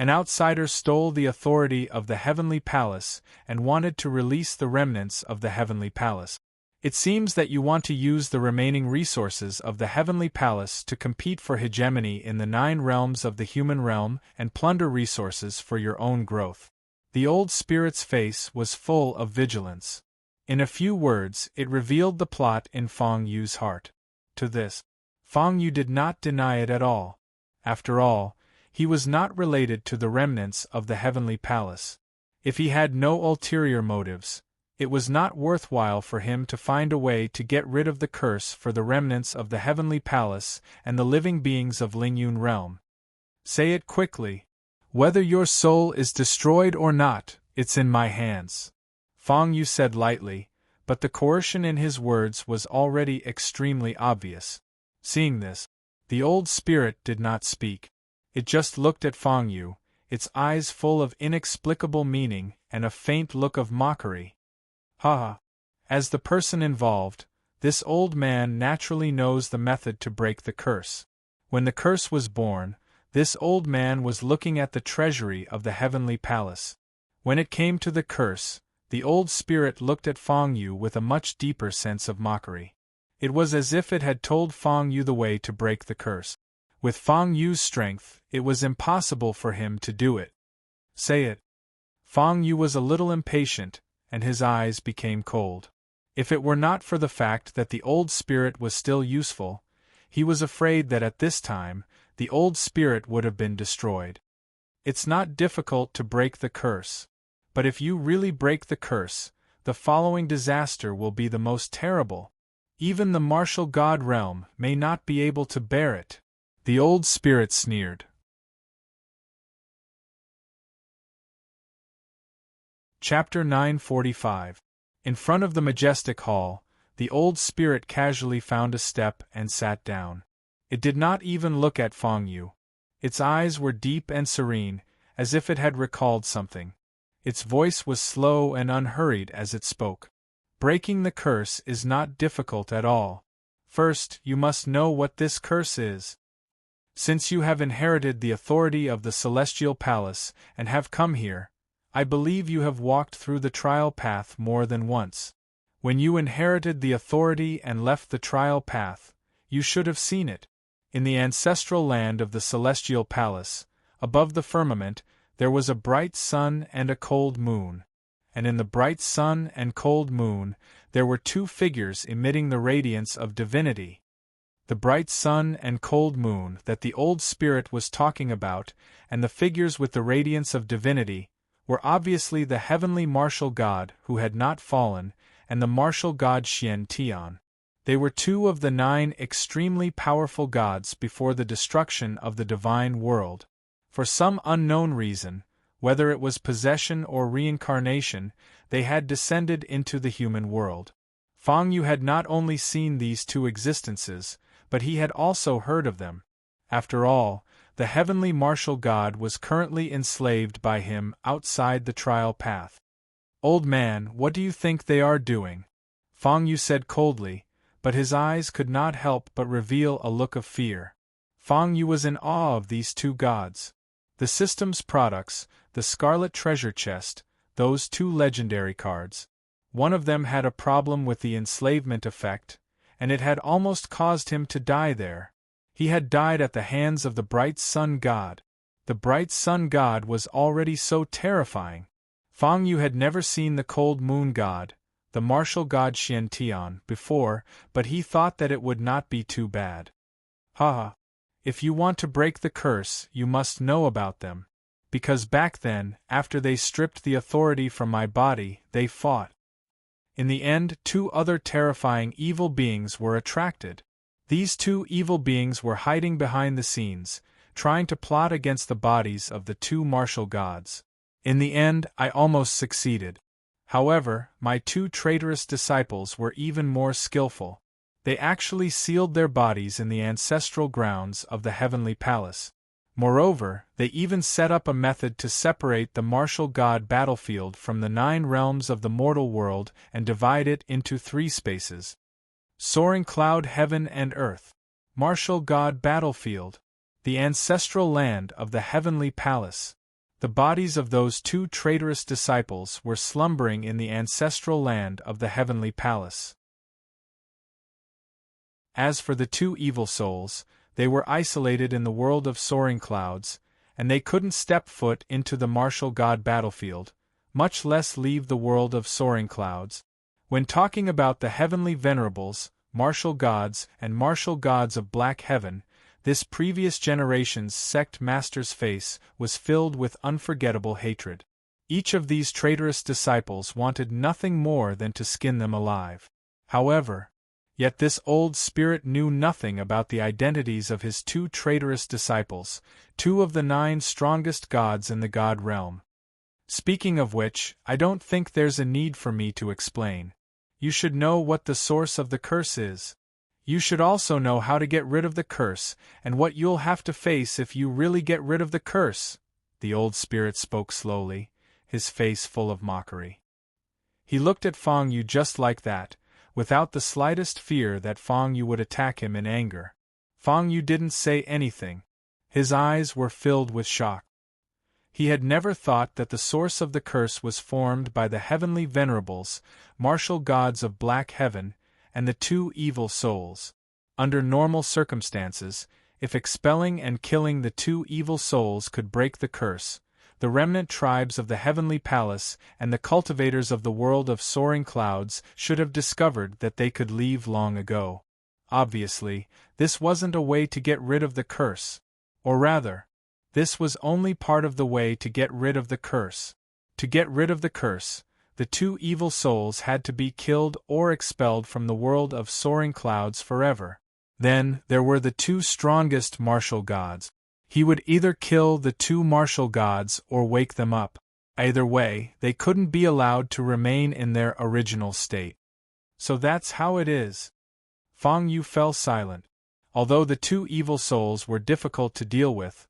Speaker 1: An outsider stole the authority of the heavenly palace and wanted to release the remnants of the heavenly palace. It seems that you want to use the remaining resources of the heavenly palace to compete for hegemony in the 9 realms of the human realm and plunder resources for your own growth. The old spirit's face was full of vigilance. In a few words, it revealed the plot in Fang Yu's heart. To this, Fang Yu did not deny it at all. After all, he was not related to the remnants of the heavenly palace. If he had no ulterior motives, it was not worthwhile for him to find a way to get rid of the curse for the remnants of the heavenly palace and the living beings of Lingyun realm. Say it quickly. Whether your soul is destroyed or not, it's in my hands. Fang Yu said lightly, but the coercion in his words was already extremely obvious. Seeing this, the old spirit did not speak. It just looked at Fang Yu, its eyes full of inexplicable meaning and a faint look of mockery. Ha! As the person involved, this old man naturally knows the method to break the curse. When the curse was born, this old man was looking at the treasury of the heavenly palace. When it came to the curse, the old spirit looked at Fang Yu with a much deeper sense of mockery. It was as if it had told Fang Yu the way to break the curse. With Fang Yu's strength, it was impossible for him to do it. Say it. Fang Yu was a little impatient, and his eyes became cold. If it were not for the fact that the old spirit was still useful, he was afraid that at this time, the old spirit would have been destroyed. It's not difficult to break the curse. But if you really break the curse, the following disaster will be the most terrible. Even the martial god realm may not be able to bear it. The old spirit sneered. Chapter 945. In front of the majestic hall, the old spirit casually found a step and sat down. It did not even look at Fang Yu. Its eyes were deep and serene, as if it had recalled something. Its voice was slow and unhurried as it spoke. Breaking the curse is not difficult at all. First, you must know what this curse is. Since you have inherited the authority of the celestial palace and have come here, I believe you have walked through the trial path more than once. When you inherited the authority and left the trial path, you should have seen it. In the ancestral land of the celestial palace, above the firmament, there was a bright sun and a cold moon. And in the bright sun and cold moon, there were two figures emitting the radiance of divinity. the bright sun and cold moon that the old spirit was talking about, and the figures with the radiance of divinity, were obviously the heavenly martial god who had not fallen, and the martial god Xian Tian. They were two of the 9 extremely powerful gods before the destruction of the divine world. For some unknown reason, whether it was possession or reincarnation, they had descended into the human world. Fang Yu had not only seen these two existences, but he had also heard of them. After all, the heavenly martial god was currently enslaved by him outside the trial path. "Old man, what do you think they are doing?" Fang Yu said coldly, but his eyes could not help but reveal a look of fear. Fang Yu was in awe of these two gods. The system's products, the Scarlet Treasure Chest, those 2 legendary cards. One of them had a problem with the enslavement effect, and it had almost caused him to die there. He had died at the hands of the Bright Sun God. The Bright Sun God was already so terrifying. Fang Yu had never seen the Cold Moon God, the martial god Xian Tian, before, but he thought that it would not be too bad. "Haha. If you want to break the curse, you must know about them. Because back then, after they stripped the authority from my body, they fought. In the end, 2 other terrifying evil beings were attracted. These 2 evil beings were hiding behind the scenes, trying to plot against the bodies of the 2 martial gods. In the end, I almost succeeded. However, my 2 traitorous disciples were even more skillful. They actually sealed their bodies in the ancestral grounds of the heavenly palace. Moreover, they even set up a method to separate the martial god battlefield from the 9 realms of the mortal world and divide it into 3 spaces. Soaring cloud, heaven and earth. Martial god battlefield. The ancestral land of the heavenly palace. The bodies of those 2 traitorous disciples were slumbering in the ancestral land of the heavenly palace. As for the 2 evil souls, they were isolated in the world of soaring clouds, and they couldn't step foot into the martial god battlefield, much less leave the world of soaring clouds. When talking about the heavenly venerables, martial gods and martial gods of Black Heaven, this previous generation's sect master's face was filled with unforgettable hatred. Each of these traitorous disciples wanted nothing more than to skin them alive. However, yet this old spirit knew nothing about the identities of his 2 traitorous disciples, 2 of the 9 strongest gods in the god realm. Speaking of which, I don't think there's a need for me to explain. You should know what the source of the curse is. You should also know how to get rid of the curse, and what you'll have to face if you really get rid of the curse. The old spirit spoke slowly, his face full of mockery. He looked at Fang Yu just like that, without the slightest fear that Fang Yu would attack him in anger. Fang Yu didn't say anything. His eyes were filled with shock. He had never thought that the source of the curse was formed by the heavenly venerables, martial gods of Black Heaven, and the 2 evil souls. Under normal circumstances, if expelling and killing the 2 evil souls could break the curse, the remnant tribes of the heavenly palace and the cultivators of the world of soaring clouds should have discovered that they could leave long ago. Obviously, this wasn't a way to get rid of the curse. Or rather, this was only part of the way to get rid of the curse. To get rid of the curse, the 2 evil souls had to be killed or expelled from the world of soaring clouds forever. Then, there were the 2 strongest martial gods. He would either kill the 2 martial gods or wake them up. Either way, they couldn't be allowed to remain in their original state. So that's how it is. Fang Yu fell silent. Although the 2 evil souls were difficult to deal with,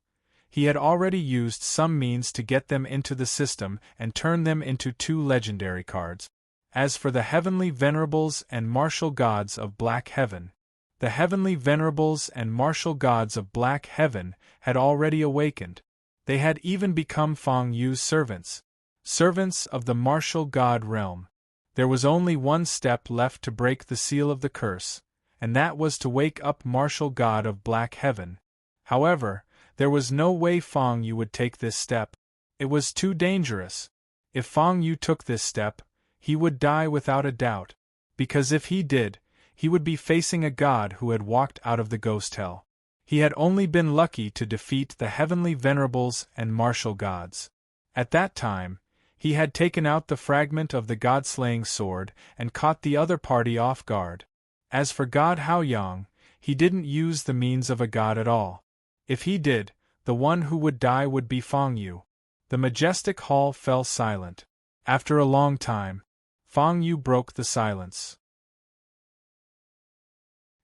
Speaker 1: he had already used some means to get them into the system and turn them into 2 legendary cards. As for the heavenly venerables and martial gods of Black Heaven, the heavenly venerables and martial gods of Black Heaven had already awakened. They had even become Fang Yu's servants. Servants of the martial god realm. There was only one step left to break the seal of the curse, and that was to wake up martial god of Black Heaven. However, there was no way Fang Yu would take this step. It was too dangerous. If Fang Yu took this step, he would die without a doubt. Because if he did, he would be facing a god who had walked out of the ghost hell. He had only been lucky to defeat the heavenly venerables and martial gods. At that time, he had taken out the fragment of the god-slaying sword and caught the other party off guard. As for God Haoyang, he didn't use the means of a god at all. If he did, the one who would die would be Fang Yu. The majestic hall fell silent. After a long time, Fang Yu broke the silence.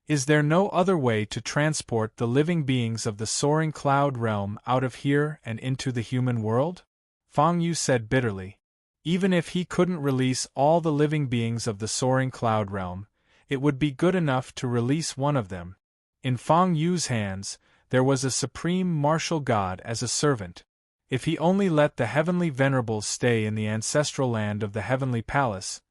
Speaker 1: Is there no other way to transport the living beings of the soaring cloud realm out of here and into the human world? Fang Yu said bitterly. Even if he couldn't release all the living beings of the soaring cloud realm, it would be good enough to release one of them. In Fang Yu's hands, there was a supreme martial god as a servant. If he only let the heavenly venerables stay in the ancestral land of the heavenly palace,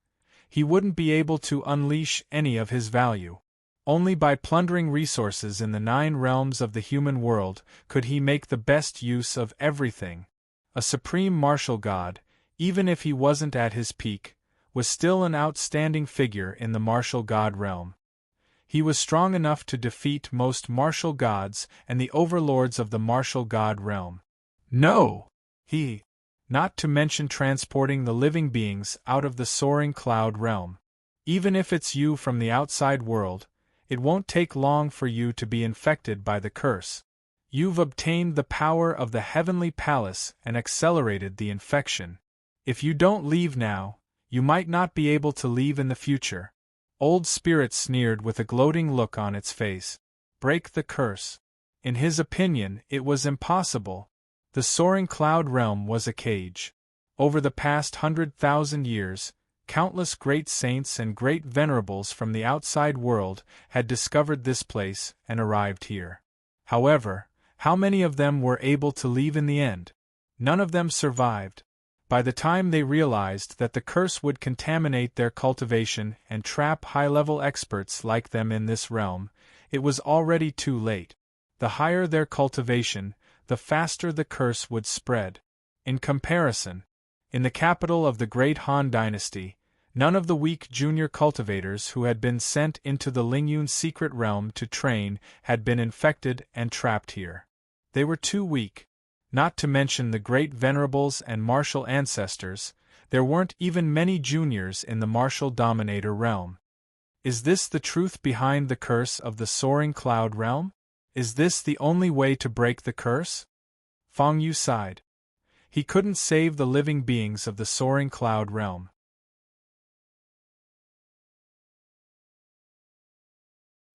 Speaker 1: he wouldn't be able to unleash any of his value. Only by plundering resources in the 9 realms of the human world could he make the best use of everything. A supreme martial god, even if he wasn't at his peak, was still an outstanding figure in the martial god realm. He was strong enough to defeat most martial gods and the overlords of the martial god realm. No! Not to mention transporting the living beings out of the soaring cloud realm. Even if it's you from the outside world, it won't take long for you to be infected by the curse. You've obtained the power of the heavenly palace and accelerated the infection. If you don't leave now, you might not be able to leave in the future. Old Spirit sneered with a gloating look on its face. Break the curse. In his opinion, it was impossible. The soaring cloud realm was a cage. Over the past 100,000 years, countless great saints and great venerables from the outside world had discovered this place and arrived here. However, how many of them were able to leave in the end? None of them survived. By the time they realized that the curse would contaminate their cultivation and trap high-level experts like them in this realm, it was already too late. The higher their cultivation, the faster the curse would spread. In comparison, in the capital of the Great Han Dynasty, none of the weak junior cultivators who had been sent into the Lingyun secret realm to train had been infected and trapped here. They were too weak. Not to mention the great venerables and martial ancestors, there weren't even many juniors in the martial dominator realm. Is this the truth behind the curse of the soaring cloud realm? Is this the only way to break the curse? Fang Yu sighed. He couldn't save the living beings of the soaring cloud realm.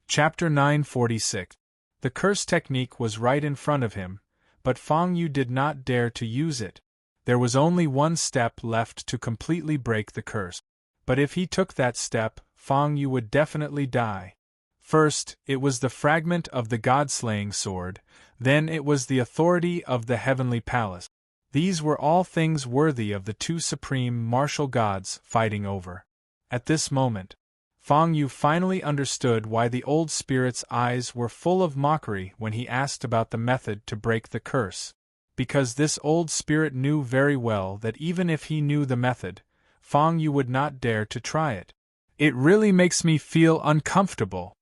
Speaker 1: Chapter 946. The curse technique was right in front of him, but Fang Yu did not dare to use it. There was only one step left to completely break the curse. But if he took that step, Fang Yu would definitely die. First, it was the fragment of the god-slaying sword, then it was the authority of the heavenly palace. These were all things worthy of the 2 supreme martial gods fighting over. At this moment, Fang Yu finally understood why the old spirit's eyes were full of mockery when he asked about the method to break the curse. Because this old spirit knew very well that even if he knew the method, Fang Yu would not dare to try it. It really makes me feel uncomfortable.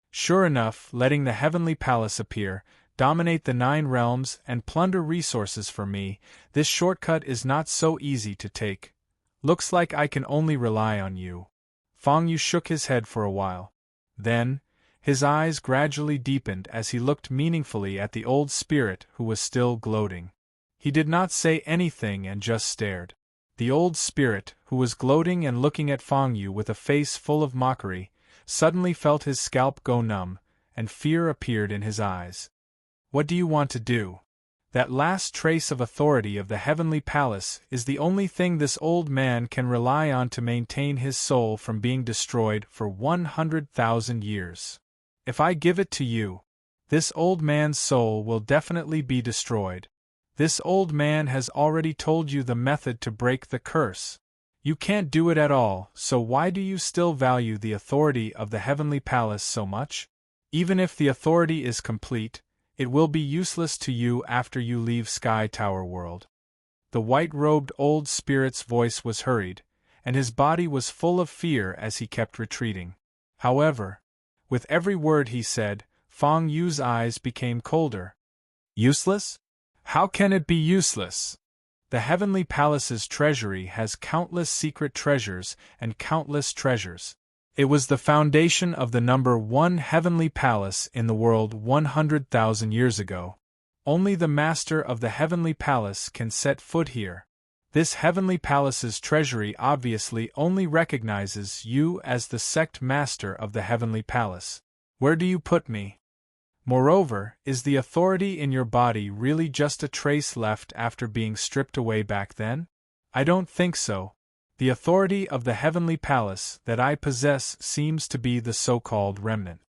Speaker 1: Sure enough, letting the heavenly palace appear, dominate the 9 realms and plunder resources for me, this shortcut is not so easy to take. Looks like I can only rely on you. Fang Yu shook his head for a while. Then, his eyes gradually deepened as he looked meaningfully at the old spirit who was still gloating. He did not say anything and just stared. The old spirit, who was gloating and looking at Fang Yu with a face full of mockery, suddenly felt his scalp go numb, and fear appeared in his eyes. What do you want to do? That last trace of authority of the heavenly palace is the only thing this old man can rely on to maintain his soul from being destroyed for 100,000 years. If I give it to you, this old man's soul will definitely be destroyed. This old man has already told you the method to break the curse. You can't do it at all, so why do you still value the authority of the heavenly palace so much? Even if the authority is complete, it will be useless to you after you leave Sky Tower World. The white-robed old spirit's voice was hurried, and his body was full of fear as he kept retreating. However, with every word he said, Fang Yu's eyes became colder. Useless? How can it be useless? The Heavenly Palace's treasury has countless secret treasures and countless treasures. It was the foundation of the number one Heavenly Palace in the world 100,000 years ago. Only the Master of the Heavenly Palace can set foot here. This Heavenly Palace's treasury obviously only recognizes you as the sect master of the Heavenly Palace. Where do you put me? Moreover, is the authority in your body really just a trace left after being stripped away back then? I don't think so. The authority of the Heavenly Palace that I possess seems to be the so-called remnant.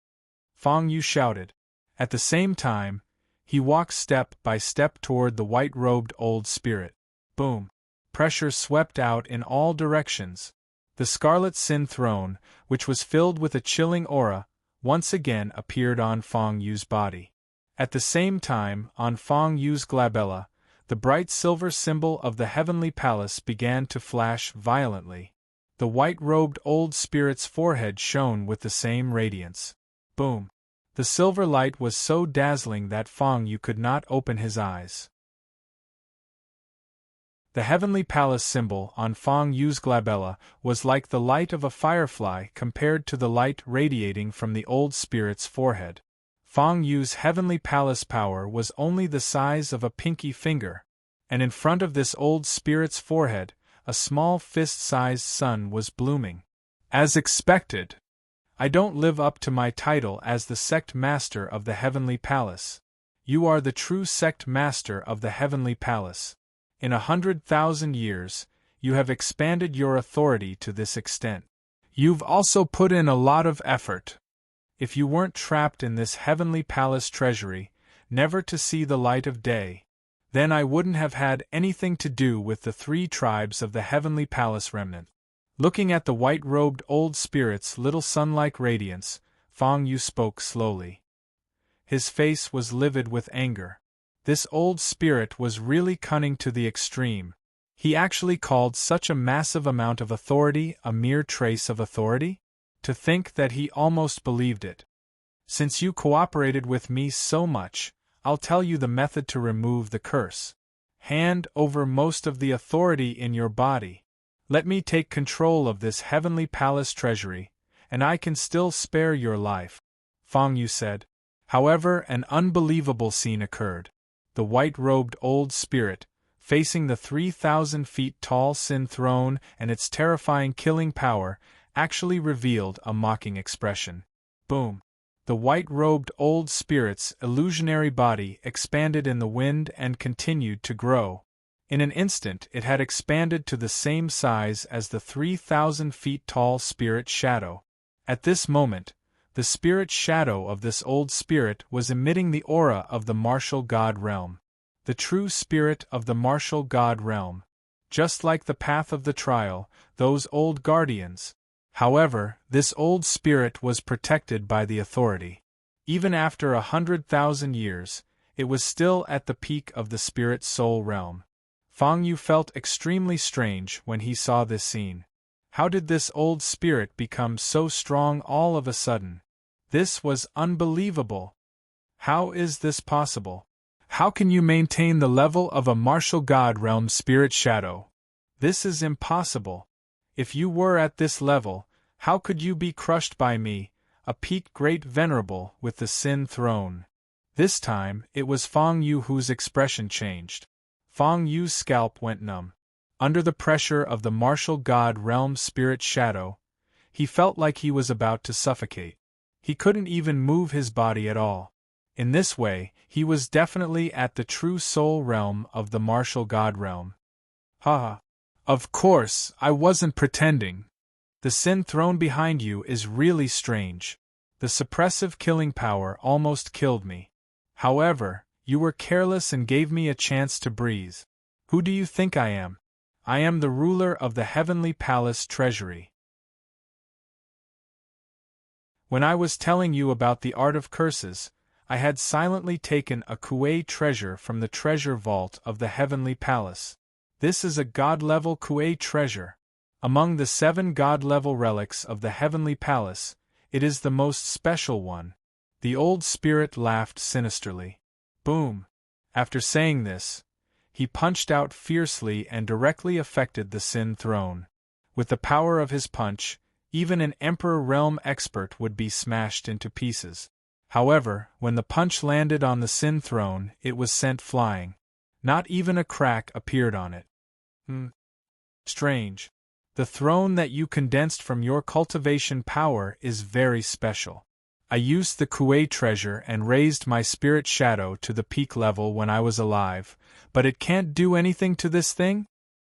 Speaker 1: Fang Yu shouted. At the same time, he walked step by step toward the white-robed old spirit. Boom! Pressure swept out in all directions. The scarlet Sin throne, which was filled with a chilling aura, once again appeared on Fang Yu's body. At the same time, on Fang Yu's glabella, the bright silver symbol of the Heavenly Palace began to flash violently. The white-robed old spirit's forehead shone with the same radiance. Boom! The silver light was so dazzling that Fang Yu could not open his eyes. The Heavenly Palace symbol on Fang Yu's glabella was like the light of a firefly compared to the light radiating from the old spirit's forehead. Fang Yu's Heavenly Palace power was only the size of a pinky finger, and in front of this old spirit's forehead, a small fist-sized sun was blooming. As expected, I don't live up to my title as the sect master of the Heavenly Palace. You are the true sect master of the Heavenly Palace. In 100,000 years, you have expanded your authority to this extent. You've also put in a lot of effort. If you weren't trapped in this Heavenly Palace treasury, never to see the light of day, then I wouldn't have had anything to do with the 3 tribes of the Heavenly Palace remnant. Looking at the white-robed old spirit's little sun-like radiance, Fang Yu spoke slowly. His face was livid with anger. This old spirit was really cunning to the extreme. He actually called such a massive amount of authority a mere trace of authority? To think that he almost believed it. Since you cooperated with me so much, I'll tell you the method to remove the curse. Hand over most of the authority in your body. Let me take control of this Heavenly Palace treasury, and I can still spare your life, Fang Yu said. However, an unbelievable scene occurred. The white-robed old spirit, facing the 3,000 feet tall Sin throne and its terrifying killing power, actually revealed a mocking expression. Boom! The white-robed old spirit's illusionary body expanded in the wind and continued to grow. In an instant it had expanded to the same size as the 3,000 feet tall spirit shadow. At this moment, the spirit shadow of this old spirit was emitting the aura of the martial god realm. The true spirit of the martial god realm. Just like the path of the trial, those old guardians. However, this old spirit was protected by the authority. Even after 100,000 years, it was still at the peak of the spirit soul realm. Fang Yu felt extremely strange when he saw this scene. How did this old spirit become so strong all of a sudden? This was unbelievable. How is this possible? How can you maintain the level of a martial god realm spirit shadow? This is impossible. If you were at this level, how could you be crushed by me, a peaked great venerable with the Sin throne? This time, it was Fang Yu whose expression changed. Fang Yu's scalp went numb. Under the pressure of the martial god realm spirit shadow, he felt like he was about to suffocate. He couldn't even move his body at all. In this way, he was definitely at the true soul realm of the martial god realm. Haha. Of course, I wasn't pretending. The Sin throne behind you is really strange. The suppressive killing power almost killed me. However, you were careless and gave me a chance to breathe. Who do you think I am? I am the ruler of the Heavenly Palace treasury. When I was telling you about the art of curses, I had silently taken a Kuei treasure from the treasure vault of the Heavenly Palace. This is a god-level Kuei treasure. Among the 7 god-level relics of the Heavenly Palace, It is the most special one. The old spirit laughed sinisterly. Boom! After saying this, he punched out fiercely and directly affected the Sin Throne. With the power of his punch, even an Emperor Realm expert would be smashed into pieces. However, when the punch landed on the Sin Throne, it was sent flying. Not even a crack appeared on it. Strange. The throne that you condensed from your cultivation power is very special. I used the Kuei treasure and raised my spirit shadow to the peak level when I was alive, but it can't do anything to this thing?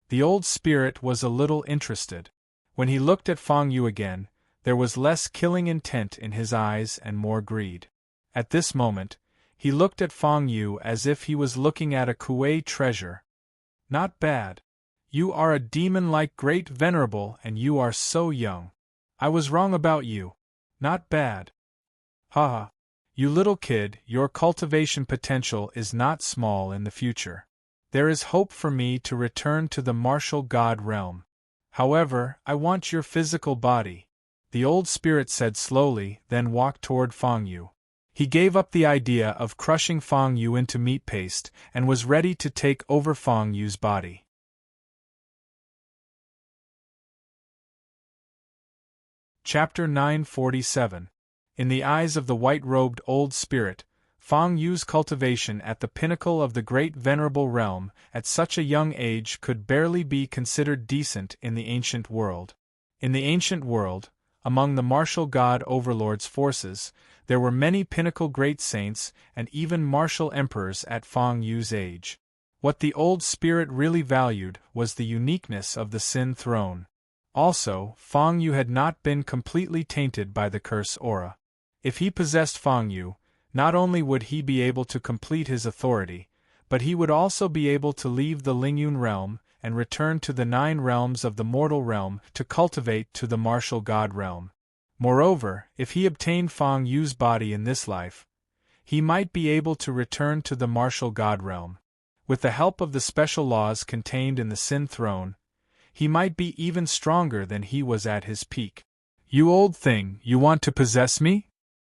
Speaker 1: The old spirit was a little interested. When he looked at Fang Yu again, there was less killing intent in his eyes and more greed. At this moment, he looked at Fang Yu as if he was looking at a Kuei treasure. Not bad. You are a demon-like great venerable and you are so young. I was wrong about you. Not bad. Haha. You little kid, your cultivation potential is not small in the future. There is hope for me to return to the martial god realm. However, I want your physical body. The old spirit said slowly, then walked toward Fang Yu. He gave up the idea of crushing Fang Yu into meat paste and was ready to take over Fang Yu's body. Chapter 947. In the eyes of the white-robed old spirit, Fang Yu's cultivation at the pinnacle of the great venerable realm at such a young age could barely be considered decent in the ancient world. In the ancient world, among the martial god overlord's forces, there were many pinnacle great saints and even martial emperors at Fang Yu's age. What the old spirit really valued was the uniqueness of the Sin Throne. Also, Fang Yu had not been completely tainted by the curse aura. If he possessed Fang Yu, not only would he be able to complete his authority, but he would also be able to leave the Lingyun realm and return to the 9 realms of the mortal realm to cultivate to the martial god realm. Moreover, if he obtained Fang Yu's body in this life, he might be able to return to the martial god realm. With the help of the special laws contained in the Sin Throne, he might be even stronger than he was at his peak. You old thing, you want to possess me?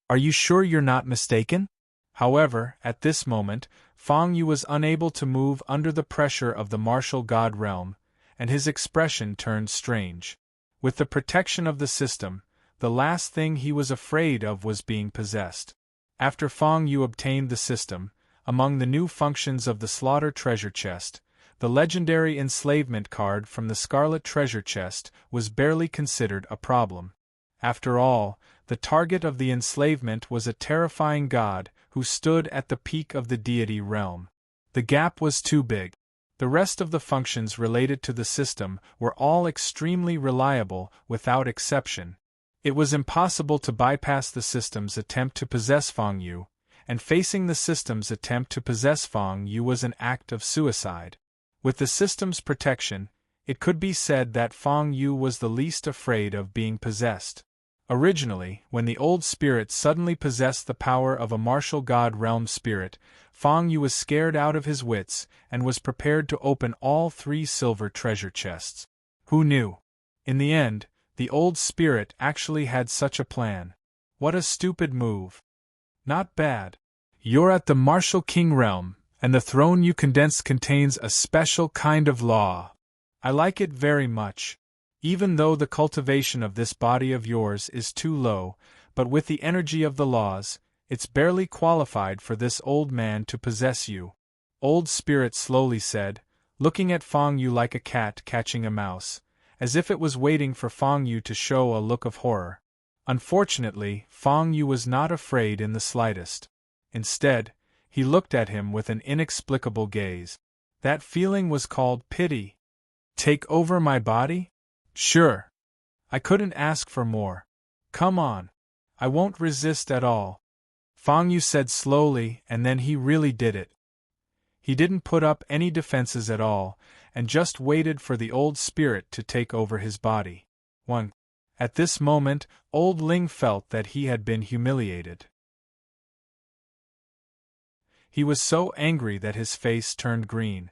Speaker 1: Are you sure you're not mistaken? However, at this moment, Fang Yu was unable to move under the pressure of the martial god realm, and his expression turned strange. With the protection of the system, the last thing he was afraid of was being possessed. After Fang Yu obtained the system, among the new functions of the Slaughter Treasure Chest, the legendary enslavement card from the Scarlet Treasure Chest was barely considered a problem. After all, the target of the enslavement was a terrifying god who stood at the peak of the deity realm. The gap was too big. The rest of the functions related to the system were all extremely reliable without exception. It was impossible to bypass the system's attempt to possess Fang Yu, and facing the system's attempt to possess Fang Yu was an act of suicide. With the system's protection, it could be said that Fang Yu was the least afraid of being possessed. Originally, when the old spirit suddenly possessed the power of a martial god realm spirit, Fang Yu was scared out of his wits and was prepared to open all 3 silver treasure chests. Who knew? In the end, the old spirit actually had such a plan. What a stupid move. Not bad. You're at the martial king realm, and the throne you condensed contains a special kind of law. I like it very much. Even though the cultivation of this body of yours is too low, but with the energy of the laws, it's barely qualified for this old man to possess you. Old Spirit slowly said, looking at Fang Yu like a cat catching a mouse, as if it was waiting for Fang Yu to show a look of horror. Unfortunately, Fang Yu was not afraid in the slightest. Instead, he looked at him with an inexplicable gaze. That feeling was called pity. Take over my body? Sure. I couldn't ask for more. Come on. I won't resist at all. Fang Yu said slowly, and then he really did it. He didn't put up any defenses at all, and just waited for the old spirit to take over his body. 1. At this moment, old Ling felt that he had been humiliated. He was so angry that his face turned green.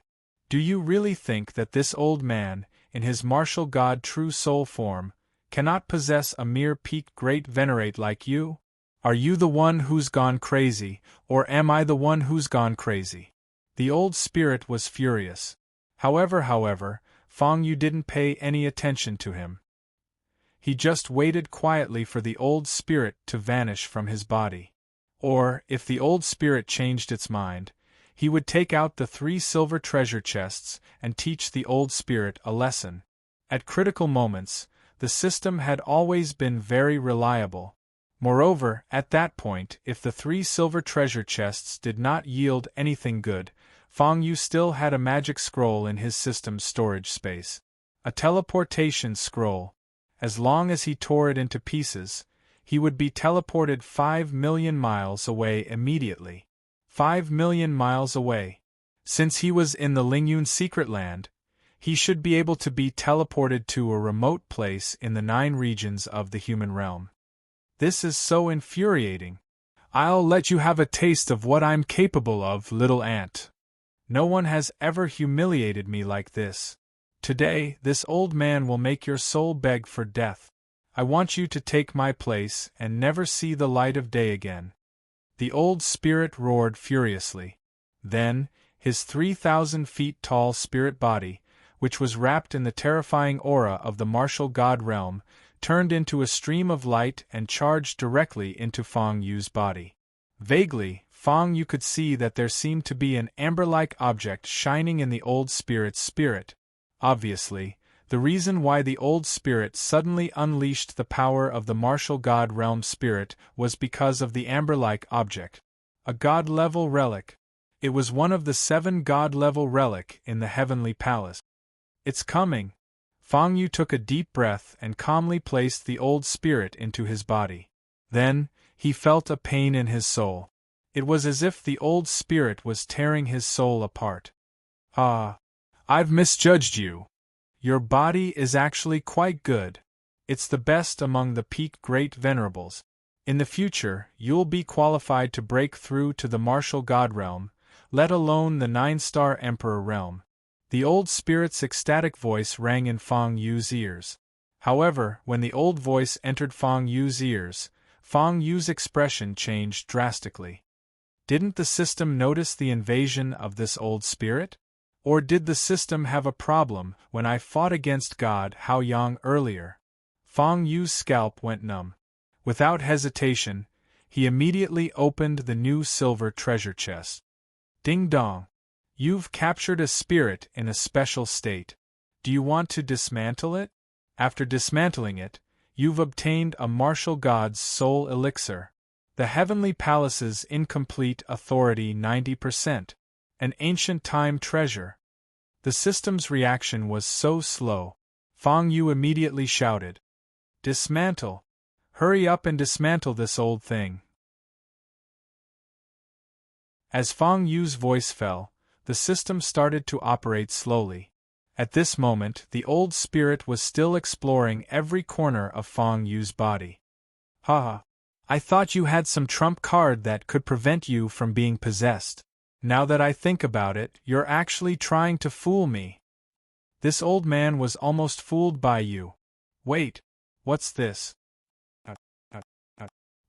Speaker 1: Do you really think that this old man, in his martial god true soul form, cannot possess a mere peaked great venerate like you? Are you the one who's gone crazy, or am I the one who's gone crazy? The old spirit was furious. However, Fang Yu didn't pay any attention to him. He just waited quietly for the old spirit to vanish from his body. Or, if the old spirit changed its mind, he would take out the 3 silver treasure chests and teach the old spirit a lesson. At critical moments, the system had always been very reliable. Moreover, at that point, if the 3 silver treasure chests did not yield anything good, Fang Yu still had a magic scroll in his system's storage space. A teleportation scroll. As long as he tore it into pieces, he would be teleported 5 million miles away immediately. 5 million miles away. Since he was in the Lingyun secret land, he should be able to be teleported to a remote place in the 9 regions of the human realm. This is so infuriating. I'll let you have a taste of what I'm capable of, little ant. No one has ever humiliated me like this. Today, this old man will make your soul beg for death. I want you to take my place and never see the light of day again. The old spirit roared furiously. Then, his 3,000 feet tall spirit body, which was wrapped in the terrifying aura of the martial god realm, turned into a stream of light and charged directly into Fang Yu's body. Vaguely, Fang Yu could see that there seemed to be an amber-like object shining in the old spirit's spirit. Obviously, the reason why the old spirit suddenly unleashed the power of the martial god realm spirit was because of the amber-like object. A god-level relic. It was one of the 7 god-level relic in the heavenly palace. It's coming. Fang Yu took a deep breath and calmly placed the old spirit into his body. Then, he felt a pain in his soul. It was as if the old spirit was tearing his soul apart. Ah, I've misjudged you. Your body is actually quite good. It's the best among the peak great venerables. In the future, you'll be qualified to break through to the martial god realm, let alone the 9-star emperor realm. The old spirit's ecstatic voice rang in Fang Yu's ears. However, when the old voice entered Fang Yu's ears, Fang Yu's expression changed drastically. Didn't the system notice the invasion of this old spirit? Or did the system have a problem when I fought against God Hao Yang earlier? Fang Yu's scalp went numb. Without hesitation, he immediately opened the new silver treasure chest. Ding dong! You've captured a spirit in a special state. Do you want to dismantle it? After dismantling it, you've obtained a martial god's soul elixir. The heavenly palace's incomplete authority 90%. An ancient time treasure. The system's reaction was so slow. Fang Yu immediately shouted, "Dismantle! Hurry up and dismantle this old thing." As Fang Yu's voice fell, the system started to operate slowly. At this moment, the old spirit was still exploring every corner of Fang Yu's body. "Haha! I thought you had some trump card that could prevent you from being possessed. Now that I think about it, you're actually trying to fool me. This old man was almost fooled by you. Wait, what's this?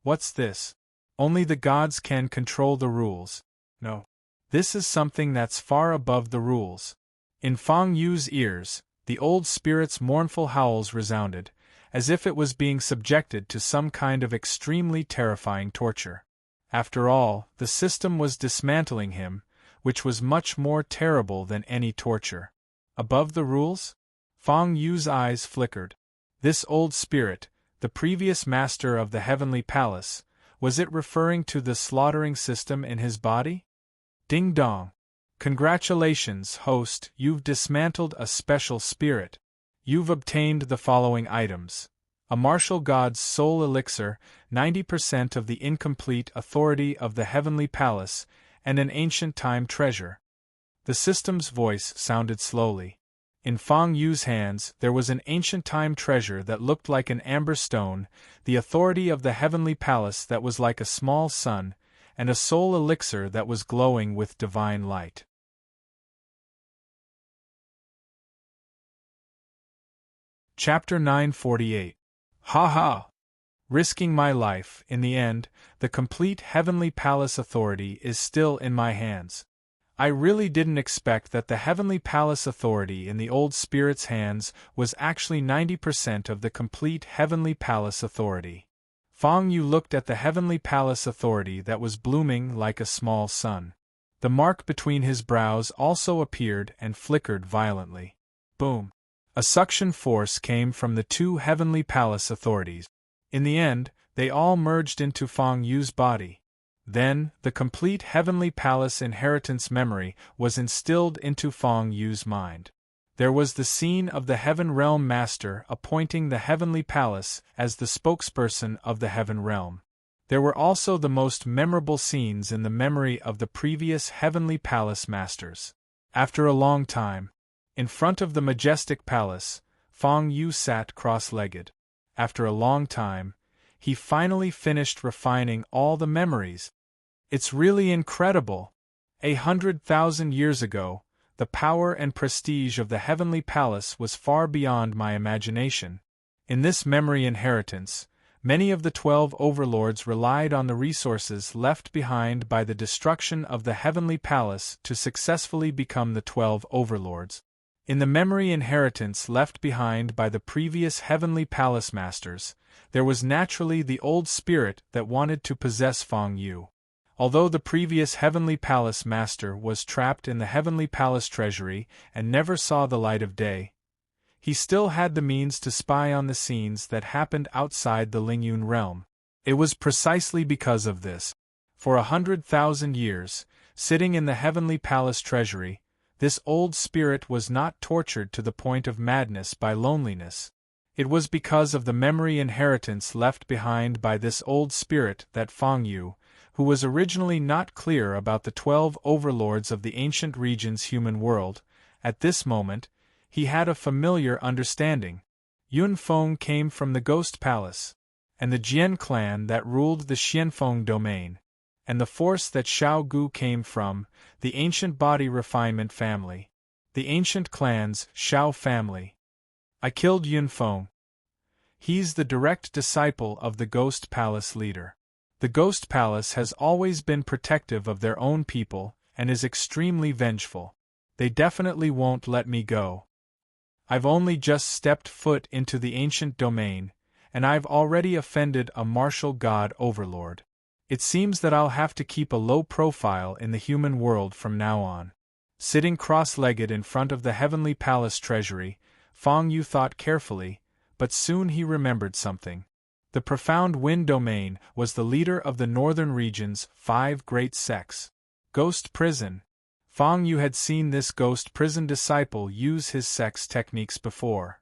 Speaker 1: What's this? Only the gods can control the rules. No. This is something that's far above the rules." In Fang Yu's ears, the old spirit's mournful howls resounded, as if it was being subjected to some kind of extremely terrifying torture. After all, the system was dismantling him, which was much more terrible than any torture. Above the rules? Fang Yu's eyes flickered. This old spirit, the previous master of the heavenly palace, was it referring to the slaughtering system in his body? Ding dong! Congratulations, host, you've dismantled a special spirit. You've obtained the following items. A martial god's soul elixir, 90% of the incomplete authority of the heavenly palace, and an ancient time treasure. The system's voice sounded slowly. In Fang Yu's hands there was an ancient time treasure that looked like an amber stone, the authority of the heavenly palace that was like a small sun, and a soul elixir that was glowing with divine light. Chapter 948. Ha ha! Risking my life, in the end, the complete Heavenly Palace authority is still in my hands. I really didn't expect that the Heavenly Palace authority in the old spirit's hands was actually 90% of the complete Heavenly Palace authority. Fang Yu looked at the Heavenly Palace authority that was blooming like a small sun. The mark between his brows also appeared and flickered violently. Boom! A suction force came from the two Heavenly Palace authorities. In the end, they all merged into Fang Yu's body. Then, the complete Heavenly Palace inheritance memory was instilled into Fang Yu's mind. There was the scene of the Heaven Realm Master appointing the Heavenly Palace as the spokesperson of the Heaven Realm. There were also the most memorable scenes in the memory of the previous Heavenly Palace Masters. After a long time, in front of the majestic palace, Fang Yu sat cross-legged. After a long time, he finally finished refining all the memories. It's really incredible. 100,000 years ago, the power and prestige of the Heavenly Palace was far beyond my imagination. In this memory inheritance, many of the 12 overlords relied on the resources left behind by the destruction of the Heavenly Palace to successfully become the 12 overlords. In the memory inheritance left behind by the previous Heavenly Palace Masters, there was naturally the old spirit that wanted to possess Fang Yu. Although the previous Heavenly Palace Master was trapped in the Heavenly Palace treasury and never saw the light of day, he still had the means to spy on the scenes that happened outside the Lingyun realm. It was precisely because of this. For 100,000 years, sitting in the Heavenly Palace treasury, this old spirit was not tortured to the point of madness by loneliness. It was because of the memory inheritance left behind by this old spirit that Fang Yu, who was originally not clear about the 12 overlords of the ancient region's human world, at this moment, he had a familiar understanding. Yunfeng came from the Ghost Palace, and the Jian clan that ruled the Xianfeng domain, and the force that Xiao Gu came from, the ancient body refinement family, the ancient clan's Xiao family. I killed Yunfeng. He's the direct disciple of the Ghost Palace leader. The Ghost Palace has always been protective of their own people and is extremely vengeful. They definitely won't let me go. I've only just stepped foot into the ancient domain, and I've already offended a martial god overlord. It seems that I'll have to keep a low profile in the human world from now on. Sitting cross-legged in front of the Heavenly Palace treasury, Fang Yu thought carefully, but soon he remembered something. The profound Wind Domain was the leader of the northern region's 5 great sects. Ghost Prison. Fang Yu had seen this Ghost Prison disciple use his sect's techniques before.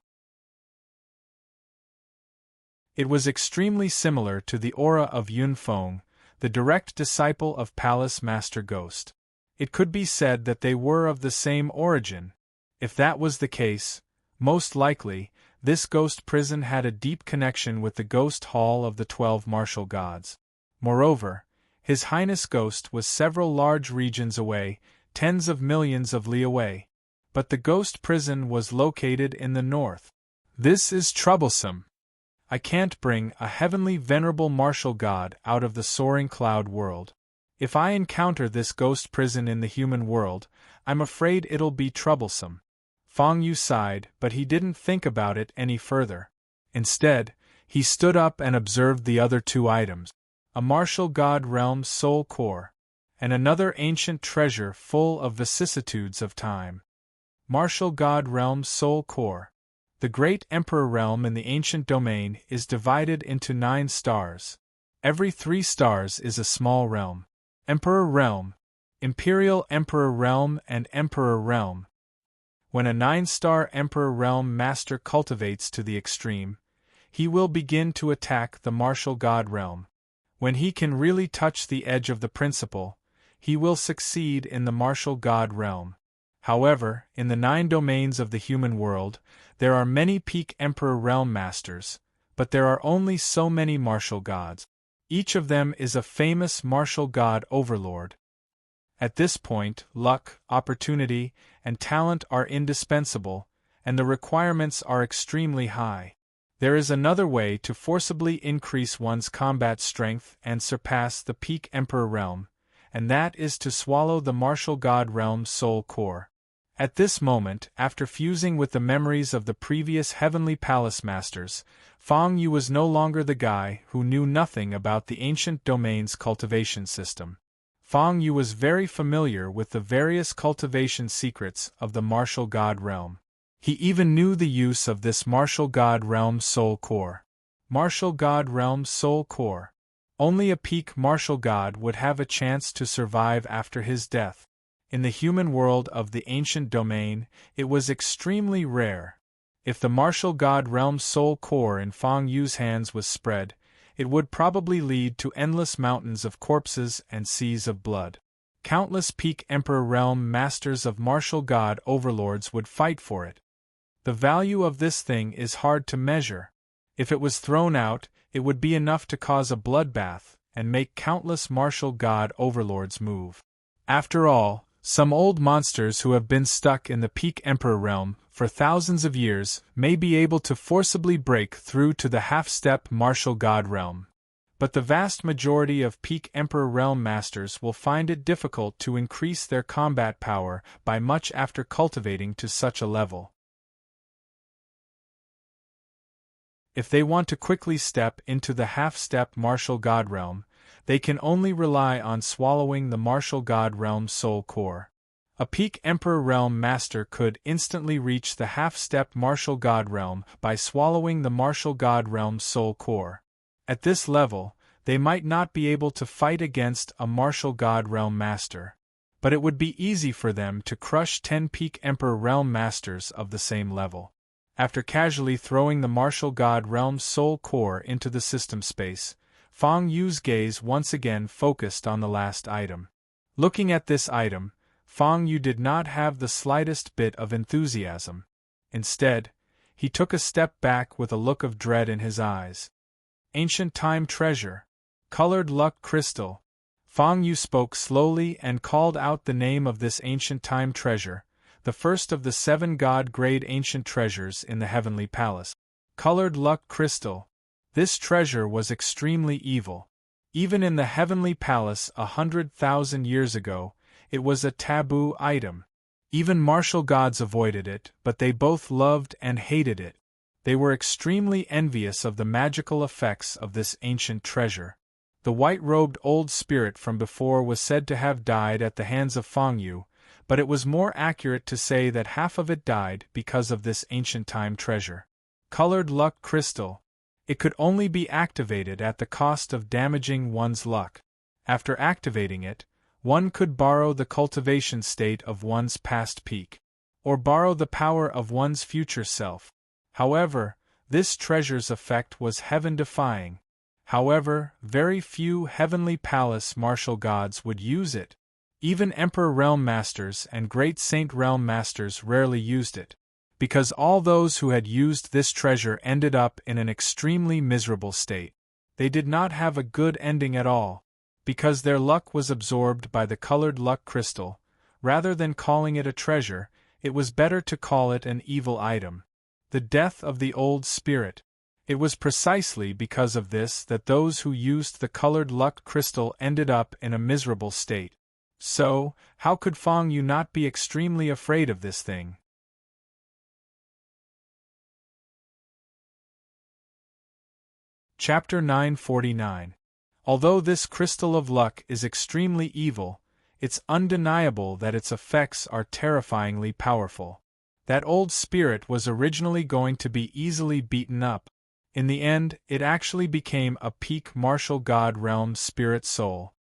Speaker 1: It was extremely similar to the aura of Yunfeng, the direct disciple of Palace Master Ghost. It could be said that they were of the same origin. If that was the case, most likely, this Ghost Prison had a deep connection with the Ghost Hall of the 12 Martial Gods. Moreover, His Highness Ghost was several large regions away, tens of millions of li away. But the Ghost Prison was located in the north. This is troublesome. I can't bring a heavenly venerable martial god out of the soaring cloud world. If I encounter this Ghost Prison in the human world, I'm afraid it'll be troublesome. Fang Yu sighed, but he didn't think about it any further. Instead, he stood up and observed the other 2 items. A martial god realm's soul core, and another ancient treasure full of vicissitudes of time. Martial god realm's soul core. The great Emperor realm in the ancient domain is divided into 9 stars. Every 3 stars is a small realm. Emperor realm, Imperial Emperor realm and Emperor realm. When a 9-star Emperor realm master cultivates to the extreme, he will begin to attack the martial god realm. When he can really touch the edge of the principle, he will succeed in the martial god realm. However, in the 9 domains of the human world, there are many peak Emperor realm masters, but there are only so many martial gods. Each of them is a famous martial god overlord. At this point, luck, opportunity, and talent are indispensable, and the requirements are extremely high. There is another way to forcibly increase one's combat strength and surpass the peak Emperor realm, and that is to swallow the martial god realm soul core. At this moment, after fusing with the memories of the previous Heavenly Palace Masters, Fang Yu was no longer the guy who knew nothing about the ancient domain's cultivation system. Fang Yu was very familiar with the various cultivation secrets of the martial god realm. He even knew the use of this martial god realm soul core. Martial god realm soul core. Only a peak martial god would have a chance to survive after his death. In the human world of the ancient domain, it was extremely rare. If the martial god realm soul core in Fang Yu's hands was spread, it would probably lead to endless mountains of corpses and seas of blood. Countless peak Emperor realm masters of martial god overlords would fight for it. The value of this thing is hard to measure. If it was thrown out, it would be enough to cause a bloodbath and make countless martial god overlords move. After all, some old monsters who have been stuck in the peak Emperor realm for thousands of years may be able to forcibly break through to the half-step martial god realm. But the vast majority of peak Emperor realm masters will find it difficult to increase their combat power by much after cultivating to such a level. If they want to quickly step into the half-step martial god realm, they can only rely on swallowing the martial god realm soul core. A peak Emperor realm master could instantly reach the half-step martial god realm by swallowing the martial god realm soul core. At this level, they might not be able to fight against a martial god realm master, but it would be easy for them to crush 10 peak Emperor realm masters of the same level. After casually throwing the martial god realm soul core into the system space, Fang Yu's gaze once again focused on the last item. Looking at this item, Fang Yu did not have the slightest bit of enthusiasm. Instead, he took a step back with a look of dread in his eyes. Ancient time treasure. Colored luck crystal. Fang Yu spoke slowly and called out the name of this ancient time treasure, the first of the 7 god-grade ancient treasures in the Heavenly Palace. Colored luck crystal. This treasure was extremely evil. Even in the Heavenly Palace 100,000 years ago, it was a taboo item. Even martial gods avoided it, but they both loved and hated it. They were extremely envious of the magical effects of this ancient treasure. The white-robed old spirit from before was said to have died at the hands of Fang Yu, but it was more accurate to say that half of it died because of this ancient time treasure. Colored luck crystal. It could only be activated at the cost of damaging one's luck. After activating it, one could borrow the cultivation state of one's past peak, or borrow the power of one's future self. However, this treasure's effect was heaven-defying. However, very few Heavenly Palace martial gods would use it. Even Emperor Realm Masters and Great Saint Realm Masters rarely used it, because all those who had used this treasure ended up in an extremely miserable state. They did not have a good ending at all, because their luck was absorbed by the colored luck crystal. Rather than calling it a treasure, it was better to call it an evil item. The death of the old spirit. It was precisely because of this that those who used the colored luck crystal ended up in a miserable state. So, how could Fang Yu not be extremely afraid of this thing? Chapter 949. Although this crystal of luck is extremely evil, it's undeniable that its effects are terrifyingly powerful. That old spirit was originally going to be easily beaten up. In the end, it actually became a peak martial god realm spirit soul.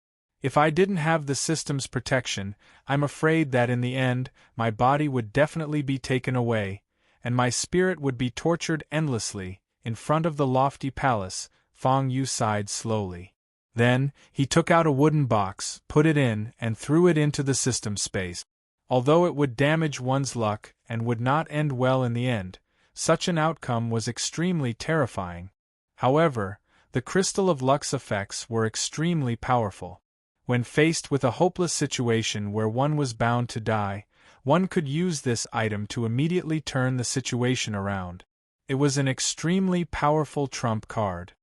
Speaker 1: If I didn't have the system's protection, I'm afraid that in the end, my body would definitely be taken away, and my spirit would be tortured endlessly. In front of the lofty palace, Fang Yu sighed slowly. Then, he took out a wooden box, put it in, and threw it into the system space. Although it would damage one's luck and would not end well in the end, such an outcome was extremely terrifying. However, the crystal of luck's effects were extremely powerful. When faced with a hopeless situation where one was bound to die, one could use this item to immediately turn the situation around. It was an extremely powerful trump card.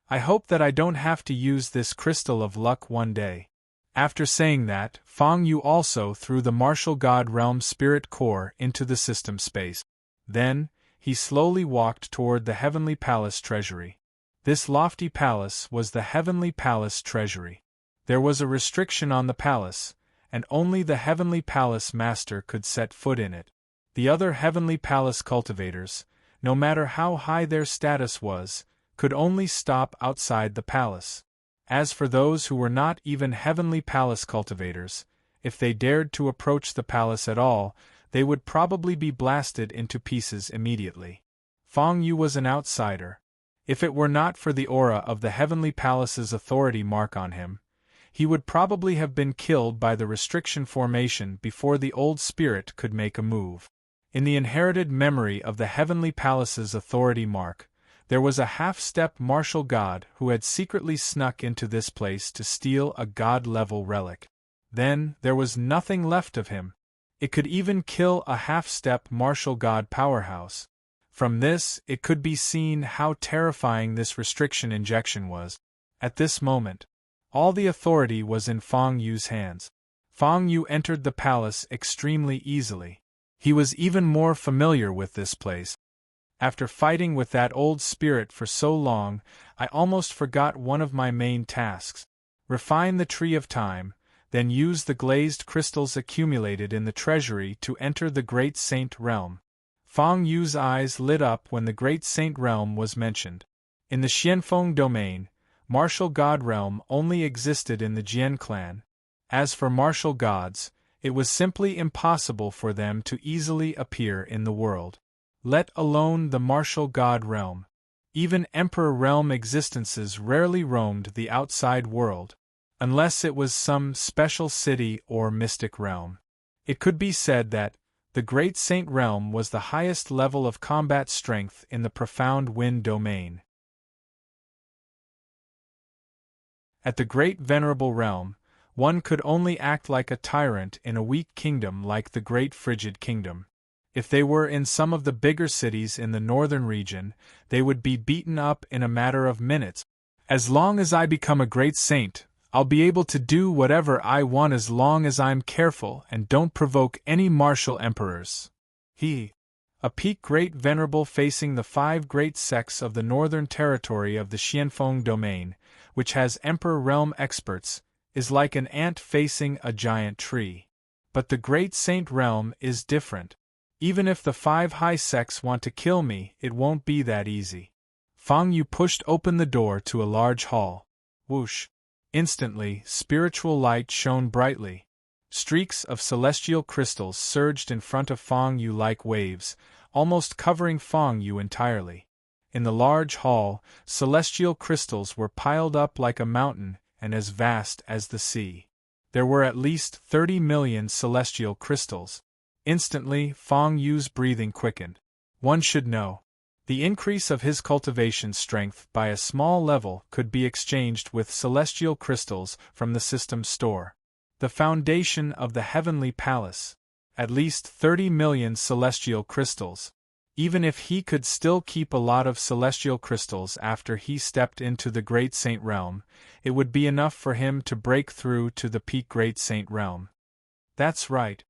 Speaker 1: I hope that I don't have to use this crystal of luck one day. After saying that, Fang Yu also threw the martial god realm spirit core into the system space. Then, he slowly walked toward the Heavenly Palace treasury. This lofty palace was the Heavenly Palace treasury. There was a restriction on the palace, and only the Heavenly Palace master could set foot in it. The other Heavenly Palace cultivators, no matter how high their status was, could only stop outside the palace. As for those who were not even Heavenly Palace cultivators, if they dared to approach the palace at all, they would probably be blasted into pieces immediately. Fang Yu was an outsider. If it were not for the aura of the Heavenly Palace's authority mark on him, he would probably have been killed by the restriction formation before the old spirit could make a move. In the inherited memory of the Heavenly Palace's authority mark, there was a half-step martial god who had secretly snuck into this place to steal a god-level relic. Then, there was nothing left of him. It could even kill a half-step martial god powerhouse. From this, it could be seen how terrifying this restriction injection was. At this moment, all the authority was in Fang Yu's hands. Fang Yu entered the palace extremely easily. He was even more familiar with this place. After fighting with that old spirit for so long, I almost forgot one of my main tasks. Refine the Tree of Time, then use the glazed crystals accumulated in the treasury to enter the Great Saint Realm. Fang Yu's eyes lit up when the Great Saint Realm was mentioned. In the Xianfeng domain, martial god realm only existed in the Jian clan. As for martial gods, it was simply impossible for them to easily appear in the world. Let alone the martial god realm. Even emperor realm existences rarely roamed the outside world, unless it was some special city or mystic realm. It could be said that the Great Saint Realm was the highest level of combat strength in the Profound Wind domain. At the Great Venerable Realm, one could only act like a tyrant in a weak kingdom like the Great Frigid Kingdom. If they were in some of the bigger cities in the northern region, they would be beaten up in a matter of minutes. As long as I become a great saint, I'll be able to do whatever I want as long as I'm careful and don't provoke any martial emperors. A peak Great Venerable facing the 5 great sects of the northern territory of the Xianfeng domain, which has emperor realm experts, is like an ant facing a giant tree. But the Great Saint Realm is different. Even if the 5 high sects want to kill me, it won't be that easy. Fang Yu pushed open the door to a large hall. Whoosh! Instantly, spiritual light shone brightly. Streaks of celestial crystals surged in front of Fang Yu like waves, almost covering Fang Yu entirely. In the large hall, celestial crystals were piled up like a mountain and as vast as the sea. There were at least 30 million celestial crystals. Instantly, Fang Yu's breathing quickened. One should know. The increase of his cultivation strength by a small level could be exchanged with celestial crystals from the system store. The foundation of the Heavenly Palace. At least 30 million celestial crystals. Even if he could still keep a lot of celestial crystals after he stepped into the Great Saint Realm, it would be enough for him to break through to the peak Great Saint Realm. That's right.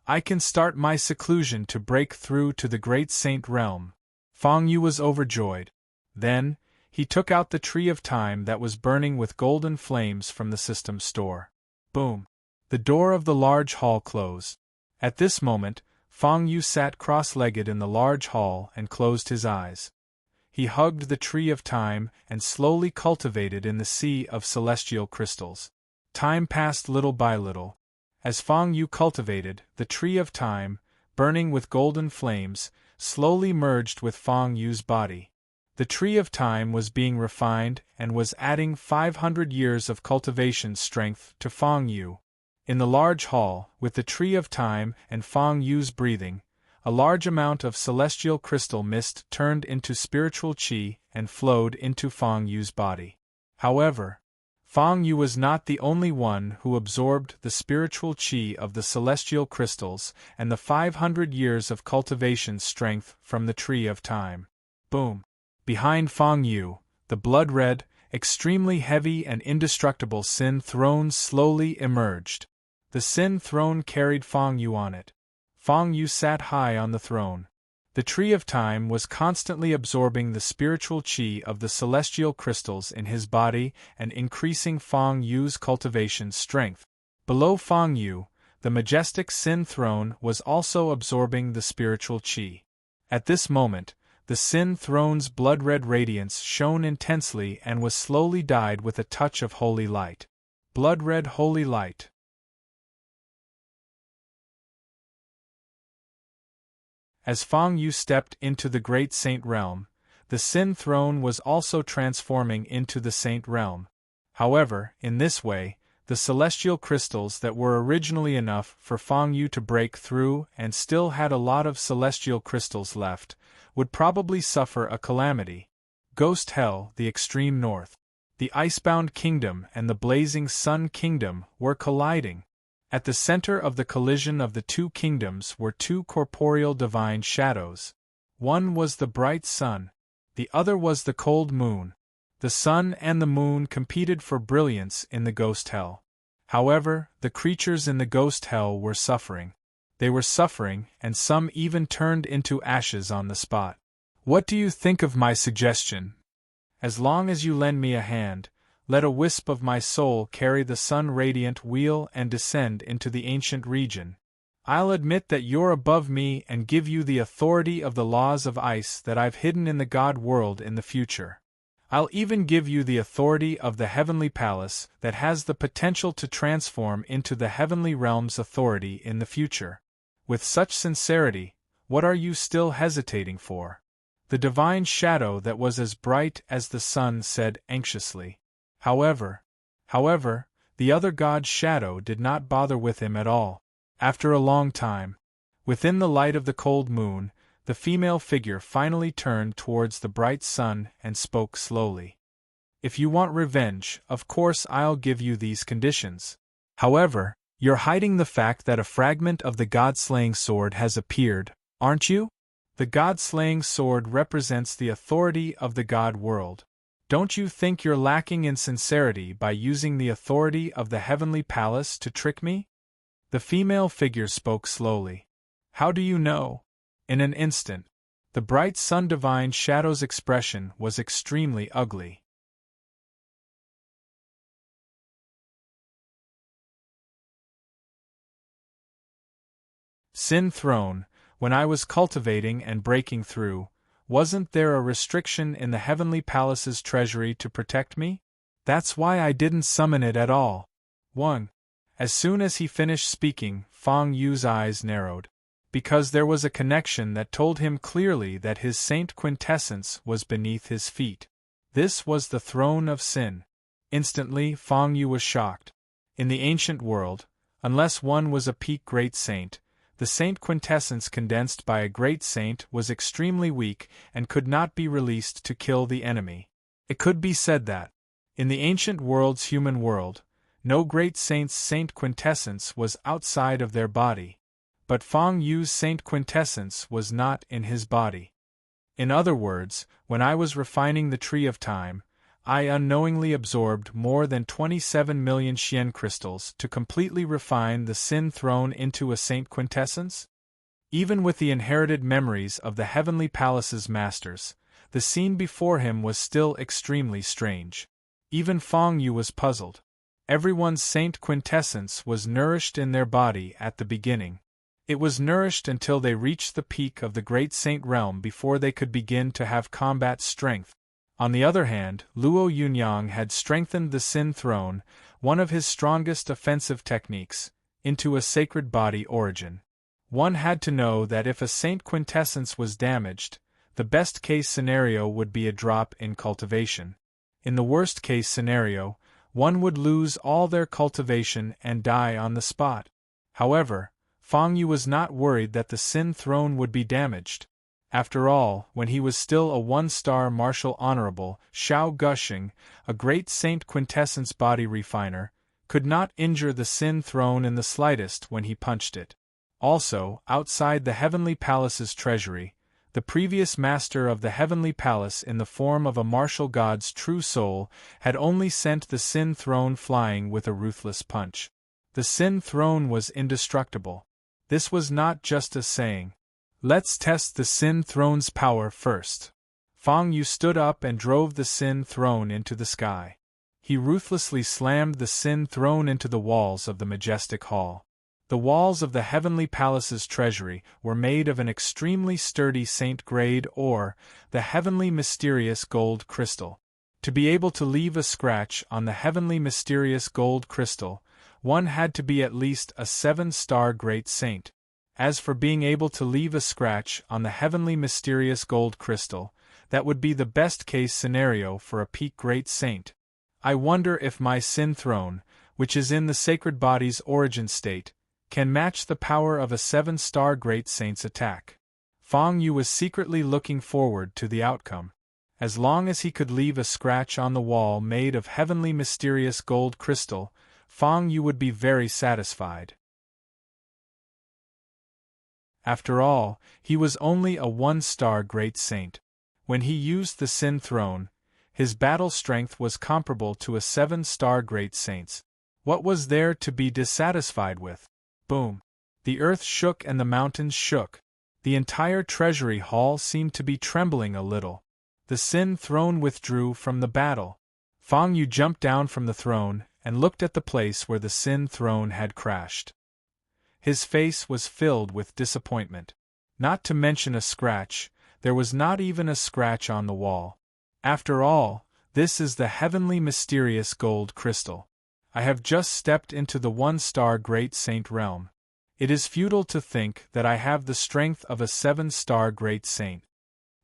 Speaker 1: I can start my seclusion to break through to the Great Saint Realm. Fang Yu was overjoyed. Then, he took out the Tree of Time that was burning with golden flames from the system store. Boom! The door of the large hall closed. At this moment, Fang Yu sat cross-legged in the large hall and closed his eyes. He hugged the Tree of Time and slowly cultivated in the sea of celestial crystals. Time passed little by little. As Fang Yu cultivated, the Tree of Time, burning with golden flames, slowly merged with Fang Yu's body. The Tree of Time was being refined and was adding 500 years of cultivation strength to Fang Yu. In the large hall, with the Tree of Time and Fang Yu's breathing, a large amount of celestial crystal mist turned into spiritual qi and flowed into Fang Yu's body. However, Fang Yu was not the only one who absorbed the spiritual qi of the celestial crystals and the 500 years of cultivation strength from the Tree of Time. Boom! Behind Fang Yu, the blood-red, extremely heavy and indestructible Sin Throne slowly emerged. The Sin Throne carried Fang Yu on it. Fang Yu sat high on the throne. The Tree of Time was constantly absorbing the spiritual qi of the celestial crystals in his body and increasing Fang Yu's cultivation strength. Below Fang Yu, the majestic Sin Throne was also absorbing the spiritual qi. At this moment, the Sin Throne's blood-red radiance shone intensely and was slowly dyed with a touch of holy light. Blood-red holy light. As Fang Yu stepped into the Great Saint Realm, the Sin Throne was also transforming into the Saint Realm. However, in this way, the celestial crystals that were originally enough for Fang Yu to break through and still had a lot of celestial crystals left, would probably suffer a calamity. Ghost Hell, the extreme north. The Icebound Kingdom and the Blazing Sun Kingdom were colliding. At the center of the collision of the two kingdoms were two corporeal divine shadows. One was the bright sun. The other was the cold moon. The sun and the moon competed for brilliance in the Ghost Hell. However, the creatures in the Ghost Hell were suffering. They were suffering, and some even turned into ashes on the spot. What do you think of my suggestion? As long as you lend me a hand, let a wisp of my soul carry the sun-radiant wheel and descend into the ancient region. I'll admit that you're above me and give you the authority of the laws of ice that I've hidden in the God world in the future. I'll even give you the authority of the heavenly palace that has the potential to transform into the heavenly realm's authority in the future. With such sincerity, what are you still hesitating for? The divine shadow that was as bright as the sun said anxiously. However, the other god's shadow did not bother with him at all. After a long time, within the light of the cold moon, the female figure finally turned towards the bright sun and spoke slowly. If you want revenge, of course I'll give you these conditions. However, you're hiding the fact that a fragment of the god-slaying sword has appeared, aren't you? The god-slaying sword represents the authority of the god world. Don't you think you're lacking in sincerity by using the authority of the heavenly palace to trick me? The female figure spoke slowly. How do you know? In an instant, the bright sun divine shadow's expression was extremely ugly. Sin Throne, when I was cultivating and breaking through, wasn't there a restriction in the heavenly palace's treasury to protect me? That's why I didn't summon it at all. 1. As soon as he finished speaking, Fang Yu's eyes narrowed. Because there was a connection that told him clearly that his saint quintessence was beneath his feet. This was the throne of sin. Instantly, Fang Yu was shocked. In the ancient world, unless one was a peak great saint, the saint quintessence condensed by a great saint was extremely weak and could not be released to kill the enemy. It could be said that, in the ancient world's human world, no great saint's saint quintessence was outside of their body. But Fang Yu's saint quintessence was not in his body. In other words, when I was refining the Tree of Time, I unknowingly absorbed more than 27 million Xian crystals to completely refine the Sin Throne into a saint quintessence? Even with the inherited memories of the heavenly palace's masters, the scene before him was still extremely strange. Even Fang Yu was puzzled. Everyone's saint quintessence was nourished in their body at the beginning. It was nourished until they reached the peak of the great saint realm before they could begin to have combat strength. On the other hand, Luo Yunyang had strengthened the Sin Throne, one of his strongest offensive techniques, into a sacred body origin. One had to know that if a saint quintessence was damaged, the best-case scenario would be a drop in cultivation. In the worst-case scenario, one would lose all their cultivation and die on the spot. However, Fang Yu was not worried that the Sin Throne would be damaged. After all, when he was still a one-star martial honorable, Shao Gushing, a great saint quintessence body refiner, could not injure the Sin Throne in the slightest when he punched it. Also, outside the heavenly palace's treasury, The previous master of the heavenly palace in the form of a martial god's true soul had only sent the Sin Throne flying with a ruthless punch. The Sin Throne was indestructible. This was not just a saying. Let's test the Sin Throne's power first. Fang Yu stood up and drove the Sin Throne into the sky. He ruthlessly slammed the Sin Throne into the walls of the majestic hall. The walls of the heavenly palace's treasury were made of an extremely sturdy saint-grade ore, the heavenly mysterious gold crystal. To be able to leave a scratch on the heavenly mysterious gold crystal, one had to be at least a 7-star great saint. As for being able to leave a scratch on the heavenly mysterious gold crystal, that would be the best-case scenario for a peak great saint. I wonder if my Sin Throne, which is in the sacred body's origin state, can match the power of a 7-star great saint's attack. Fang Yu was secretly looking forward to the outcome. As long as he could leave a scratch on the wall made of heavenly mysterious gold crystal, Fang Yu would be very satisfied. After all, he was only a 1-star great saint. When he used the Sin Throne, his battle strength was comparable to a 7-star great saint's. What was there to be dissatisfied with? Boom! The earth shook and the mountains shook. The entire treasury hall seemed to be trembling a little. The Sin Throne withdrew from the battle. Fang Yu jumped down from the throne and looked at the place where the Sin Throne had crashed. His face was filled with disappointment. Not to mention a scratch, there was not even a scratch on the wall. After all, this is the heavenly mysterious gold crystal. I have just stepped into the 1-star great saint realm. It is futile to think that I have the strength of a 7-star great saint.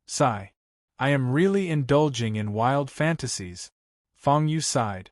Speaker 1: Sigh. I am really indulging in wild fantasies. Fang Yu sighed.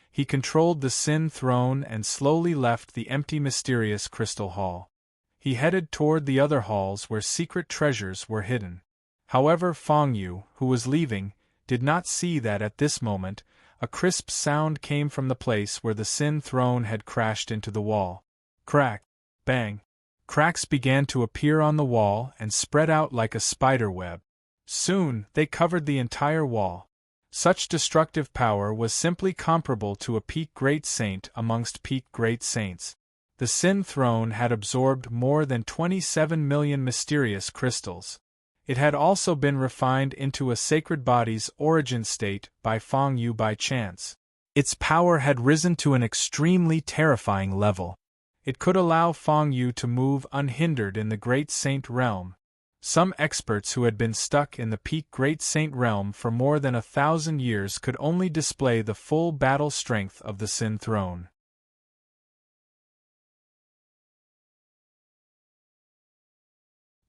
Speaker 1: He controlled the Sin Throne and slowly left the empty mysterious crystal hall. He headed toward the other halls where secret treasures were hidden. However, Fang Yu, who was leaving, did not see that at this moment, a crisp sound came from the place where the Sin Throne had crashed into the wall. Crack! Bang! Cracks began to appear on the wall and spread out like a spider web. Soon, they covered the entire wall. Such destructive power was simply comparable to a peak great saint amongst peak great saints. The Sin Throne had absorbed more than 27 million mysterious crystals. It had also been refined into a sacred body's origin state by Fang Yu by chance. Its power had risen to an extremely terrifying level. It could allow Fang Yu to move unhindered in the Great Saint realm. Some experts who had been stuck in the peak Great Saint realm for more than 1,000 years could only display the full battle strength of the Sin Throne.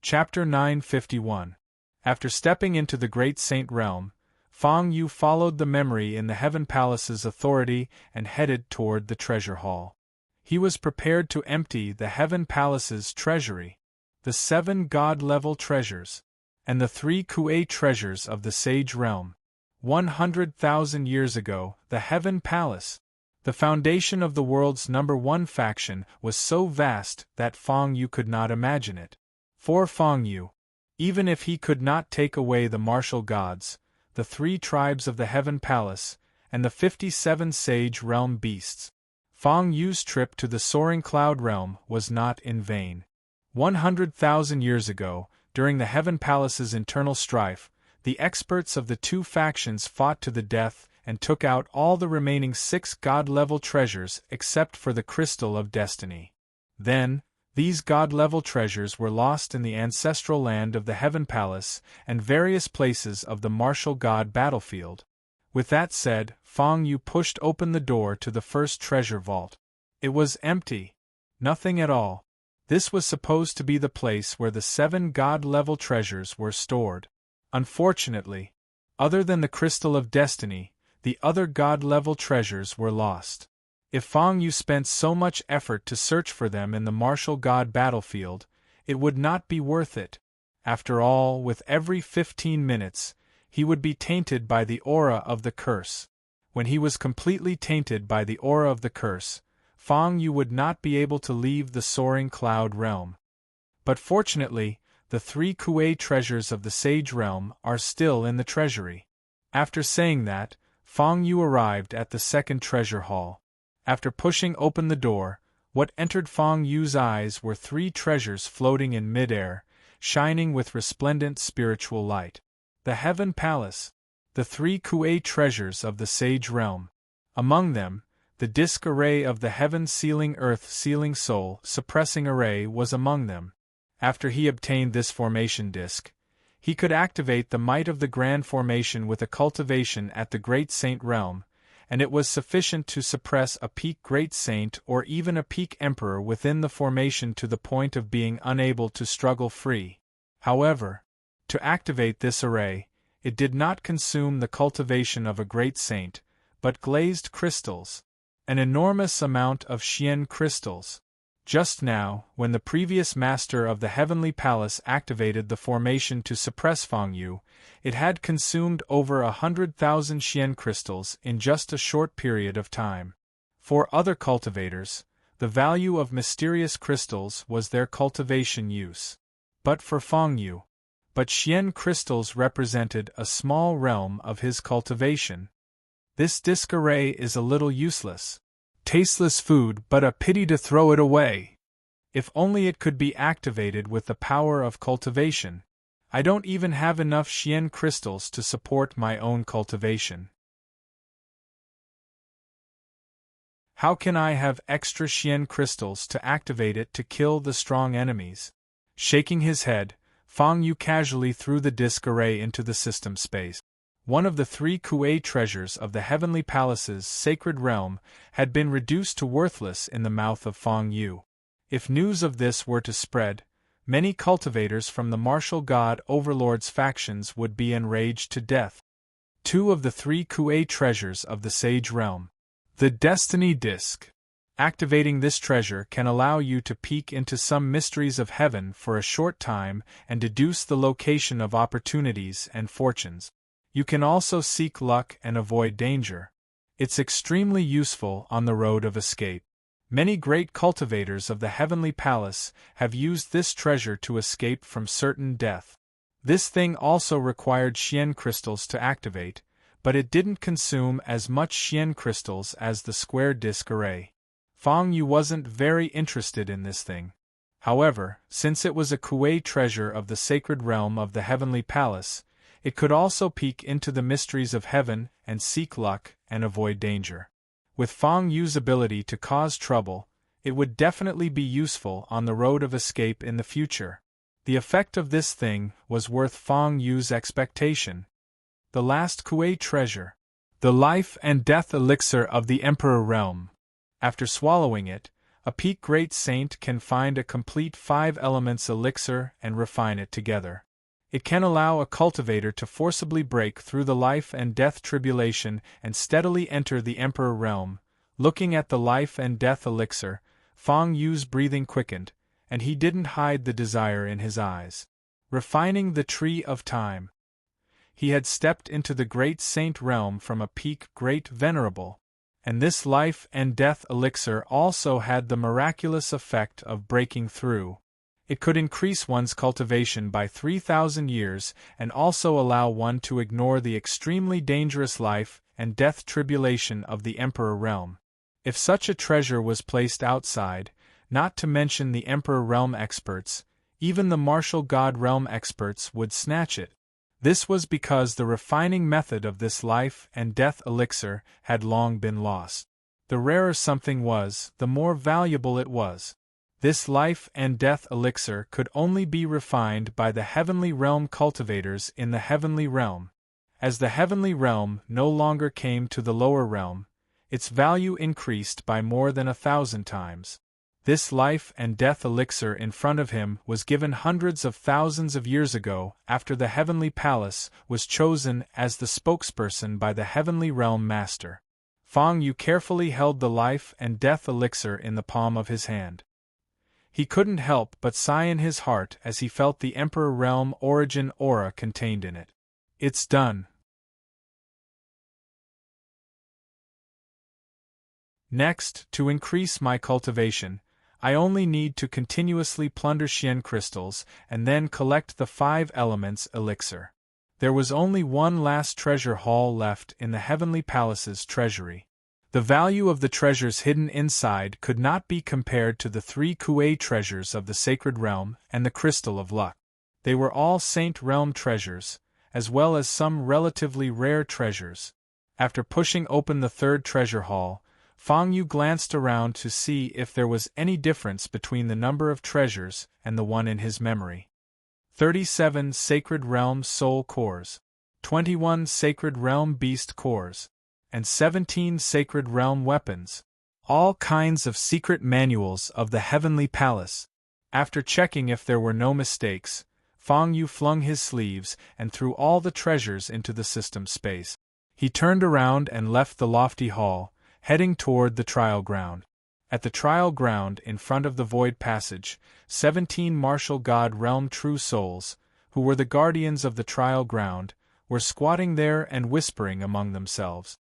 Speaker 1: Chapter 951. After stepping into the Great Saint realm, Fang Yu followed the memory in the Heaven Palace's authority and headed toward the treasure hall. He was prepared to empty the Heaven Palace's treasury, the 7 god-level treasures, and the 3 Kuei treasures of the Sage realm. 100,000 years ago, the Heaven Palace, the foundation of the world's #1 faction, was so vast that Fang Yu could not imagine it. For Fang Yu, even if he could not take away the martial gods, the 3 tribes of the Heaven Palace, and the 57 Sage realm beasts, Fang Yu's trip to the Soaring Cloud realm was not in vain. 100,000 years ago, during the Heaven Palace's internal strife, the experts of the 2 factions fought to the death and took out all the remaining 6 god-level treasures except for the Crystal of Destiny. Then, these god-level treasures were lost in the ancestral land of the Heaven Palace and various places of the martial god battlefield. With that said, Fang Yu pushed open the door to the first treasure vault. It was empty. Nothing at all. This was supposed to be the place where the 7 god-level treasures were stored. Unfortunately, other than the Crystal of Destiny, the other god-level treasures were lost. If Fang Yu spent so much effort to search for them in the martial god battlefield, it would not be worth it. After all, with every 15 minutes, he would be tainted by the aura of the curse. When he was completely tainted by the aura of the curse, Fang Yu would not be able to leave the Soaring Cloud realm. But fortunately, the 3 Kuei treasures of the Sage Realm are still in the treasury. After saying that, Fang Yu arrived at the second treasure hall. After pushing open the door, what entered Fang Yu's eyes were 3 treasures floating in mid-air, shining with resplendent spiritual light. The Heaven Palace, the 3 Kuei treasures of the Sage Realm. Among them, the disc array of the heaven-sealing earth-sealing soul-suppressing array was among them. After he obtained this formation disc, he could activate the might of the grand formation with a cultivation at the Great Saint realm, and it was sufficient to suppress a peak Great Saint or even a peak Emperor within the formation to the point of being unable to struggle free. However, to activate this array, it did not consume the cultivation of a Great Saint, but glazed crystals, an enormous amount of Xian crystals. Just now, when the previous master of the Heavenly Palace activated the formation to suppress Fang Yu, it had consumed over 100,000 Xian crystals in just a short period of time. For other cultivators, the value of mysterious crystals was their cultivation use. But for Fang Yu, Xian crystals represented a small realm of his cultivation. This disc array is a little useless. Tasteless food, but a pity to throw it away. If only it could be activated with the power of cultivation. I don't even have enough Xian crystals to support my own cultivation. How can I have extra Xian crystals to activate it to kill the strong enemies? Shaking his head, Fang Yu casually threw the disc array into the system space. One of the 3 Kuei treasures of the Heavenly Palace's sacred realm had been reduced to worthless in the mouth of Fang Yu. If news of this were to spread, many cultivators from the martial god overlord's factions would be enraged to death. 2 of the 3 Kuei treasures of the Sage Realm. The Destiny Disc. Activating this treasure can allow you to peek into some mysteries of heaven for a short time and deduce the location of opportunities and fortunes. You can also seek luck and avoid danger. It's extremely useful on the road of escape. Many great cultivators of the Heavenly Palace have used this treasure to escape from certain death. This thing also required Xian crystals to activate, but it didn't consume as much Xian crystals as the square disc array. Fang Yu wasn't very interested in this thing. However, since it was a Kuei treasure of the sacred realm of the Heavenly Palace, it could also peek into the mysteries of heaven and seek luck and avoid danger. With Fang Yu's ability to cause trouble, it would definitely be useful on the road of escape in the future. The effect of this thing was worth Fang Yu's expectation. The last Kuei treasure. The life and death elixir of the Emperor realm. After swallowing it, a peak Great Saint can find a complete 5 elements elixir and refine it together. It can allow a cultivator to forcibly break through the life and death tribulation and steadily enter the Emperor realm. Looking at the life and death elixir, Fang Yu's breathing quickened, and he didn't hide the desire in his eyes. Refining the Tree of Time. He had stepped into the Great Saint realm from a peak Great Venerable, and this life and death elixir also had the miraculous effect of breaking through. It could increase one's cultivation by 3,000 years and also allow one to ignore the extremely dangerous life and death tribulation of the Emperor realm. If such a treasure was placed outside, not to mention the Emperor realm experts, even the martial god realm experts would snatch it. This was because the refining method of this life and death elixir had long been lost. The rarer something was, the more valuable it was. This life and death elixir could only be refined by the heavenly realm cultivators in the heavenly realm. As the heavenly realm no longer came to the lower realm, its value increased by more than 1,000 times. This life and death elixir in front of him was given hundreds of thousands of years ago after the Heavenly Palace was chosen as the spokesperson by the Heavenly Realm Master. Fang Yu carefully held the life and death elixir in the palm of his hand. He couldn't help but sigh in his heart as he felt the Emperor Realm origin aura contained in it. It's done. Next, to increase my cultivation, I only need to continuously plunder Xian crystals and then collect the 5 elements elixir. There was only one last treasure haul left in the Heavenly Palace's treasury. The value of the treasures hidden inside could not be compared to the 3 Kuei treasures of the Sacred Realm and the Crystal of Luck. They were all Saint Realm treasures, as well as some relatively rare treasures. After pushing open the 3rd treasure haul, Fang Yu glanced around to see if there was any difference between the number of treasures and the one in his memory. 37 Sacred Realm Soul Cores, 21 Sacred Realm Beast Cores, and 17 Sacred Realm Weapons. All kinds of secret manuals of the Heavenly Palace. After checking if there were no mistakes, Fang Yu flung his sleeves and threw all the treasures into the system space. He turned around and left the lofty hall, heading toward the trial ground. At the trial ground in front of the Void Passage, 17 Martial God Realm True Souls, who were the guardians of the trial ground, were squatting there and whispering among themselves.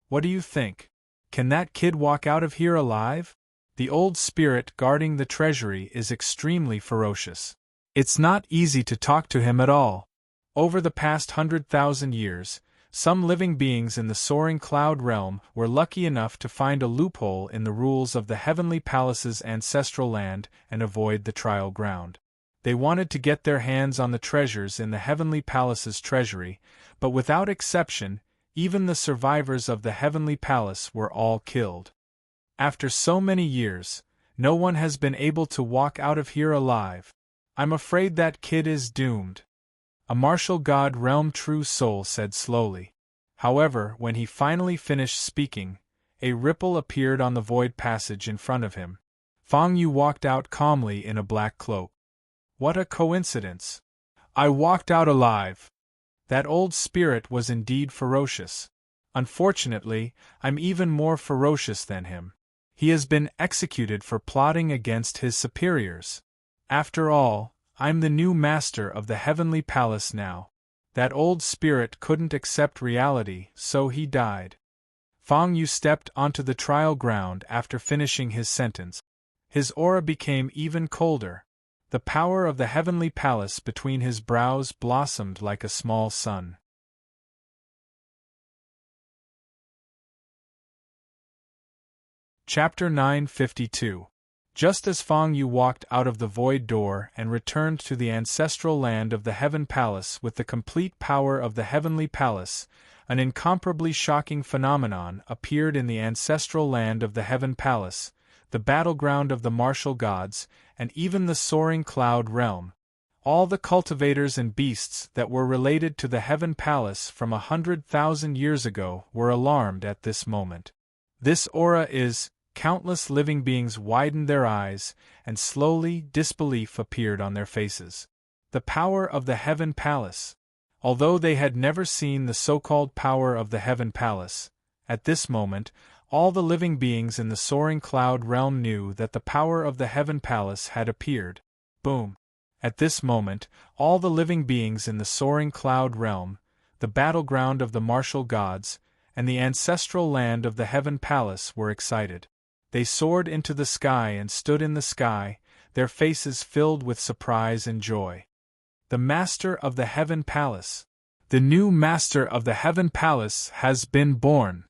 Speaker 1: What do you think? Can that kid walk out of here alive? The old spirit guarding the treasury is extremely ferocious. It's not easy to talk to him at all. Over the past 100,000 years, some living beings in the soaring cloud realm were lucky enough to find a loophole in the rules of the Heavenly Palace's ancestral land and avoid the trial ground. They wanted to get their hands on the treasures in the Heavenly Palace's treasury, but without exception, even the survivors of the Heavenly Palace were all killed. After so many years, no one has been able to walk out of here alive. I'm afraid that kid is doomed. A Martial God Realm True Soul said slowly. However, when he finally finished speaking, a ripple appeared on the Void Passage in front of him. Fang Yu walked out calmly in a black cloak. What a coincidence! I walked out alive! That old spirit was indeed ferocious. Unfortunately, I'm even more ferocious than him. He has been executed for plotting against his superiors. After all, I'm the new master of the Heavenly Palace now. That old spirit couldn't accept reality, so he died. Fang Yu stepped onto the trial ground after finishing his sentence. His aura became even colder. The power of the Heavenly Palace between his brows blossomed like a small sun. Chapter 952. Just as Fang Yu walked out of the void door and returned to the ancestral land of the Heaven Palace with the complete power of the Heavenly Palace, an incomparably shocking phenomenon appeared in the ancestral land of the Heaven Palace, the battleground of the martial gods, and even the soaring cloud realm. All the cultivators and beasts that were related to the Heaven Palace from 100,000 years ago were alarmed at this moment. This aura is... Countless living beings widened their eyes, and slowly disbelief appeared on their faces. The power of the Heaven Palace. Although they had never seen the so-called power of the Heaven Palace, at this moment, all the living beings in the soaring cloud realm knew that the power of the Heaven Palace had appeared. Boom! At this moment, all the living beings in the soaring cloud realm, the battleground of the martial gods, and the ancestral land of the Heaven Palace were excited. They soared into the sky and stood in the sky, their faces filled with surprise and joy. The Master of the Heaven Palace. The new Master of the Heaven Palace has been born.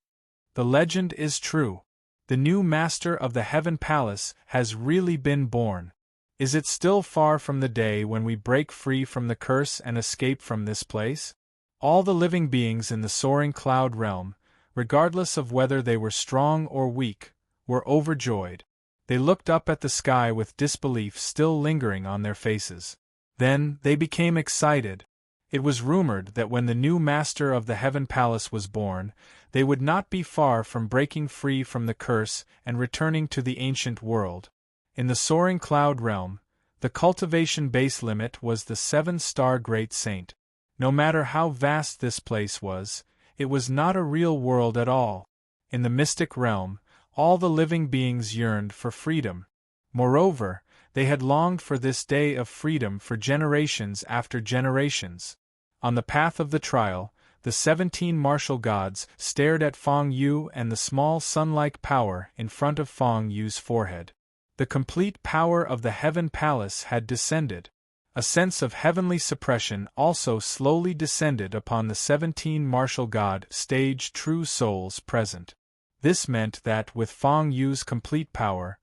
Speaker 1: The legend is true. The new Master of the Heaven Palace has really been born. Is it still far from the day when we break free from the curse and escape from this place? All the living beings in the soaring cloud realm, regardless of whether they were strong or weak, were overjoyed. They looked up at the sky with disbelief still lingering on their faces. Then, they became excited. It was rumored that when the new Master of the Heaven Palace was born, they would not be far from breaking free from the curse and returning to the ancient world. In the soaring cloud realm, the cultivation base limit was the 7-star Great Saint. No matter how vast this place was, it was not a real world at all. In the mystic realm, all the living beings yearned for freedom. Moreover, they had longed for this day of freedom for generations after generations. On the path of the trial, the 17 martial gods stared at Fang Yu and the small sun-like power in front of Fang Yu's forehead. The complete power of the Heaven Palace had descended. A sense of heavenly suppression also slowly descended upon the 17 martial god stage true souls present. This meant that with Feng Yu's complete power,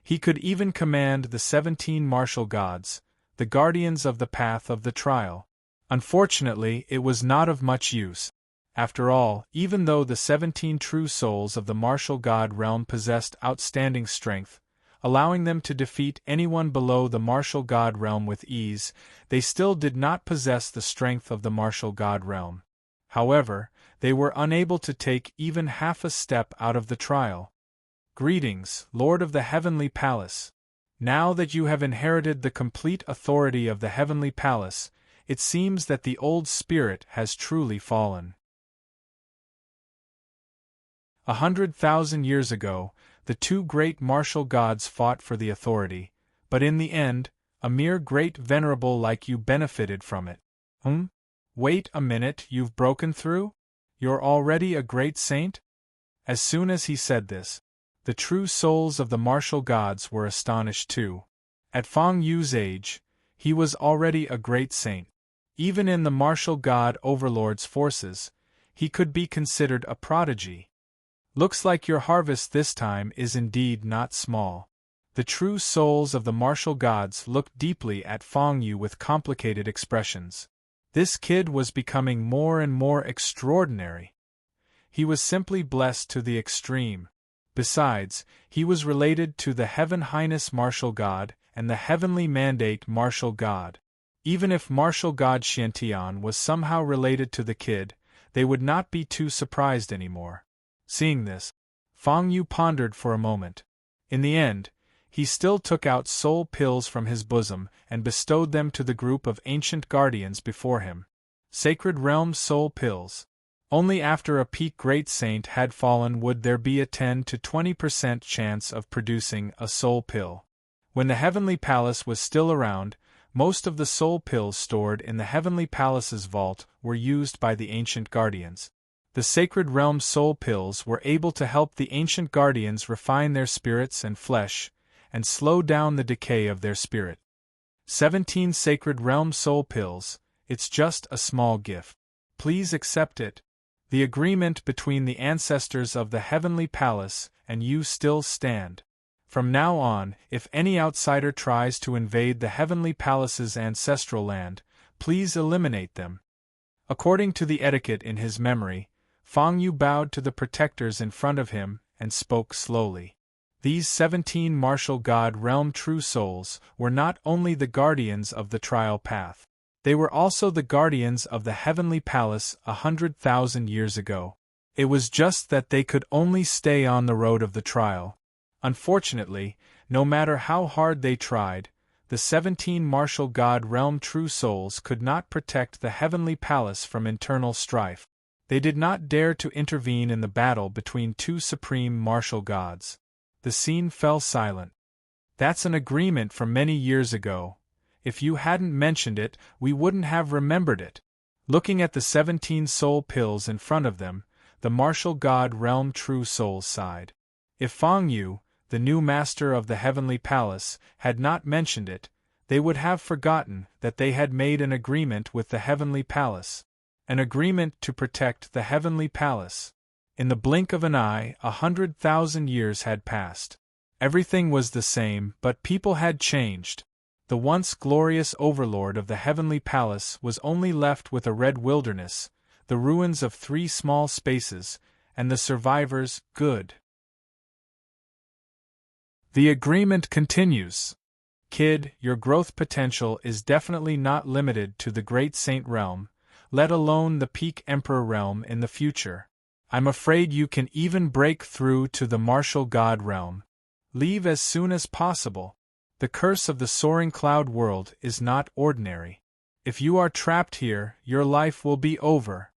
Speaker 1: he could even command the 17 martial gods, the guardians of the path of the trial. Unfortunately, it was not of much use. After all, even though the 17 true souls of the martial god realm possessed outstanding strength, allowing them to defeat anyone below the martial god realm with ease, they still did not possess the strength of the martial god realm. However, they were unable to take even half a step out of the trial. Greetings, Lord of the Heavenly Palace. Now that you have inherited the complete authority of the Heavenly Palace, it seems that the old spirit has truly fallen. 100,000 years ago, the two great martial gods fought for the authority, but in the end, a mere great venerable like you benefited from it. Wait a minute, you've broken through? You're already a great saint? As soon as he said this, the true souls of the martial gods were astonished too. At Feng Yu's age, he was already a great saint. Even in the martial god overlord's forces, he could be considered a prodigy. Looks like your harvest this time is indeed not small. The true souls of the martial gods looked deeply at Feng Yu with complicated expressions. This kid was becoming more and more extraordinary. He was simply blessed to the extreme. Besides, he was related to the Heaven Highness Martial God and the Heavenly Mandate Martial God. Even if Martial God Xiantian was somehow related to the kid, they would not be too surprised anymore. Seeing this, Feng Yu pondered for a moment. In the end, he still took out soul pills from his bosom and bestowed them to the group of ancient guardians before him. Sacred Realm soul pills. Only after a peak great saint had fallen would there be a 10 to 20% chance of producing a soul pill. When the Heavenly Palace was still around, most of the soul pills stored in the Heavenly Palace's vault were used by the ancient guardians. The Sacred Realm soul pills were able to help the ancient guardians refine their spirits and flesh, and slow down the decay of their spirit. 17 Sacred Realm soul pills, it's just a small gift. Please accept it. The agreement between the ancestors of the Heavenly Palace and you still stand. From now on, if any outsider tries to invade the Heavenly Palace's ancestral land, please eliminate them. According to the etiquette in his memory, Feng Yu bowed to the protectors in front of him and spoke slowly. These 17 martial god realm true souls were not only the guardians of the trial path. They were also the guardians of the Heavenly Palace 100,000 years ago. It was just that they could only stay on the road of the trial. Unfortunately, no matter how hard they tried, the 17 martial god realm true souls could not protect the Heavenly Palace from internal strife. They did not dare to intervene in the battle between two supreme martial gods. The scene fell silent. That's an agreement from many years ago. If you hadn't mentioned it, we wouldn't have remembered it. Looking at the 17 soul pills in front of them, the martial god realm true souls sighed. If Feng Yu, the new master of the Heavenly Palace, had not mentioned it, they would have forgotten that they had made an agreement with the Heavenly Palace. An agreement to protect the Heavenly Palace. In the blink of an eye, 100,000 years had passed. Everything was the same, but people had changed. The once glorious overlord of the Heavenly Palace was only left with a red wilderness, the ruins of 3 small spaces, and the survivors, good. The agreement continues. Kid, your growth potential is definitely not limited to the Great Saint Realm, let alone the Peak Emperor Realm in the future. I'm afraid you can even break through to the Martial God Realm. Leave as soon as possible. The curse of the soaring cloud world is not ordinary. If you are trapped here, your life will be over.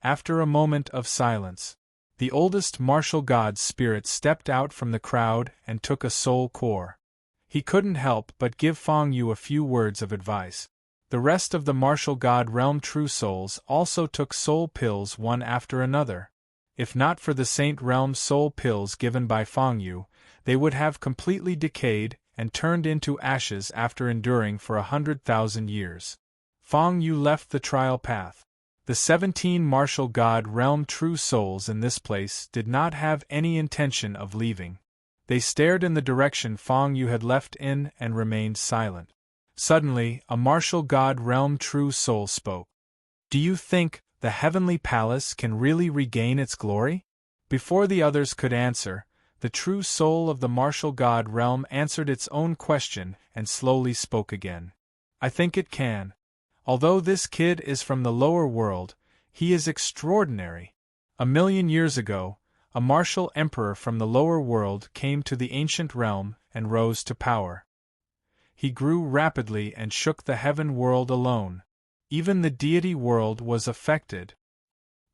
Speaker 1: After a moment of silence, the oldest martial god's spirit stepped out from the crowd and took a soul core. He couldn't help but give Feng Yu a few words of advice. The rest of the martial god realm true souls also took soul pills one after another. If not for the Saint Realm soul pills given by Feng Yu, they would have completely decayed and turned into ashes after enduring for 100,000 years. Fang Yu left the trial path. The 17 martial god realm true souls in this place did not have any intention of leaving. They stared in the direction Fang Yu had left in and remained silent. Suddenly, a martial god realm true soul spoke. Do you think the heavenly palace can really regain its glory? Before the others could answer, the true soul of the martial god realm answered its own question and slowly spoke again. I think it can. Although this kid is from the lower world, he is extraordinary. 1,000,000 years ago, a martial emperor from the lower world came to the ancient realm and rose to power. He grew rapidly and shook the heaven world alone. Even the deity world was affected.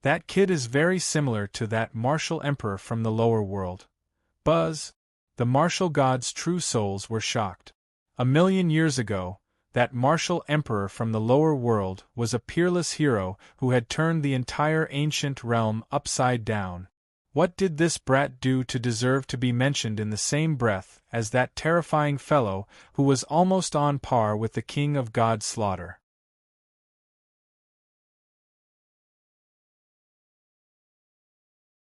Speaker 1: That kid is very similar to that martial emperor from the lower world. Buzz! The martial gods' true souls were shocked. 1,000,000 years ago, that martial emperor from the lower world was a peerless hero who had turned the entire ancient realm upside down. What did this brat do to deserve to be mentioned in the same breath as that terrifying fellow who was almost on par with the king of God's slaughter?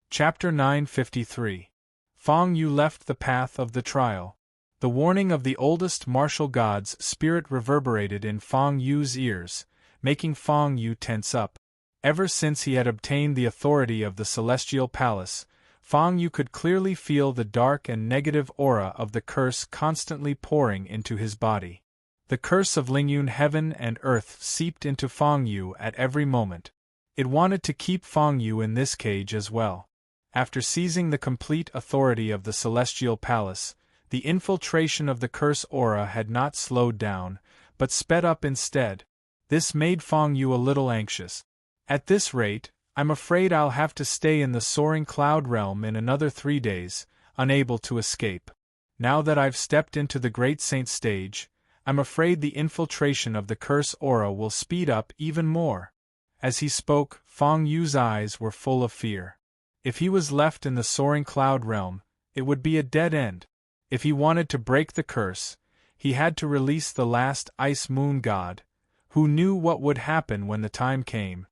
Speaker 1: Chapter 953. Fang Yu left the path of the trial. The warning of the oldest martial god's spirit reverberated in Fang Yu's ears, making Fang Yu tense up. Ever since he had obtained the authority of the celestial palace, Fang Yu could clearly feel the dark and negative aura of the curse constantly pouring into his body. The curse of Lingyun heaven and earth seeped into Fang Yu at every moment. It wanted to keep Fang Yu in this cage as well. After seizing the complete authority of the celestial palace, the infiltration of the curse aura had not slowed down, but sped up instead. This made Fang Yu a little anxious. At this rate, I'm afraid I'll have to stay in the soaring cloud realm in another 3 days, unable to escape. Now that I've stepped into the great saint stage, I'm afraid the infiltration of the curse aura will speed up even more. As he spoke, Fang Yu's eyes were full of fear. If he was left in the soaring cloud realm, it would be a dead end. If he wanted to break the curse, he had to release the last ice moon god, who knew what would happen when the time came.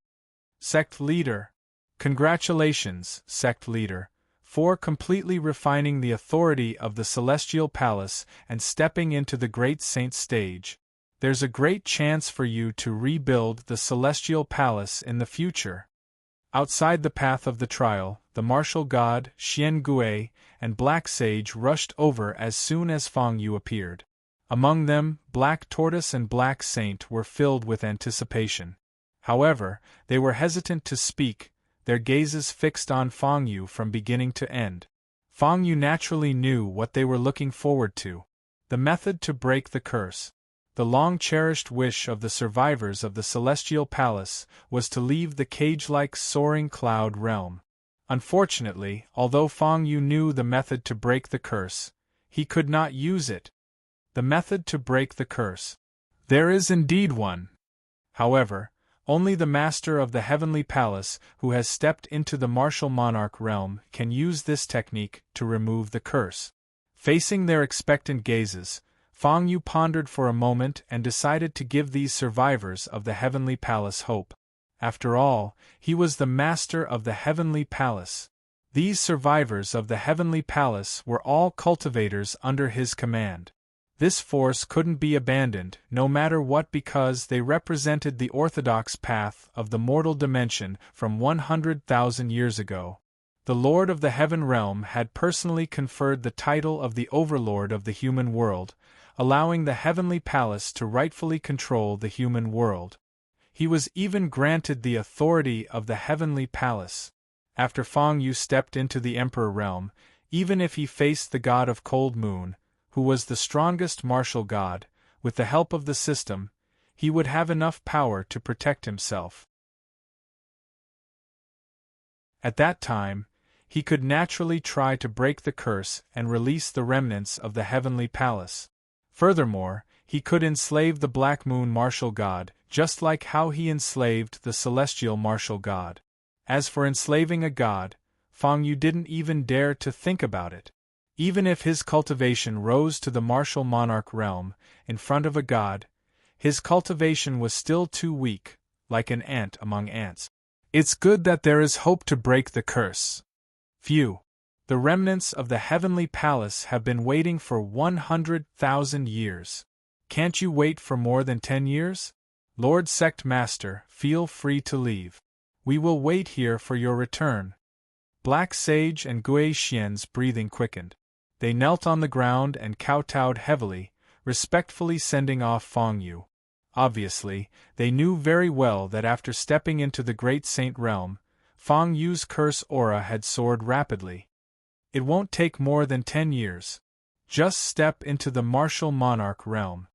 Speaker 1: Sect Leader. Congratulations, Sect Leader, for completely refining the authority of the Celestial Palace and stepping into the Great Saint stage. There's a great chance for you to rebuild the Celestial Palace in the future. Outside the path of the trial, the martial god, Xian Gui, and Black Sage rushed over as soon as Fang Yu appeared. Among them, Black Tortoise and Black Saint were filled with anticipation. However, they were hesitant to speak, their gazes fixed on Fang Yu from beginning to end. Fang Yu naturally knew what they were looking forward to. The method to break the curse. The long-cherished wish of the survivors of the Celestial Palace was to leave the cage-like soaring cloud realm. Unfortunately, although Fang Yu knew the method to break the curse, he could not use it. The method to break the curse. There is indeed one. However, only the master of the heavenly palace who has stepped into the martial monarch realm can use this technique to remove the curse. Facing their expectant gazes, Fang Yu pondered for a moment and decided to give these survivors of the heavenly palace hope. After all, he was the master of the heavenly palace. These survivors of the heavenly palace were all cultivators under his command. This force couldn't be abandoned, no matter what, because they represented the orthodox path of the mortal dimension from 100,000 years ago. The Lord of the Heaven Realm had personally conferred the title of the Overlord of the human world, allowing the heavenly palace to rightfully control the human world. He was even granted the authority of the heavenly palace. After Fang Yu stepped into the Emperor realm, even if he faced the god of Cold Moon, who was the strongest martial god, with the help of the system, he would have enough power to protect himself. At that time, he could naturally try to break the curse and release the remnants of the heavenly palace. Furthermore, he could enslave the Black Moon martial god, just like how he enslaved the celestial martial god. As for enslaving a god, Fang Yu didn't even dare to think about it. Even if his cultivation rose to the martial monarch realm, in front of a god, his cultivation was still too weak, like an ant among ants. It's good that there is hope to break the curse. Phew! The remnants of the heavenly palace have been waiting for 100,000 years. Can't you wait for more than 10 years? Lord Sect Master, feel free to leave. We will wait here for your return. Black Sage and Gui Xian's breathing quickened. They knelt on the ground and kowtowed heavily, respectfully sending off Feng Yu. Obviously, they knew very well that after stepping into the Great Saint realm, Feng Yu's curse aura had soared rapidly. It won't take more than 10 years. Just step into the martial monarch realm.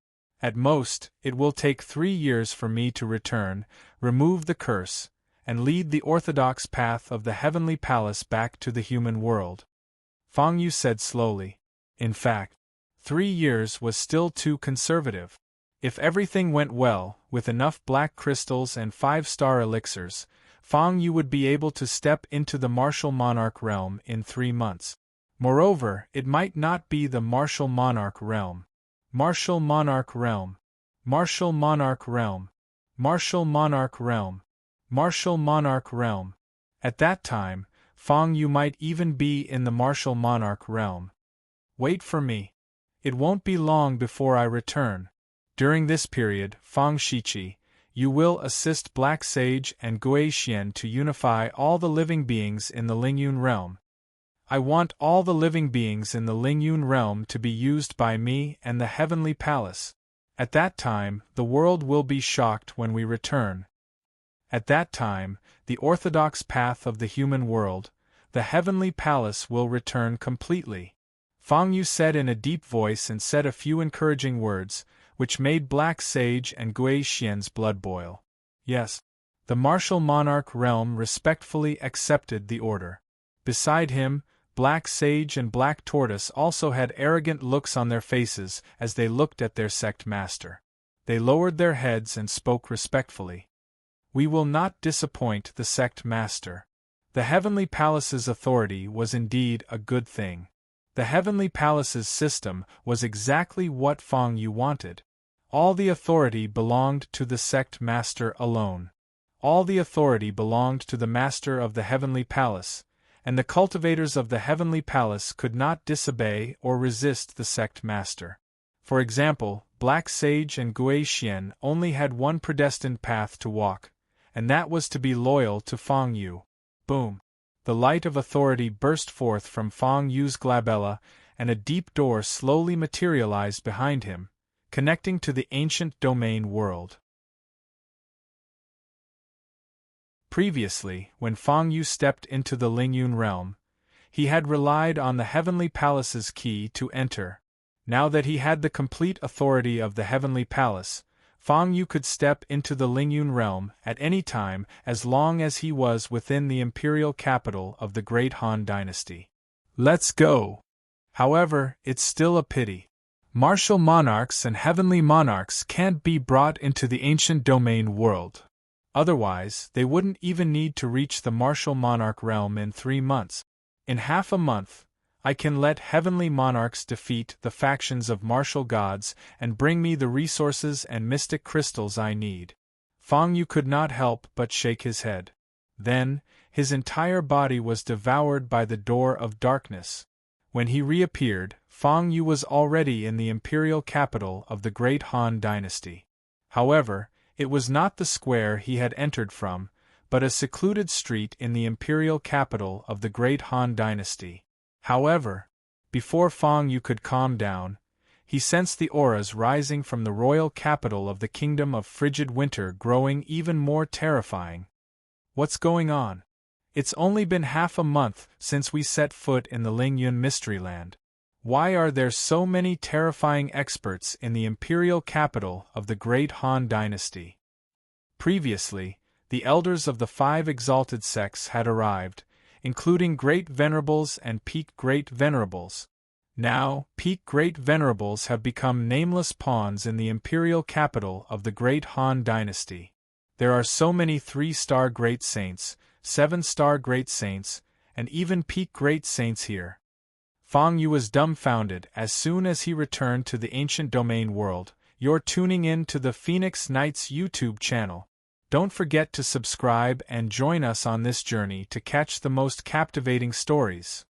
Speaker 1: At most, it will take 3 years for me to return, remove the curse, and lead the orthodox path of the heavenly palace back to the human world. Feng Yu said slowly. In fact, 3 years was still too conservative. If everything went well, with enough black crystals and 5-star elixirs, Feng Yu would be able to step into the martial monarch realm in 3 months. Moreover, it might not be the martial monarch realm. Martial monarch realm. Martial monarch realm. Martial monarch realm. Martial monarch realm. At that time, Feng Yu might even be in the martial monarch realm. Wait for me. It won't be long before I return. During this period, Feng Shiqi, you will assist Black Sage and Gui Xian to unify all the living beings in the Lingyun realm. I want all the living beings in the Lingyun realm to be used by me and the Heavenly Palace. At that time, the world will be shocked when we return. At that time, the orthodox path of the human world, the Heavenly Palace will return completely. Feng Yu said in a deep voice and said a few encouraging words, which made Black Sage and Gui Xian's blood boil. Yes. The martial monarch realm respectfully accepted the order. Beside him, Black Sage and Black Tortoise also had arrogant looks on their faces as they looked at their sect master. They lowered their heads and spoke respectfully. We will not disappoint the sect master. The Heavenly Palace's authority was indeed a good thing. The Heavenly Palace's system was exactly what Feng Yu wanted. All the authority belonged to the sect master alone. All the authority belonged to the master of the Heavenly Palace, and the cultivators of the Heavenly Palace could not disobey or resist the sect master. For example, Black Sage and Gui Xian only had one predestined path to walk, and that was to be loyal to Feng Yu. Boom! The light of authority burst forth from Feng Yu's glabella, and a deep door slowly materialized behind him, connecting to the ancient domain world. Previously, when Feng Yu stepped into the Lingyun realm, he had relied on the Heavenly Palace's key to enter. Now that he had the complete authority of the Heavenly Palace, Feng Yu could step into the Lingyun realm at any time as long as he was within the imperial capital of the Great Han Dynasty. Let's go! However, it's still a pity. Martial monarchs and heavenly monarchs can't be brought into the ancient domain world. Otherwise, they wouldn't even need to reach the martial monarch realm in 3 months. In half a month, I can let heavenly monarchs defeat the factions of martial gods and bring me the resources and mystic crystals I need. Feng Yu could not help but shake his head. Then, his entire body was devoured by the door of darkness. When he reappeared, Feng Yu was already in the imperial capital of the Great Han Dynasty. However, it was not the square he had entered from, but a secluded street in the imperial capital of the Great Han Dynasty. However, before Feng Yu could calm down, he sensed the auras rising from the royal capital of the kingdom of frigid winter growing even more terrifying. What's going on? It's only been half a month since we set foot in the Lingyun Mysteryland. Why are there so many terrifying experts in the imperial capital of the Great Han Dynasty? Previously, the elders of the 5 exalted sects had arrived, including Great Venerables and Peak Great Venerables. Now, Peak Great Venerables have become nameless pawns in the imperial capital of the Great Han Dynasty. There are so many 3-star Great Saints, 7-star Great Saints, and even Peak Great Saints here. Fang Yu was dumbfounded as soon as he returned to the ancient domain world. You're tuning in to the Phoenix Knights YouTube channel. Don't forget to subscribe and join us on this journey to catch the most captivating stories.